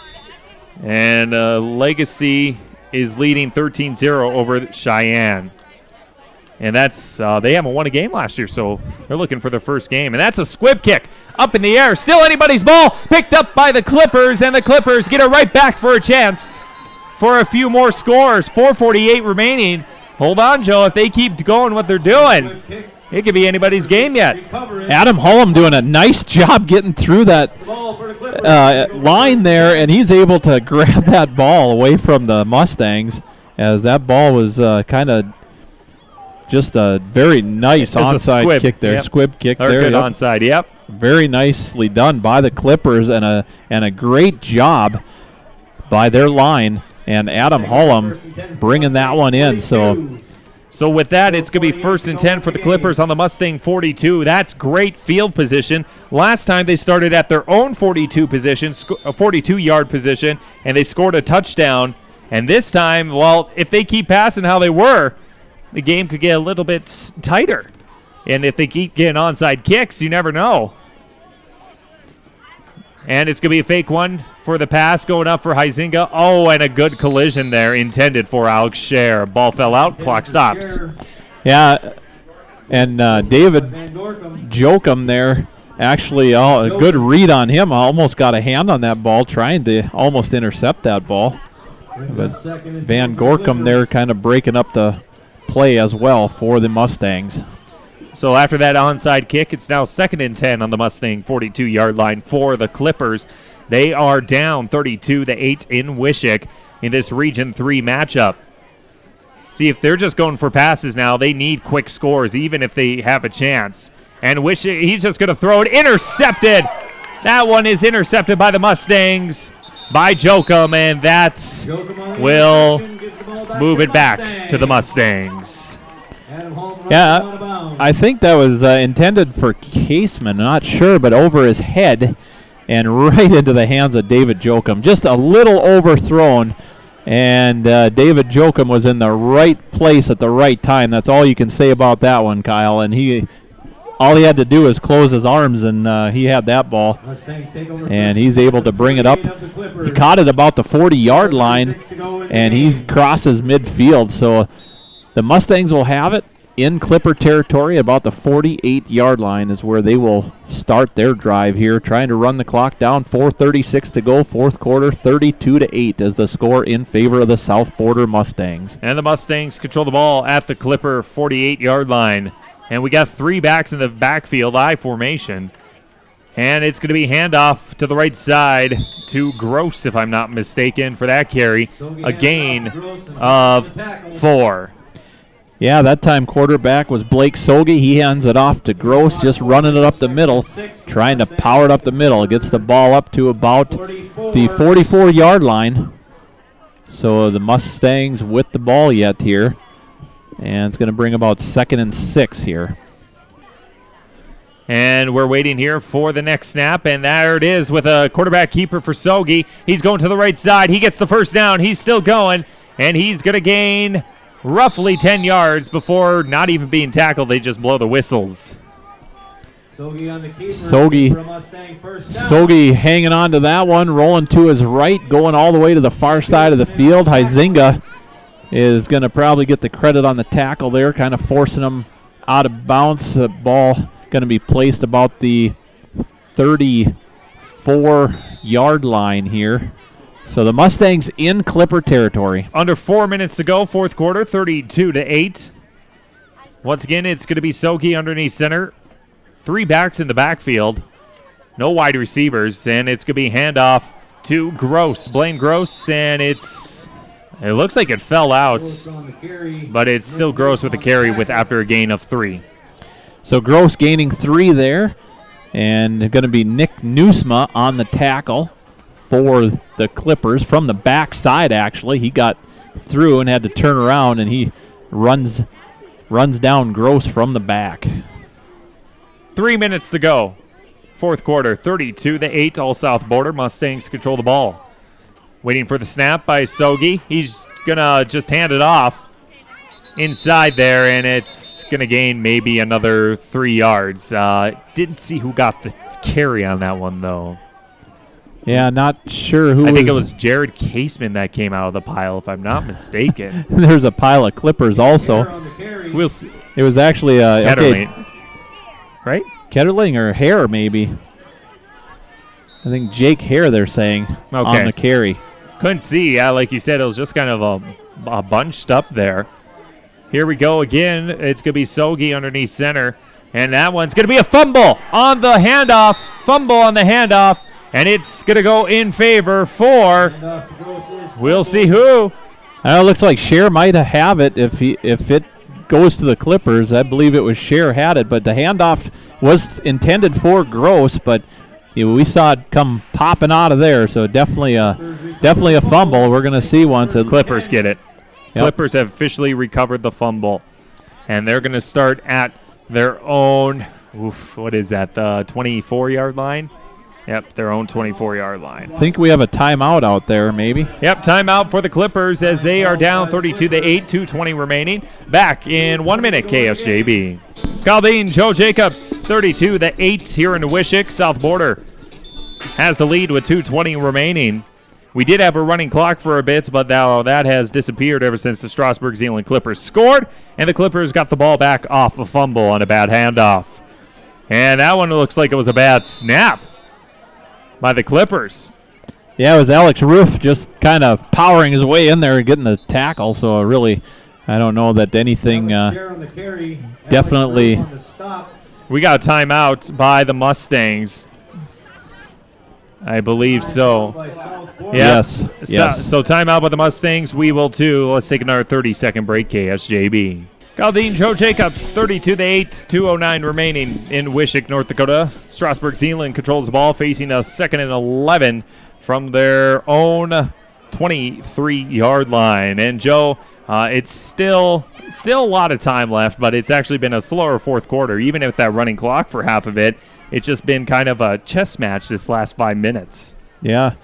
And Legacy is leading 13-0 over Cheyenne. And that's they haven't won a game last year, so they're looking for their first game. And that's a squib kick up in the air. Still anybody's ball, picked up by the Clippers, and the Clippers get it right back for a chance for a few more scores. 4:48 remaining. Hold on, Joe, if they keep going what they're doing. it could be anybody's game yet. Adam Hullum doing a nice job getting through that line there, and he's able to grab that ball away from the Mustangs, as that ball was kind of just a very nice onside kick there. Squib kick there. Good onside, yep. Very nicely done by the Clippers, and a great job by their line, and Adam Hullum bringing that one in. So with that, it's going to be 1st and 10 for the Clippers on the Mustang 42. That's great field position. Last time they started at their own 42-yard position, and they scored a touchdown. And this time, well, if they keep passing how they were, the game could get a little bit tighter. And if they keep getting onside kicks, you never know. And it's going to be a fake one for the pass going up for Huizinga. Oh, and a good collision there intended for Alex Scher. Ball fell out. Clock stops. Yeah, and David Jokum there, actually a good read on him. Almost got a hand on that ball, trying to almost intercept that ball. But Van Gorkum there kind of breaking up the play as well for the Mustangs. So after that onside kick, it's now 2nd and 10 on the Mustang 42-yard line for the Clippers. They are down 32-8 in Wishick in this Region 3 matchup. See, if they're just going for passes now, they need quick scores, even if they have a chance. And Wishick, he's just going to throw it. Intercepted! That one is intercepted by the Mustangs, by Jokum, and that will move it back to the Mustangs. Yeah, I think that was intended for Caseman, not sure, but over his head and right into the hands of David Jokum. Just a little overthrown, and David Jokum was in the right place at the right time. That's all you can say about that one, Kyle. And all he had to do was close his arms, and he had that ball. And he's able to bring it up. He caught it about the 40-yard line, and he crosses midfield. So the Mustangs will have it in Clipper territory. About the 48-yard line is where they will start their drive here, trying to run the clock down. 4:36 to go, fourth quarter. 32-8 is the score in favor of the South Border Mustangs. And the Mustangs control the ball at the Clipper 48-yard line. And we got 3 backs in the backfield, I formation. And it's going to be handoff to the right side to Gross, if I'm not mistaken, for that carry. A gain of 4. Yeah, that time quarterback was Blake Soge. He hands it off to Gross, just running it up the middle, trying to power it up the middle. Gets the ball up to about the 44-yard line. So the Mustangs with the ball yet here. And it's going to bring about 2nd and 6 here. And we're waiting here for the next snap, and there it is with a quarterback keeper for Soge. He's going to the right side. He gets the first down. He's still going, and he's going to gain roughly 10 yards before not even being tackled. They just blow the whistles. Soge hanging on to that one, rolling to his right, going all the way to the far side of the field. Huizinga is going to probably get the credit on the tackle there, kind of forcing him out of bounds. The ball going to be placed about the 34-yard line here. So the Mustangs in Clipper territory. Under 4 minutes to go, fourth quarter, 32-8. Once again, it's going to be Soge underneath center. 3 backs in the backfield. No wide receivers, and it's going to be handoff to Gross. Blaine Gross, and it looks like it fell out, but it's still Gross with a carry after a gain of 3. So Gross gaining 3 there, and going to be Nick Newsma on the tackle for the Clippers from the backside. Actually, he got through and had to turn around, and he runs down Gross from the back. 3 minutes to go, fourth quarter, 32-8. All South Border Mustangs control the ball. Waiting for the snap by Soge. He's gonna just hand it off inside there, and it's gonna gain maybe another 3 yards. Didn't see who got the carry on that one though. Yeah, not sure who. I think it was Jared Caseman that came out of the pile, if I'm not mistaken. There's a pile of Clippers also. We'll see. It was actually Ketterling, right? Ketterling or Hare, maybe. I think Jake Hare, they're saying, on the carry. Couldn't see. Yeah, like you said, it was just kind of a bunched up there. Here we go again. It's going to be Sogi underneath center. And that one's going to be a fumble on the handoff. Fumble on the handoff. And it's going to go in favor for, we'll see who. It looks like Scher might have it if it goes to the Clippers. I believe it was Scher had it, but the handoff was intended for Gross, but we saw it come popping out of there, so definitely a fumble. We're going to see once the Clippers get it. Yep. Clippers have officially recovered the fumble, and they're going to start at their own, what is that, the 24-yard line? Yep, their own 24-yard line. I think we have a timeout out there, maybe. Yep, timeout for the Clippers as they are down 32-8, 2:20 remaining. Back in 1 minute, KSJB. Caldine, Joe Jacobs, 32-8 here in Wishick. South Border has the lead with 2:20 remaining. We did have a running clock for a bit, but now that has disappeared ever since the Strasburg Zeeland Clippers scored, and the Clippers got the ball back off a fumble on a bad handoff. And that one looks like it was a bad snap by the Clippers. Yeah, it was Alex Roof just kind of powering his way in there and getting the tackle, so really I don't know that anything definitely. We got a timeout by the Mustangs. I believe so. Yes. So timeout by the Mustangs. We will too. Let's take another 30-second break, KSJB. Caldine, Joe Jacobs, 32-8, 2:09 remaining in Wishick, North Dakota. Strasburg Zeeland controls the ball, facing a 2nd and 11 from their own 23-yard line. And Joe, it's still a lot of time left, but it's actually been a slower fourth quarter. Even with that running clock for half of it, it's just been kind of a chess match this last 5 minutes. Yeah.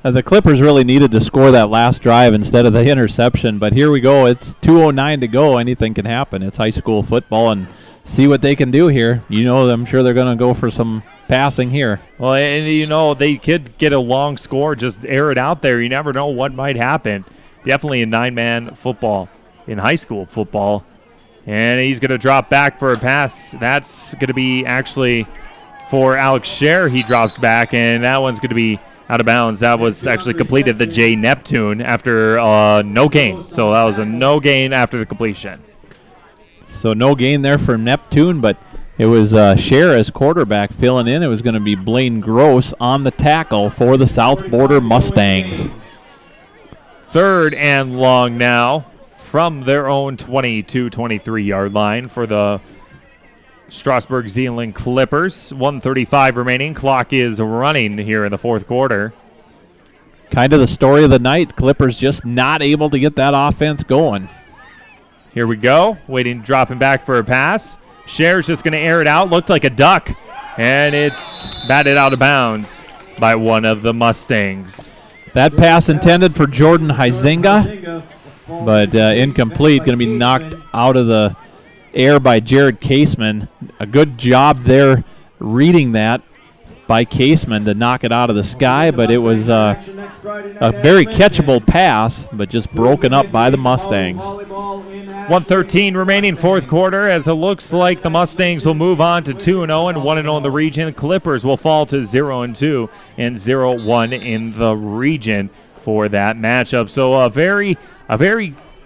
The Clippers really needed to score that last drive instead of the interception, but here we go. It's 2:09 to go. Anything can happen. It's high school football, and see what they can do here. I'm sure they're going to go for some passing here. Well, and they could get a long score, just air it out there. You never know what might happen. Definitely a 9-man football in high school football. And he's going to drop back for a pass. That's going to be actually for Alex Scher. He drops back, and that one's going to be out of bounds. That was actually completed the J Neptune after no gain. So that was a no gain after the completion. So no gain there for Neptune, but it was Scher as quarterback filling in. It was going to be Blaine Gross on the tackle for the South Border Mustangs. 3rd and long now from their own 23-yard line for the Strasburg Zeeland Clippers. 1:35 remaining. Clock is running here in the fourth quarter. Kind of the story of the night. Clippers just not able to get that offense going. Here we go. Waiting, dropping back for a pass. Scher's just going to air it out. Looked like a duck. And it's batted out of bounds by one of the Mustangs. That pass intended for Jordan Huizinga, but incomplete. Going to be knocked out of the air by Jared Caseman. A good job there reading that by Caseman to knock it out of the sky, but it was a very catchable pass, but just broken up by the Mustangs. 1:13 remaining fourth quarter, as it looks like the Mustangs will move on to 2-0 and 1-0 in the region. Clippers will fall to 0-2 and 0-1 in the region for that matchup. So a very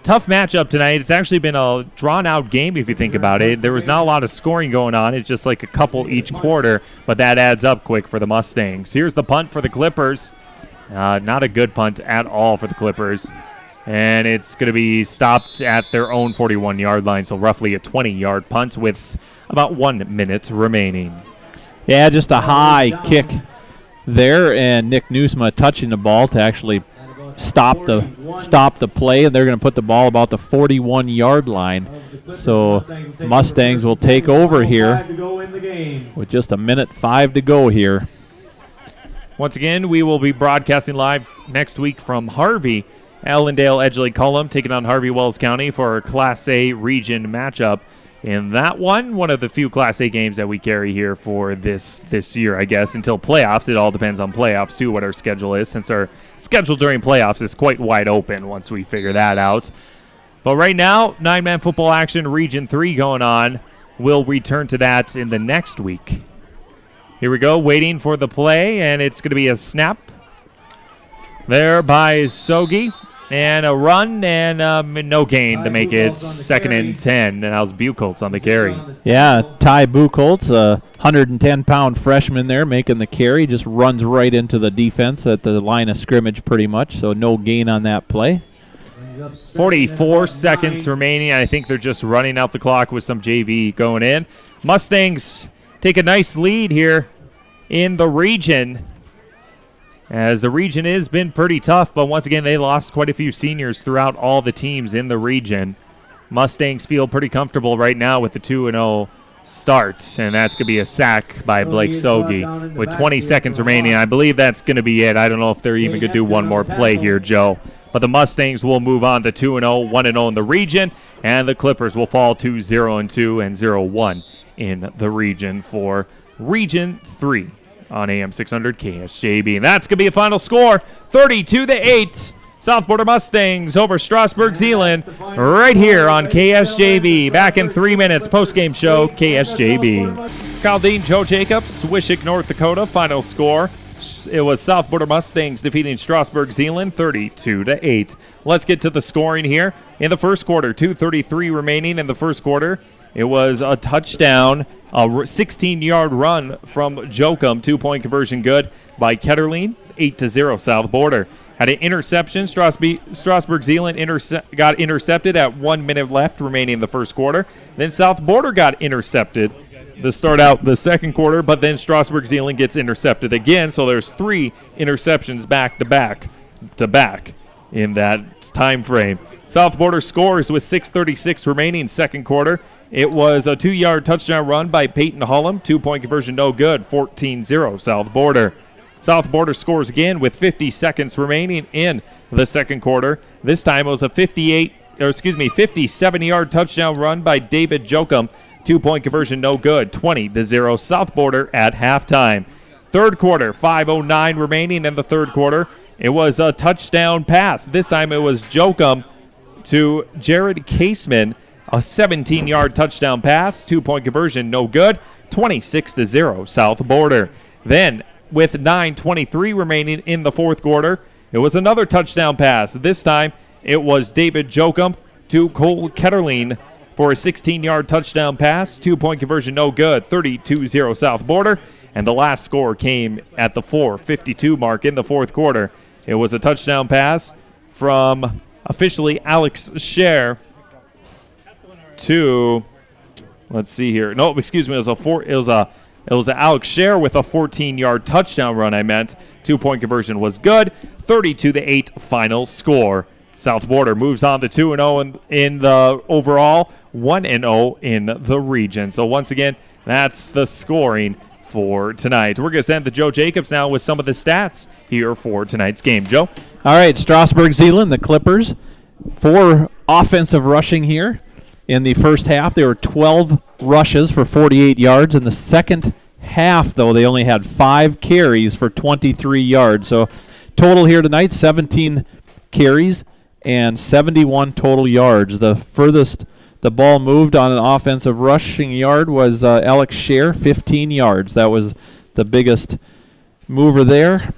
tough matchup tonight. It's actually been a drawn-out game if you think about it. There was not a lot of scoring going on. It's just like a couple each quarter, but that adds up quick for the Mustangs. Here's the punt for the Clippers. Not a good punt at all for the Clippers. And it's going to be stopped at their own 41-yard line, so roughly a 20-yard punt with about 1 minute remaining. Yeah, just a high kick there, and Nick Newsma touching the ball to actually stop the play, and they're going to put the ball about the 41-yard line. So Mustangs will take over here with just 1:05 to go here. Once again, we will be broadcasting live next week from Harvey. Allendale Edgeley Cullum taking on Harvey Wells County for a Class A region matchup. In that one of the few Class A games that we carry here for this year, I guess, until playoffs. It all depends on playoffs, too, what our schedule is, since our schedule during playoffs is quite wide open once we figure that out. But right now, 9-man football action, Region 3 going on. We'll return to that in the next week. Here we go, waiting for the play, and it's going to be a snap there by Sogi. And a run and no gain to make it 2nd and 10. And that was Buchholz on the carry. Yeah, Ty Buchholz, a 110-pound freshman there, making the carry. Just runs right into the defense at the line of scrimmage pretty much, so no gain on that play. 44 seconds remaining. I think they're just running out the clock with some JV going in. Mustangs take a nice lead here in the region, as the region has been pretty tough, but once again, they lost quite a few seniors throughout all the teams in the region. Mustangs feel pretty comfortable right now with the 2-0 start, and that's going to be a sack by Blake Sogi with 20 seconds remaining. I believe that's going to be it. I don't know if they're even going to do one more play here, Joe. But the Mustangs will move on to 2-0, 1-0 in the region, and the Clippers will fall to 0-2 and 0-1 in the region for Region 3 on AM 600 KSJB. And that's going to be a final score, 32-8. South Border Mustangs over Strasburg, Zeeland, right here on KSJB. Back in 3 minutes, post-game show, KSJB. Kyle Dean, Joe Jacobs, Wishick, North Dakota. Final score, it was South Border Mustangs defeating Strasburg, Zeeland, 32-8. Let's get to the scoring here. In the first quarter, 2:33 remaining in the first quarter. It was a touchdown, a 16-yard run from Jokum, 2-point conversion good by Ketterling, 8-0 South Border. Had an interception. Strasburg Zeeland got intercepted at 1 minute left remaining in the first quarter. Then South Border got intercepted to start out the second quarter, but then Strasburg Zeeland gets intercepted again, so there's 3 interceptions back to back in that time frame. South Border scores with 6:36 remaining second quarter. It was a 2-yard touchdown run by Peyton Hullum, 2-point conversion no good, 14-0 South Border. South Border scores again with 50 seconds remaining in the second quarter. This time it was a 57-yard touchdown run by David Jokum, 2-point conversion no good, 20-0 South Border at halftime. Third quarter, 5:09 remaining in the third quarter. It was a touchdown pass. This time it was Jokum to Jared Caseman, a 17-yard touchdown pass, 2-point conversion no good, 26-0 South Border. Then with 9:23 remaining in the fourth quarter, it was another touchdown pass. This time it was David Jokum to Cole Ketterling for a 16-yard touchdown pass, 2-point conversion no good, 32-0 South Border. And the last score came at the 4:52 mark in the fourth quarter. It was a touchdown pass from officially Alex Scher to, let's see here. No, excuse me. It was Alex Scher with a 14-yard touchdown run. 2-point conversion was good. 32-8 final score. South Border moves on to 2-0 in the overall, 1-0 in the region. So once again, that's the scoring for tonight. We're going to send to Joe Jacobs now with some of the stats here for tonight's game. Joe? All right, Strasburg Zeeland, the Clippers, 4 offensive rushing here. In the first half, there were 12 rushes for 48 yards. In the second half, though, they only had 5 carries for 23 yards. So total here tonight, 17 carries and 71 total yards. The furthest the ball moved on an offensive rushing yard was Alex Scher, 15 yards. That was the biggest mover there.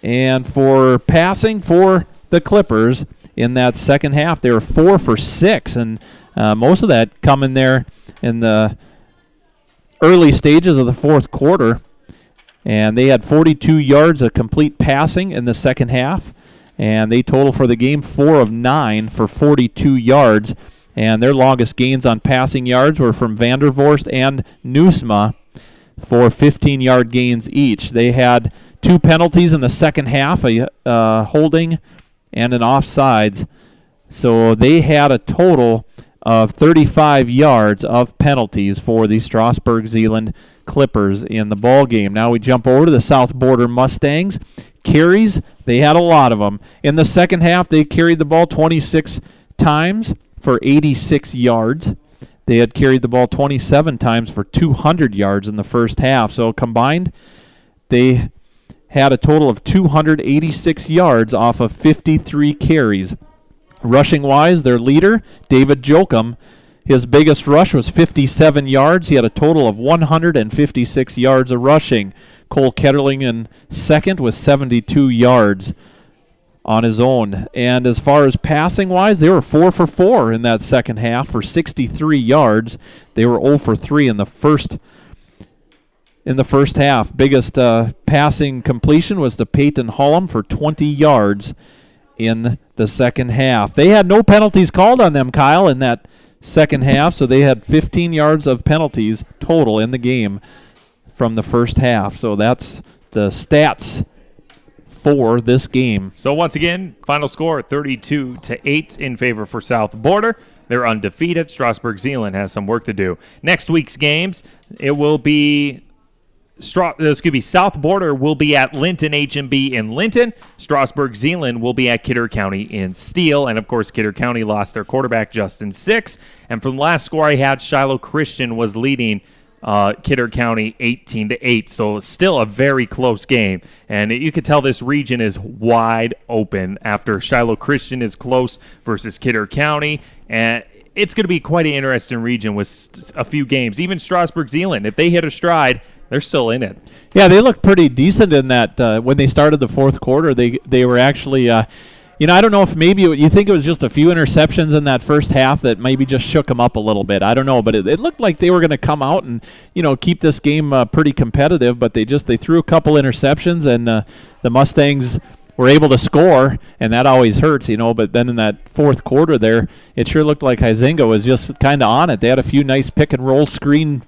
And for passing for the Clippers in that second half, they were 4 for 6, and most of that coming there in the early stages of the fourth quarter. And they had 42 yards of complete passing in the second half, and they total for the game 4 of 9 for 42 yards. And their longest gains on passing yards were from Vandervorst and Nusma for 15-yard gains each. They had 2 penalties in the second half, a holding and an offsides. So they had a total of 35 yards of penalties for the Strasburg Zeeland Clippers in the ball game. Now we jump over to the South Border Mustangs. Carries, they had a lot of them. In the second half, they carried the ball 26 times for 86 yards. They had carried the ball 27 times for 200 yards in the first half. So combined, they had a total of 286 yards off of 53 carries. Rushing-wise, their leader, David Jokum, his biggest rush was 57 yards. He had a total of 156 yards of rushing. Cole Ketterling in second with 72 yards. on his own. And as far as passing-wise, they were 4 for 4 in that second half for 63 yards. They were 0 for 3 in the first half. Biggest passing completion was to Peyton Hullum for 20 yards in the second half. They had no penalties called on them, Kyle, in that second half, so they had 15 yards of penalties total in the game from the first half. So that's the stats for this game. So once again, final score 32-8 in favor for South Border. They're undefeated. Strasburg Zeeland has some work to do. Next week's games, it will be South Border will be at Linton HMB in Linton. Strasburg Zeeland will be at Kidder County in Steele. And, of course, Kidder County lost their quarterback, Justin Six. And from the last score I had, Shiloh Christian was leading Kidder County 18-8. So still a very close game. And you could tell this region is wide open after Shiloh Christian is close versus Kidder County. And it's going to be quite an interesting region with a few games. Even Strasburg Zeeland, if they hit a stride, they're still in it. Yeah, they looked pretty decent in that. When they started the fourth quarter, they were actually, I don't know if maybe you think it was just a few interceptions in that first half that maybe just shook them up a little bit. I don't know, but it looked like they were going to come out and, keep this game pretty competitive, but they threw a couple interceptions, and the Mustangs were able to score, and that always hurts, but then in that fourth quarter there, it sure looked like Huizenga was just kind of on it. They had a few nice pick-and-roll screen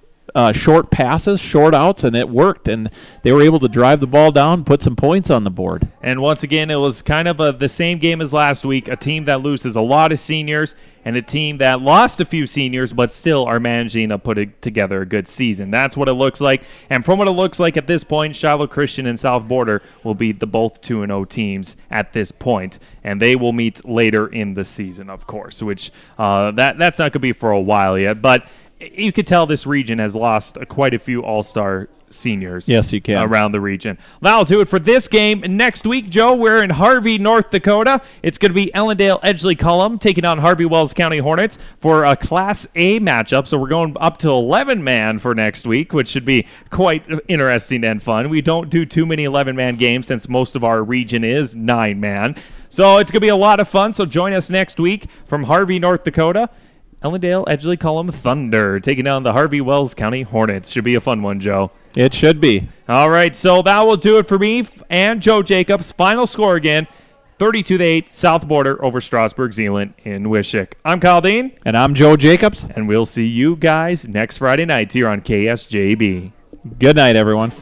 short passes, short outs, and it worked, and they were able to drive the ball down, put some points on the board. And once again, it was kind of the same game as last week, a team that loses a lot of seniors and a team that lost a few seniors but still are managing to put together a good season. That's what it looks like. And from what it looks like at this point, Shiloh Christian and South Border will be the both 2-0 teams at this point, and they will meet later in the season, of course, which that's not going to be for a while yet, but you could tell this region has lost quite a few all-star seniors. Yes, you can. Around the region. That'll do it for this game. Next week, Joe, we're in Harvey, North Dakota. It's going to be Ellendale Edgeley Cullum taking on Harvey Wells County Hornets for a Class A matchup. So we're going up to 11-man for next week, which should be quite interesting and fun. We don't do too many 11-man games since most of our region is 9-man. So it's going to be a lot of fun. So join us next week from Harvey, North Dakota. Ellendale Edgeley Cullum Thunder taking on the Harvey Wells County Hornets. Should be a fun one, Joe. It should be. All right, so that will do it for me and Joe Jacobs. Final score again, 32-8, South Border over Strasburg Zeeland in Wishick. I'm Kyle Dean. And I'm Joe Jacobs. And we'll see you guys next Friday night here on KSJB. Good night, everyone.